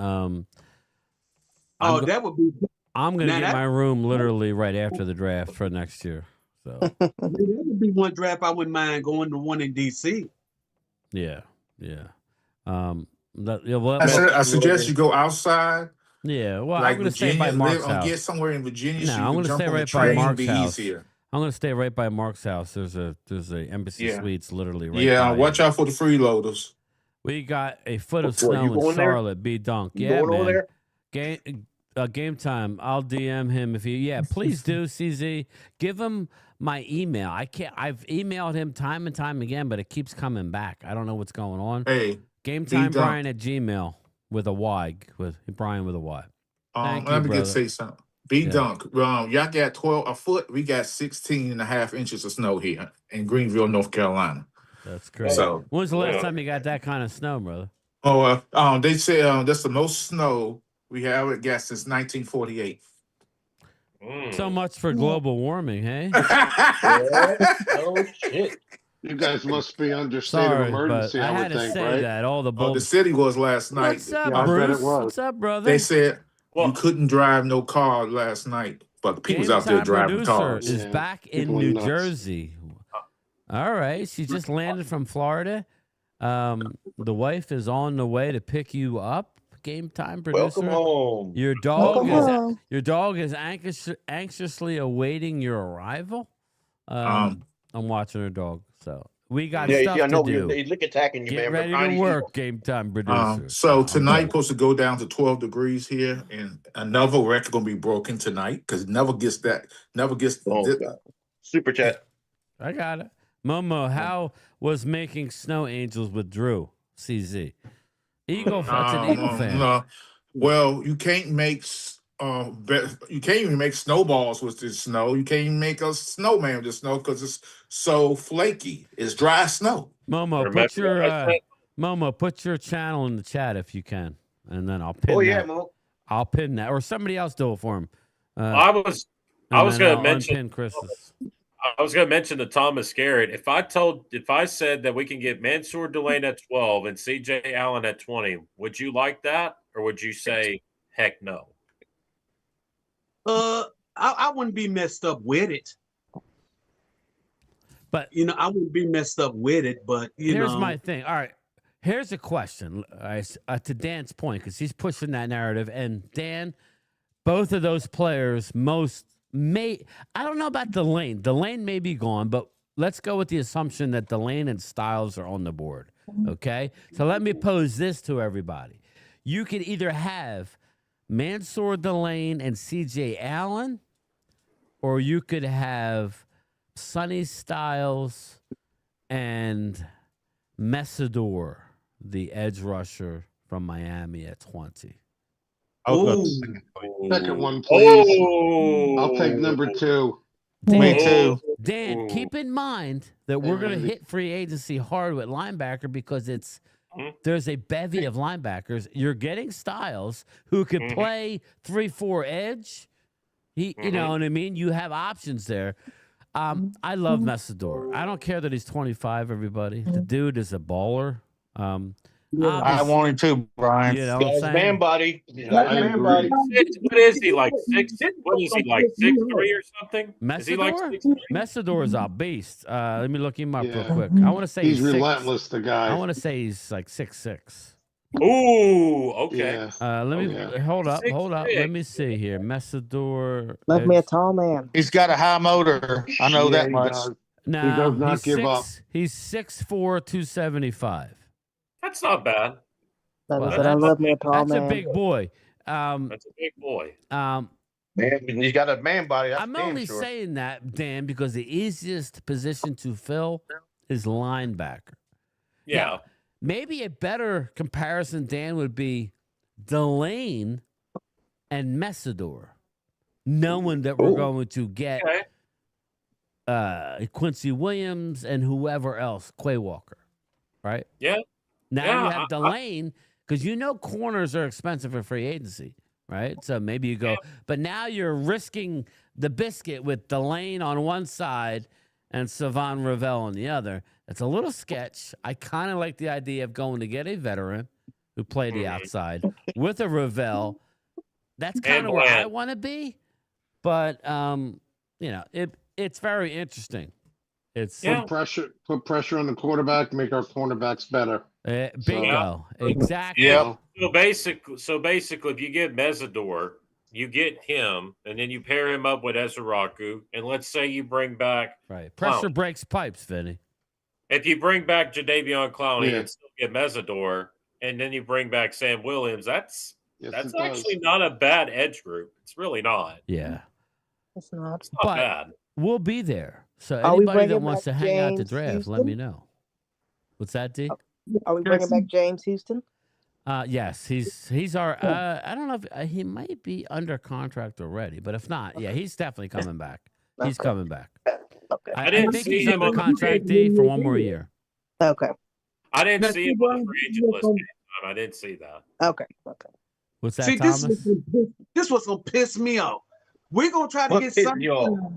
That would be. I'm going to get my room literally right after the draft for next year. So that would be one draft I wouldn't mind going to one in DC. Yeah. I suggest you go outside. Yeah, well, like I'm going to stay by Mark's house. Get somewhere in Virginia. No, I'm going to stay right by Mark's house. I'm going to stay right by Mark's house. There's a Embassy Suites literally right. Yeah, watch out for the freeloaders. We got a foot of snow in Charlotte. B Dunk. Yeah, man. Game time. I'll DM him if you. Yeah, please do. CZ, give him my email. I've emailed him time and time again, but it keeps coming back. I don't know what's going on. Hey, Game time, Brian at Gmail with a Y, with Brian with a Y. Let me say something. B Yeah. Dunk. Y'all got 12 a foot. We got 16 and a half inches of snow here in Greenville, North Carolina. That's great. So, When's the last time you got that kind of snow, brother? they say that's the most snow we have it got since 1948. So much for global warming, hey? Oh shit! You guys must be under state of Sorry, emergency, but I I had would to think, say right? that. All the Oh, the bulbs. city was last night. What's up, Yeah, I bet it Bruce? was. What's up, brother? They said you Well, couldn't drive no car last night, but the people's Game out there Time driving Producer cars. is Yeah, back in people are New nuts. Jersey. All right. She just landed from Florida. The wife is on the way to pick you up. Game Time Producer. Welcome home. Your dog Welcome is home. your dog is anxiously awaiting your arrival. I'm watching her dog, so we got Yeah, stuff I know to do. he's lick attacking you, Get man. ready But to he's work, Game Time Producer. So I'm tonight kidding. supposed to go down to 12 degrees here, and another record gonna be broken tonight because never gets Oh god. Super chat. I got it. Momo, how was making snow angels with Drew? CZ. Eagle. That's an Eagle fan. No. Well, you can't make you can't even make snowballs with this snow. You can't even make a snowman with the snow because it's so flaky. It's dry snow. Momo, put your channel in the chat if you can, and then I'll pin. Oh yeah, that. Mo. I'll pin that, or somebody else do it for him. I was going to mention unpin Chris's. I was going to mention the Thomas Garrett. If I said that we can get Mansour Delane at 12 and CJ Allen at 20, would you like that, or would you say heck no? I wouldn't be messed up with it. But I wouldn't be messed up with it. But here's my thing. All right, here's a question to Dan's point because he's pushing that narrative. And Dan, both of those players I don't know about Delane. Delane may be gone, but let's go with the assumption that Delane and Styles are on the board. Okay, so let me pose this to everybody: you could either have Mansour Delane and CJ Allen, or you could have Sonny Styles and Messidor, the edge rusher from Miami at 20. Second one, please. I'll take number 2. Me too. Dan, keep in mind that we're going to hit free agency hard with linebacker because there's a bevy of linebackers. You're getting Styles who could play 3-4 edge. You know what I mean? You have options there. I love Messidor. I don't care that he's 25, everybody. The dude is a baller. I want him to, Brian. You know what I'm Guy's saying? man body. I Man agree. body. What is he, like 6? What is he, like 6'3" or something? Is he like Messidor? 6'3"? Messidor is a beast. Let me look him up real Yeah. quick. I want to say He's six- relentless, the guy. I want to say he's like 6'6". Ooh, okay. Yeah. Let me hold up. 6'6". Let me see here. Messidor. Love me a tall man. He's got a high motor. I know that he much. does. No, He does not give up. He's 6'4", 275. That's not bad. Like I said, I love me a tall That's man. a big boy. That's a big boy. Man, he's got a man body. That's I'm damn only sure. saying that, Dan, because the easiest position to fill is linebacker. Yeah. Now, maybe a better comparison, Dan, would be Delane and Messidor, knowing that we're going to get Quincy Williams and whoever else, Quay Walker, right? Yeah. Now you have Delane, because corners are expensive for free agency, right? So maybe you go, but now you're risking the biscuit with Delane on one side and Savon Ravel on the other. It's a little sketch. I kind of like the idea of going to get a veteran who played the outside with a Ravel. That's kind of where I want to be. But, it's very interesting. It's Put pressure on the quarterback, make our cornerbacks better. Bingo. Exactly. Yeah. So basically, if you get Messidor, you get him, and then you pair him up with Ezeraku, and let's say you bring back Pressure breaks pipes, Vinny. If you bring back Jadeveon Clowney and still get Messidor, and then you bring back Sam Williams, that's actually not a bad edge group. It's really not. Yeah. It's not. It's not bad. We'll be there. So Are we anybody that bringing wants to back hang out to James draft, let Houston? me know. What's that, D? Are we bringing back James Houston? Yes, he's our. I don't know if he might be under contract already, but if not, yeah, he's definitely coming back. He's Okay. coming back. Okay. I I didn't think see he's him under on the contract free D for one more year. Okay. I didn't Now, see see, him on the free agent list Brian, anytime. I didn't see that. Okay. Okay. What's that, see, Thomas? this was gonna piss me off. We're gonna try to What get pissed Sonny you off? Styles.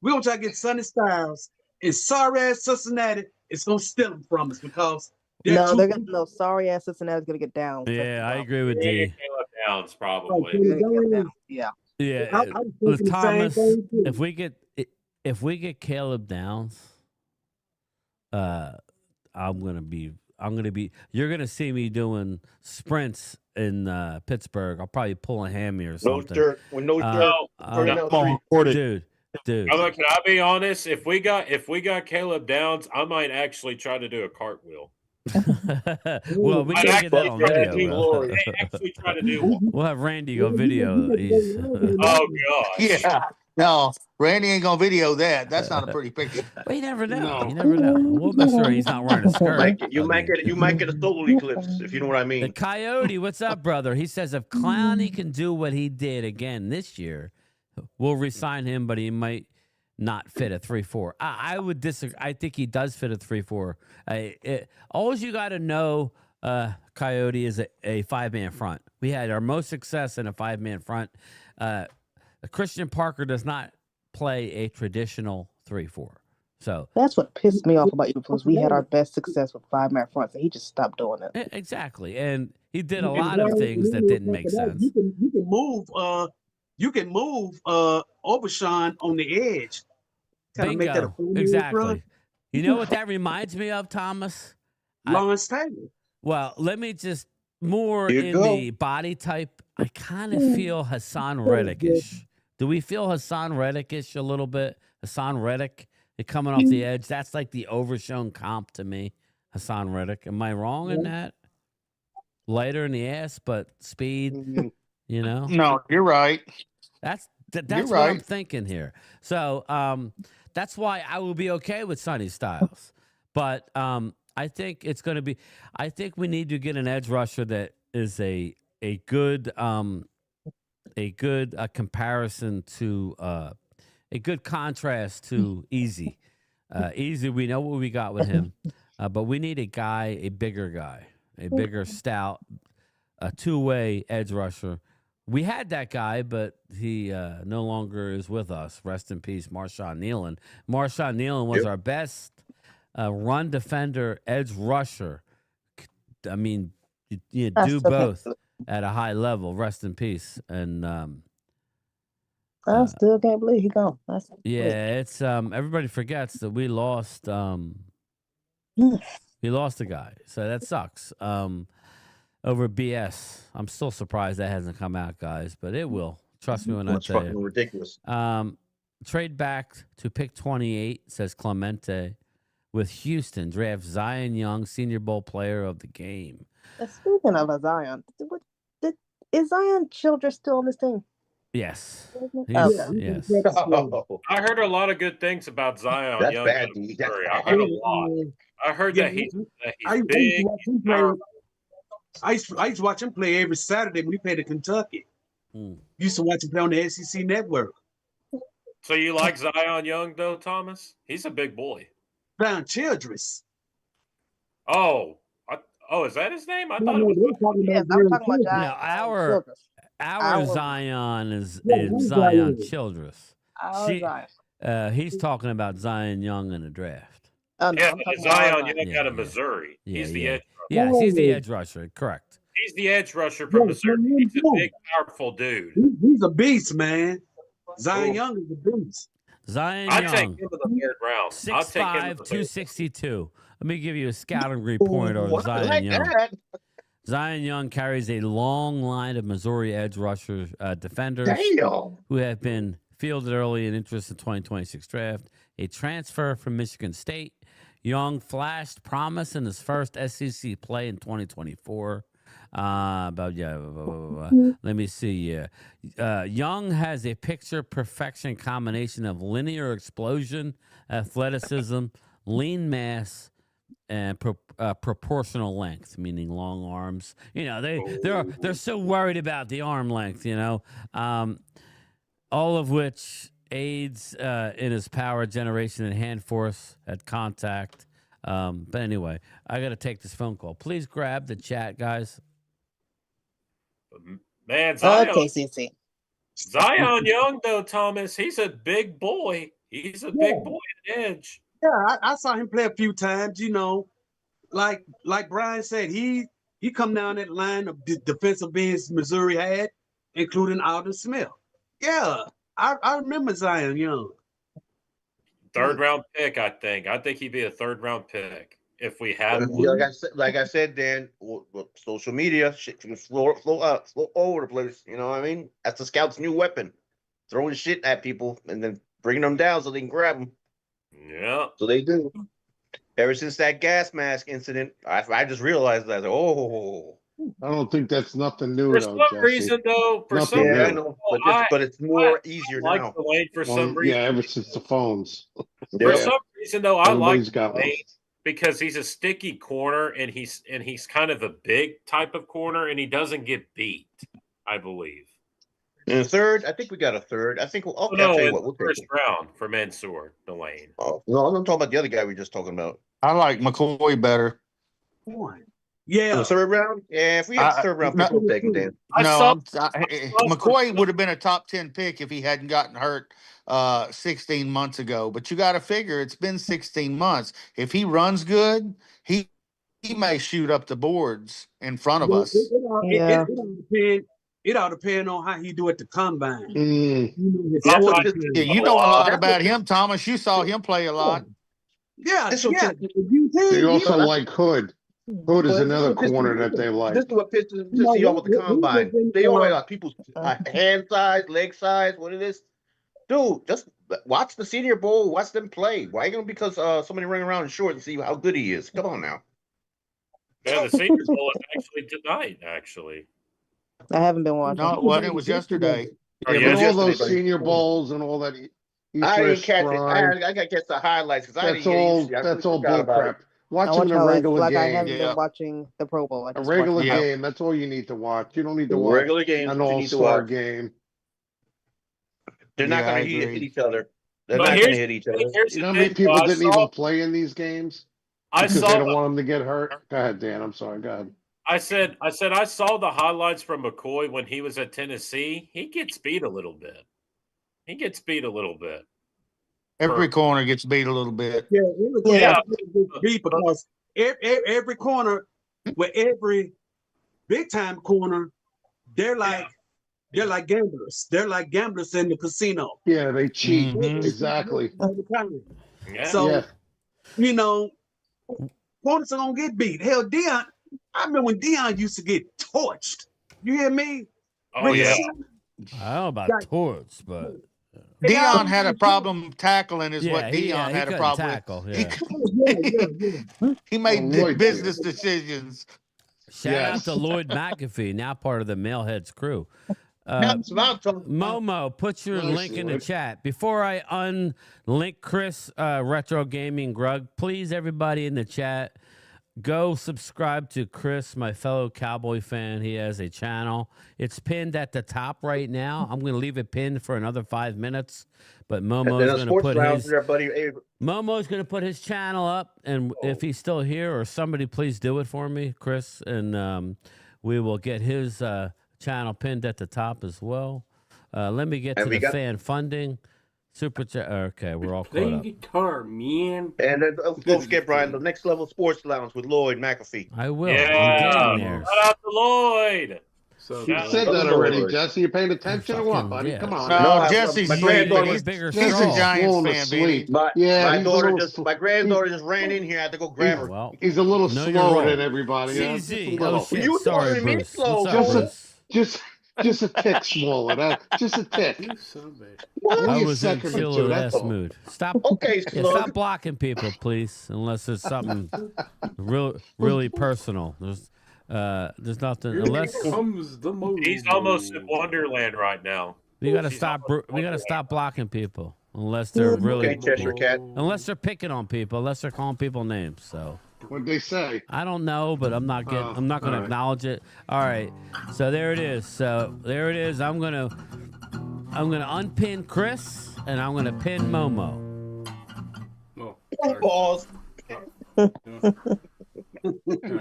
We're gonna try to get Sonny Styles, and sorry ass Cincinnati is gonna steal him from us because No, they're gonna no sorry ass Cincinnati's gonna get down. Yeah, I agree with Yeah, D. Caleb Downs Oh, probably. They're gonna get down. Yeah. Yeah, I was with thinking the same Thomas, thing too. if we get Caleb Downs, I'm gonna be. You're gonna see me doing sprints in Pittsburgh. I'll probably pull a hammy or No something. shirt. With no shirt. Turning out Come on, street. record it. Dude. Can I be honest? If we got Caleb Downs, I might actually try to do a cartwheel. Well, we I'd gotta get that actually on try to video, do bro. one. Actually try to do one. We'll have Randy go video. Oh gosh. Yeah. No, Randy ain't gonna video that. That's not a pretty picture. Well, you never know. No. You never know. We'll make sure he's not wearing a skirt. You might get a solar eclipse if you know what I The mean. Coyote, what's up, brother? He says if Clowney can do what he did again this year, we'll resign him, but he might not fit a 3-4. I would disagree. I think he does fit a 3-4. All you got to know, Coyote, is a 5-man front. We had our most success in a 5-man front. Christian Parker does not play a traditional 3-4. So That's what pissed me off about you because we had our best success with 5-man fronts and he just stopped doing it. exactly, and he did a lot of things that didn't make sense. You can move Overshawn on the edge. Kind of make that a Bingo. Exactly. You know what that reminds me of, Thomas? Lawrence Taylor. Well, let me just more Here you in go. the body type. I kind of feel Hassan Reddick-ish. Do we feel Hassan Reddick-ish a little bit? Hassan Reddick coming off the edge. That's like the overshown comp to me. Hassan Reddick. Am I wrong in that? Lighter in the ass, but speed. You know. No, you're right. That's You're what I'm right. thinking here. So that's why I will be okay with Sonny Styles. But I think it's going to be. I think we need to get an edge rusher that is a good comparison to a good contrast to Easy. Easy, we know what we got with him, but we need a bigger guy, a bigger stout, a two-way edge rusher. We had that guy, but he no longer is with us. Rest in peace, Marshawn Nealon. Marshawn Nealon was our best run defender, edge rusher. I mean, you do both at a high level. Rest in peace. And I still can't believe he gone. it's everybody forgets that we lost a guy, so that sucks. Over BS. I'm still surprised that hasn't come out, guys, but it will. Trust me when I tell you. Ridiculous. Trade back to pick 28, says Clemente, with Houston. Draft Zion Young, Senior Bowl player of the game. Speaking of Zion, is Zion Childress still on this team? Yes. Yes. I heard a lot of good things about Zion. That's Young bad, in D. That's Missouri. bad. I heard a lot. I heard that he's big. I used to watch him play every Saturday when he played at Kentucky. Used to watch him play on the SEC network. So you like Zion Young though, Thomas? He's a big boy. Zion Childress. Oh, is that his name? I thought it was. Yes, I'm talking about No, our Zion is Zion Childress. He's talking about Zion Young in the draft. Zion Young out of Missouri. He's the edge rusher. Yes, he's the edge rusher. Correct. He's the edge rusher from Missouri. He's a big, powerful dude. He's a beast, man. Zion Young is a beast. Zion I'd Young. take him in the third round. 6'5", 262. Let me give you a scouting report on Zion Young. Zion Young carries a long line of Missouri edge rushers, defenders who have been fielded early in interest in 2026 draft. A transfer from Michigan State. Young flashed promise in his first SEC play in 2024. Let me see. Young has a picture perfection combination of linear explosion, athleticism, lean mass, and proportional length, meaning long arms. You know, they're so worried about the arm length. You know, all of which aids in his power generation and hand force at contact. But anyway, I got to take this phone call. Please grab the chat, guys. Man, Zion. Okay, CC. Zion Young, though, Thomas, he's a big boy. He's a big boy at edge. Yeah, I saw him play a few times. You know, like Brian said, he come down that line of defensive ends Missouri had, including Alden Smith. Yeah, I remember Zion Young. Third round pick, I think. I think he'd be a third round pick if we had one. Like I said, Dan, social media shit can flow over the place. You know what I mean? That's the scout's new weapon, throwing shit at people and then bringing them down so they can grab them. Yeah. So they do. Ever since that gas mask incident, I just realized that. Oh, I don't think that's nothing new. For though, some Jesse. reason, though, I know, but it's more easier like now. the lane for some reason. Yeah, ever since the phones. For some reason, though, I like Everybody's got one. Lane because he's a sticky corner and he's kind of a big type of corner and he doesn't get beat, I believe. And third, I think we got a third. I think I'll No, tell you in what, we'll take first him. round for Mansour, the lane. Oh, no, I'm talking about the other guy we were just talking about. I like McCoy better. Yeah. In the third round? Yeah, if we have the third round pick, we'll take him, Dan. McCoy would have been a top 10 pick if he hadn't gotten hurt 16 months ago. But you got to figure it's been 16 months. If he runs good, he may shoot up the boards in front of us. It all depend on how he do at the combine. You know a lot about him, Thomas. You saw him play a lot. Yeah, They also like Hood. Hood is another corner that they like. This is what pisses me off with the combine. They always got people's hand size, leg size, what it is. Dude, just watch the Senior Bowl, watch them play. Why are you going to because somebody running around in short and see how good he is? Come on now. Yeah, the Senior Bowl is actually tonight, actually. I haven't been watching. No, it wasn't. It was yesterday. Yeah, but all those Senior Bowls and all that. I didn't catch it. I got to catch the highlights because I didn't get That's all bull crap. Watching the highlights, regular like game. I haven't been watching the Pro Bowl. A regular game. That's all you need to watch. You don't need to watch regular game. An all-star game. They're not going to hit each other. They're not going to hit each other. You know how many people didn't even play in these games because they don't want them to get hurt? Go ahead, Dan. I'm sorry. Go ahead. I said I saw the highlights from McCoy when he was at Tennessee. He gets beat a little bit. Every corner gets beat a little bit. Yeah. Beat because every corner with every big time corner, they're like gamblers. They're like gamblers in the casino. Yeah, they cheat. Exactly. So, you know, corners are gonna get beat. Hell, Deion. I remember when Deion used to get torched. You hear me? Oh yeah. I don't know about torch, but Deion had a problem tackling. Is what he had a problem tackle, with. He made business decisions. Shout out to Lloyd McAfee, now part of the Mailheads crew. Momo, put your link in the chat. Before I unlink Chris Retro Gaming Grug, please, everybody in the chat, go subscribe to Chris, my fellow Cowboy fan. He has a channel. It's pinned at the top right now. I'm going to leave it pinned for another 5 minutes. But Momo's going to put his channel up, and if he's still here or somebody, please do it for me, Chris, and we will get his channel pinned at the top as well. Let me get to the fan funding. Super chat. Okay, we're all caught Playing up. guitar, man. And then don't forget, Brian, the Next Level Sports Lounge with Lloyd McAfee. I will. Yeah. I'm getting there. Shout out to Lloyd. So you said that already, Jesse. You paying attention or what, buddy? Come on. No, Jesse's my He's bigger. He's a Giants fan, baby. My granddaughter just ran in here. I had to go grab her. Well, he's a little slower than everybody. CZ. Yeah? Oh, shit. You Sorry, calling me Bruce. slow? What's up, Bruce? Just a tick smaller. Just a tick. I was in chill ass mood. Stop. Okay, stop blocking people, please, unless it's something really personal. There's nothing unless he's almost in Wonderland right now. We gotta stop. We gotta stop blocking people unless they're really Cheshire Cat. unless they're picking on people, unless they're calling people names. So What'd they say? I don't know, but I'm not going to all right. acknowledge it. All right. So there it is. I'm going to unpin Chris and I'm going to pin Momo. Oh, Pause. not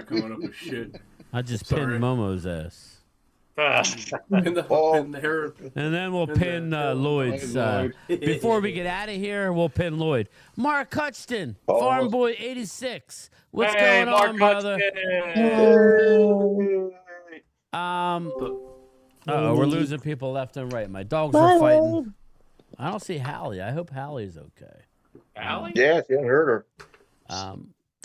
coming up with shit. I just Sorry. pinned Momo's ass. Pin the hair. And then we'll pin Lloyd's. Lloyd. Before we get out of here, we'll pin Lloyd. Mark Hutchton, Farm Boy 86. What's going Mark on, brother? We're losing people left and right. My dogs are fighting. I don't see Hallie. I hope Hallie's okay. Hallie? Yes, I heard her.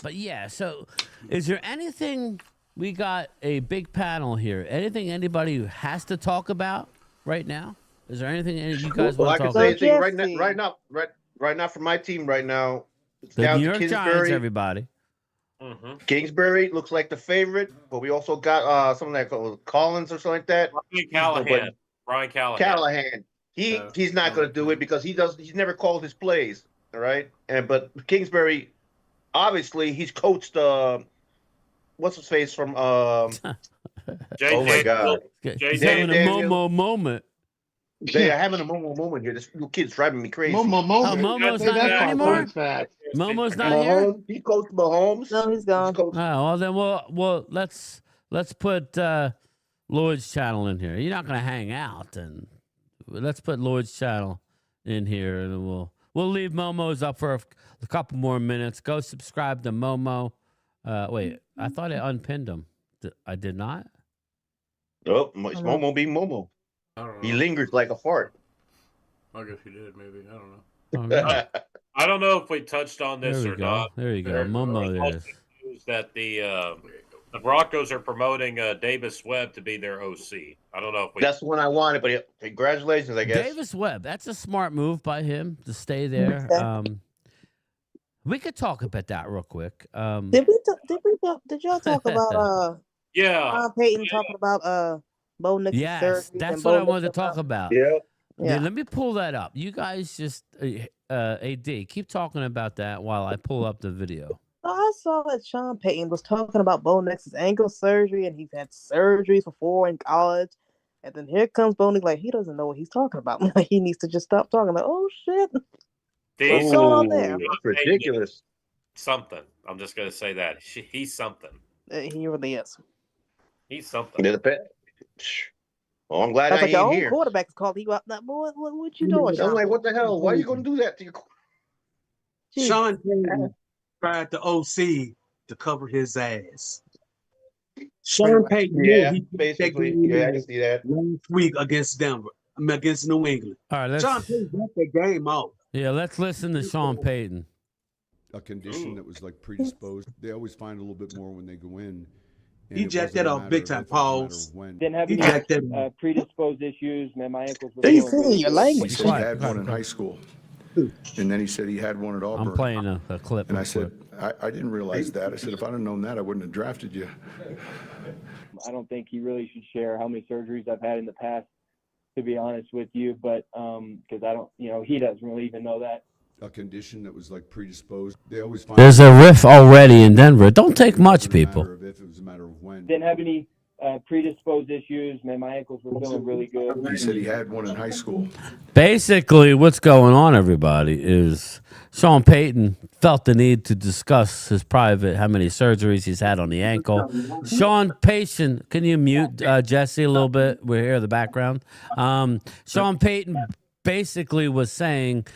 But yeah, so is there anything? We got a big panel here. Anything anybody has to talk about right now? Is there anything any of you guys want to talk about? I can say right now for my team right now, it's The down New to York Kingsbury. Giants, everybody. Kingsbury looks like the favorite, but we also got something like Collins or something like that. Brian Callahan. He's not going to do it because he's never called his plays. All right, but Kingsbury, obviously, he's coached. What's his face from? Oh my God! He's having a Momo moment. They are having a Momo moment here. This little kid's driving me crazy. Momo moment. Oh, Momo's not here anymore. Momo's not here. He coached Mahomes. No, he's gone. Oh, well then we'll let's put Lloyd's channel in here. You're not gonna hang out, and let's put Lloyd's channel in here, and we'll leave Momo's up for a couple more minutes. Go subscribe to Momo. Wait, I thought I unpinned him. I did not. Oh, it's Momo being Momo. I don't know. He lingers like a fart. I guess he did, maybe. I don't know. I don't know if we touched on this There or we go. not. There you go. Momo there is. That the Broncos are promoting Davis Webb to be their OC. I don't know if we. That's the one I wanted, but congratulations, I guess. Davis Webb. That's a smart move by him to stay there. We could talk about that real quick. Did y'all talk about Sean Payton talking about Bo Nix's surgery? That's what I wanted to talk about. Yeah. Let me pull that up. You guys just AD keep talking about that while I pull up the video. I saw that Sean Payton was talking about Bo Nix's ankle surgery, and he's had surgeries before in college. And then here comes Bo Nix, like he doesn't know what he's talking about. Like he needs to just stop talking. Like, oh shit, what's going on there? That's ridiculous. Something. I'm just gonna say that he's something. He really is. He's something. Well, I'm glad That's I like your ain't own here. quarterback is called you out. That boy, what you doing? I'm like, what the hell? Why are you going to do that to your? Sean Payton tried the OC to cover his ass. Sean Payton, basically, I can see that. Last week against Denver, against New England. All right, Sean Payton got that game out. Yeah, let's listen to Sean Payton. A condition that was like predisposed. They always find a little bit more when they go in. He jacked that off big time. Pause. Didn't have any predisposed issues. Man, my ankles were. He said your language. He said he had one in high school, and then he said he had one at Auburn. I'm playing a clip. And I said, I didn't realize that. I said, if I'd have known that, I wouldn't have drafted you. I don't think he really should share how many surgeries I've had in the past, to be honest with you. But because I don't, he doesn't really even know that. A condition that was like predisposed. They always find There's a riff already in Denver. It don't take much, people. If it was a matter of when. Didn't have any predisposed issues. Man, my ankles were feeling really good. He said he had one in high school. Basically, what's going on, everybody, is Sean Payton felt the need to discuss his private, how many surgeries he's had on the ankle. Sean Payton, can you mute Jesse a little bit? We're here in the background. Sean Payton basically was saying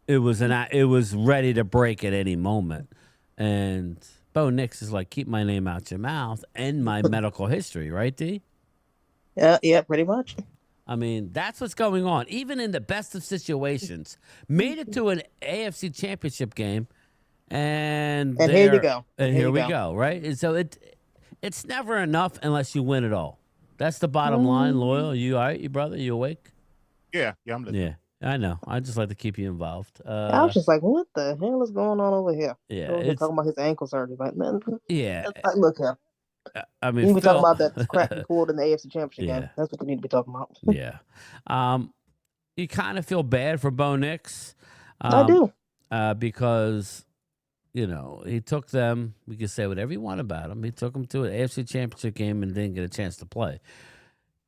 it was ready to break at any moment, and Bo Nix is like, keep my name out your mouth and my medical history, right, D? Yeah, pretty much. I mean, that's what's going on. Even in the best of situations, made it to an AFC Championship game, and here you go. And here we go, right? And so it's never enough unless you win it all. That's the bottom line. Loyal, you all right, you brother? You awake? Yeah, I'm listening. Yeah. I know. I just like to keep you involved. I was just like, what the hell is going on over here? Yeah, We're talking about his ankle surgery. Like, man, yeah. like, look here. I mean, you be talking Phil- about that cracking cord in the AFC Championship Yeah. game. That's what we need to be talking about. Yeah. You kind of feel bad for Bo Nix. I do. Because you know, he took them. We could say whatever you want about him. He took them to an AFC Championship game and didn't get a chance to play.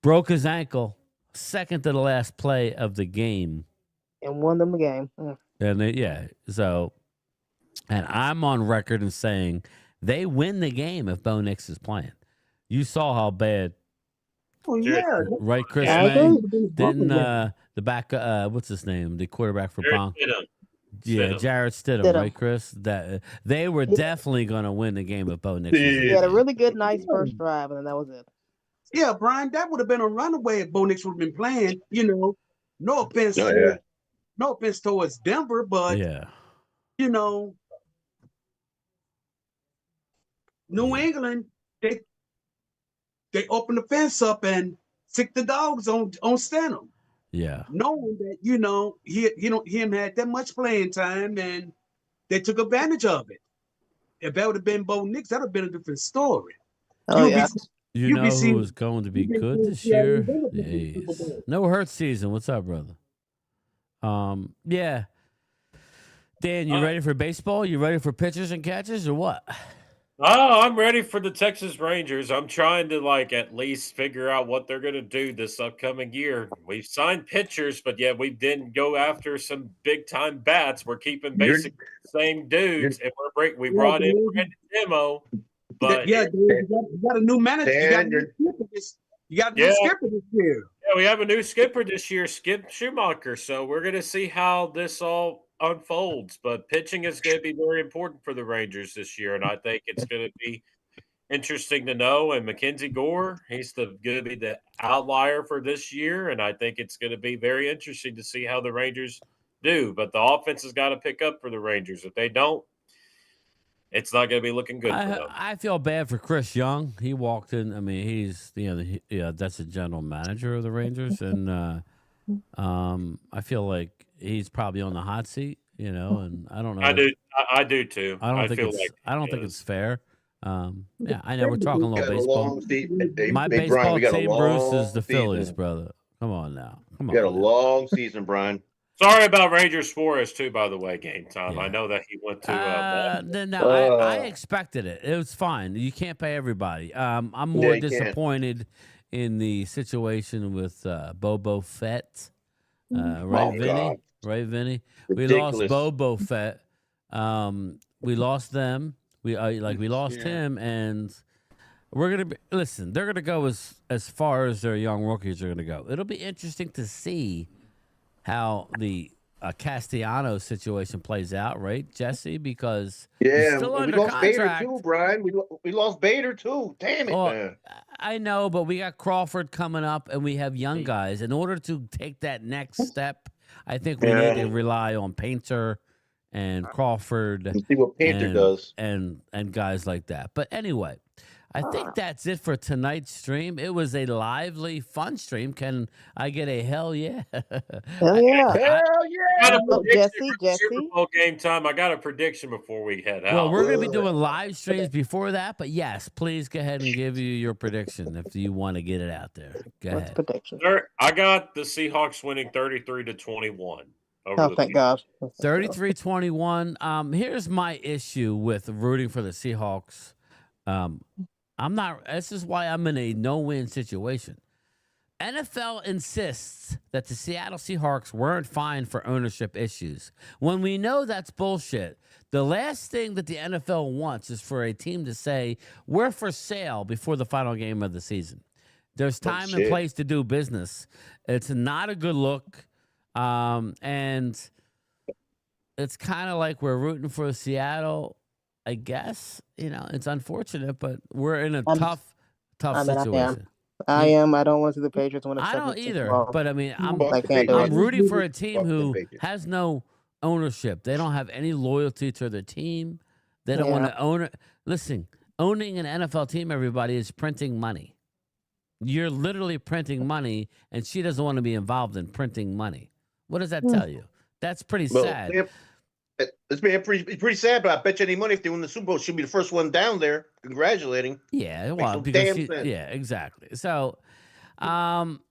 Broke his ankle, second to the last play of the game, and won them the game. and so, and I'm on record in saying they win the game if Bo Nix is playing. You saw how bad. Oh yeah, Right, Chris I May? agree. Didn't the back what's his name? The quarterback for Bronx. Yeah, Jarrett Stidham, right, Chris? That they were definitely gonna win the game if Bo Nix was He had a really good, nice first drive, and then that was it. Yeah, Brian, that would have been a runaway if Bo Nix would have been playing. You know, no offense, no offense towards Denver, but you know, New England, they opened the fence up and sick the dogs on Stanham. Yeah. Knowing that, you know, him had that much playing time and they took advantage of it. If that would have been Bo Nix, that would have been a different story. Oh, yeah. You know who is going to be good this year? Yes. No hurt season. What's up, brother? Yeah. Dan, you ready for baseball? You ready for pitchers and catchers or what? Oh, I'm ready for the Texas Rangers. I'm trying to at least figure out what they're going to do this upcoming year. We've signed pitchers, but yet we didn't go after some big time bats. We're keeping basically the same dudes, and we brought in Brandon Demo. But you got a new manager. You got a new skipper this year. Yeah, we have a new skipper this year, Skip Schumacher. So we're going to see how this all unfolds. But pitching is going to be very important for the Rangers this year, and I think it's going to be interesting to know. And Mackenzie Gore, he's going to be the outlier for this year, and I think it's going to be very interesting to see how the Rangers do. But the offense has got to pick up for the Rangers. If they don't, it's not going to be looking good for them. I feel bad for Chris Young. He walked in. I mean, he's that's the general manager of the Rangers, and I feel like he's probably on the hot seat. You know, and I don't know. I do too. I don't think it's fair. Yeah, I know we're talking a little baseball. My baseball team, Bruce, is the Phillies, brother. Come on now. Come on. You got a long season, Brian. Sorry about Rangers Suarez too, by the way, game time. Yeah. I know that he went to. No, I expected it. It was fine. You can't pay everybody. I'm more disappointed in the situation with Bobo Fett. Right, Vinny? God. Right, Vinny? Ridiculous. We lost Bobo Fett. We lost them. We lost him, and we're gonna listen. They're gonna go as far as their young rookies are gonna go. It'll be interesting to see how the Castellano situation plays out, right, Jesse? Because he's still under lost contract. Bader too, Brian. We lost Bader too. Damn it, man. I know, but we got Crawford coming up, and we have young guys. In order to take that next step, I think we need to rely on Painter and Crawford. Let's see what Painter does, and guys like that. But anyway, I think that's it for tonight's stream. It was a lively, fun stream. Can I get a hell yeah? Hell yeah. Hell yeah. Jesse. Super Bowl game time. I got a prediction before we head out. Well, we're going to be doing live streams before that, but yes, please go ahead and give you your prediction if you want to get it out there. Go ahead. Prediction? I got the Seahawks winning 33-21. Oh, thank God. 33-21. Here's my issue with rooting for the Seahawks. This is why I'm in a no-win situation. NFL insists that the Seattle Seahawks weren't fined for ownership issues. When we know that's bullshit, the last thing that the NFL wants is for a team to say, we're for sale before the final game of the season. There's time and place to do business. It's not a good look. And it's kind of like we're rooting for Seattle, I guess. You know, it's unfortunate, but we're in a tough situation. I am. I don't want to see the Patriots win. I don't either. But I mean, I'm I'm rooting for a team who has no ownership. They don't have any loyalty to their team. They don't want to own it. Listen, owning an NFL team, everybody, is printing money. You're literally printing money, and she doesn't want to be involved in printing money. What does that tell you? That's pretty sad. It's pretty sad, but I bet you any money if they win the Super Bowl, she'll be the first one down there congratulating. Yeah, well, because exactly. So,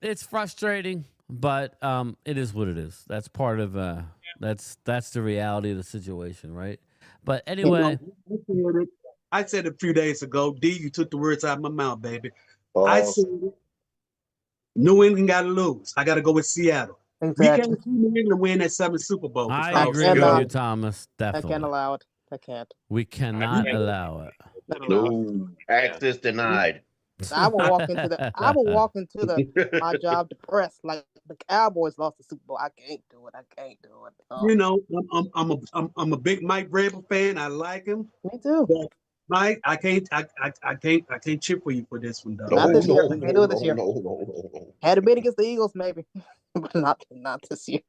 it's frustrating, but it is what it is. That's part of that's the reality of the situation, right? But anyway, I said it a few days ago. D, you took the words out of my mouth, baby. I said New England got to lose. I got to go with Seattle. Exactly. We can't see New England win that 7th Super Bowl. I agree with you, Thomas. I can't Definitely. allow it. I can't. We cannot allow it. No, access denied. I will walk into my job depressed like the Cowboys lost the Super Bowl. I can't do it. Oh. You know, I'm a big Mike Vrabel fan. I like him. Me too. But Mike, I can't chip for you for this one, though. Not this year. I can't do it this year. Had a bid against the Eagles, maybe, but not this year.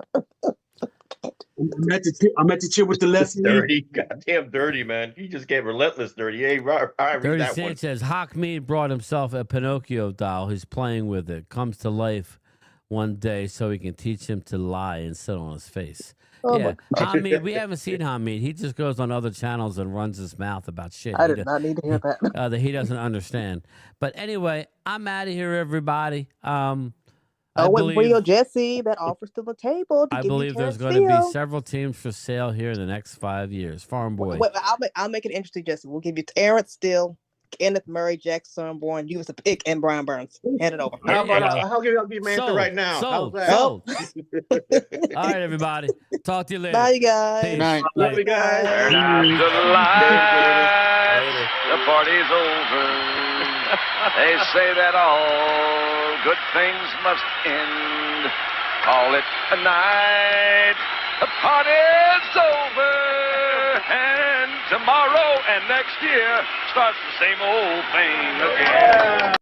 I'm at the chip with the left. Dirty, goddamn dirty, man. He just get relentless dirty. Hey, right, Dirty that Saint one. says Hawkmead brought himself a Pinocchio doll. He's playing with it. Comes to life one day so he can teach him to lie and sit on his face. Oh yeah, Hamid, we haven't seen Hamid. He just goes on other channels and runs his mouth about shit. I did not need to hear that. That he doesn't understand. But anyway, I'm out of here, everybody. Brio Jesse, that offers to the table. I believe there's going to be several teams for sale here in the next 5 years. Farm Boy. Wait, I'll make it interesting, Jesse. We'll give you Terrence Steele, Kenneth Murray, Jack Sunborn, you as a pick, and Brian Burns. Hand it over. How about I'll give you my answer right now. Sold. All right, everybody. Talk to you later. Bye, you guys. Peace. Night. Love you guys. Turn out the lights. The party's over. They say that all good things must end. Call it a night. The party's over. And tomorrow and next year starts the same old thing again.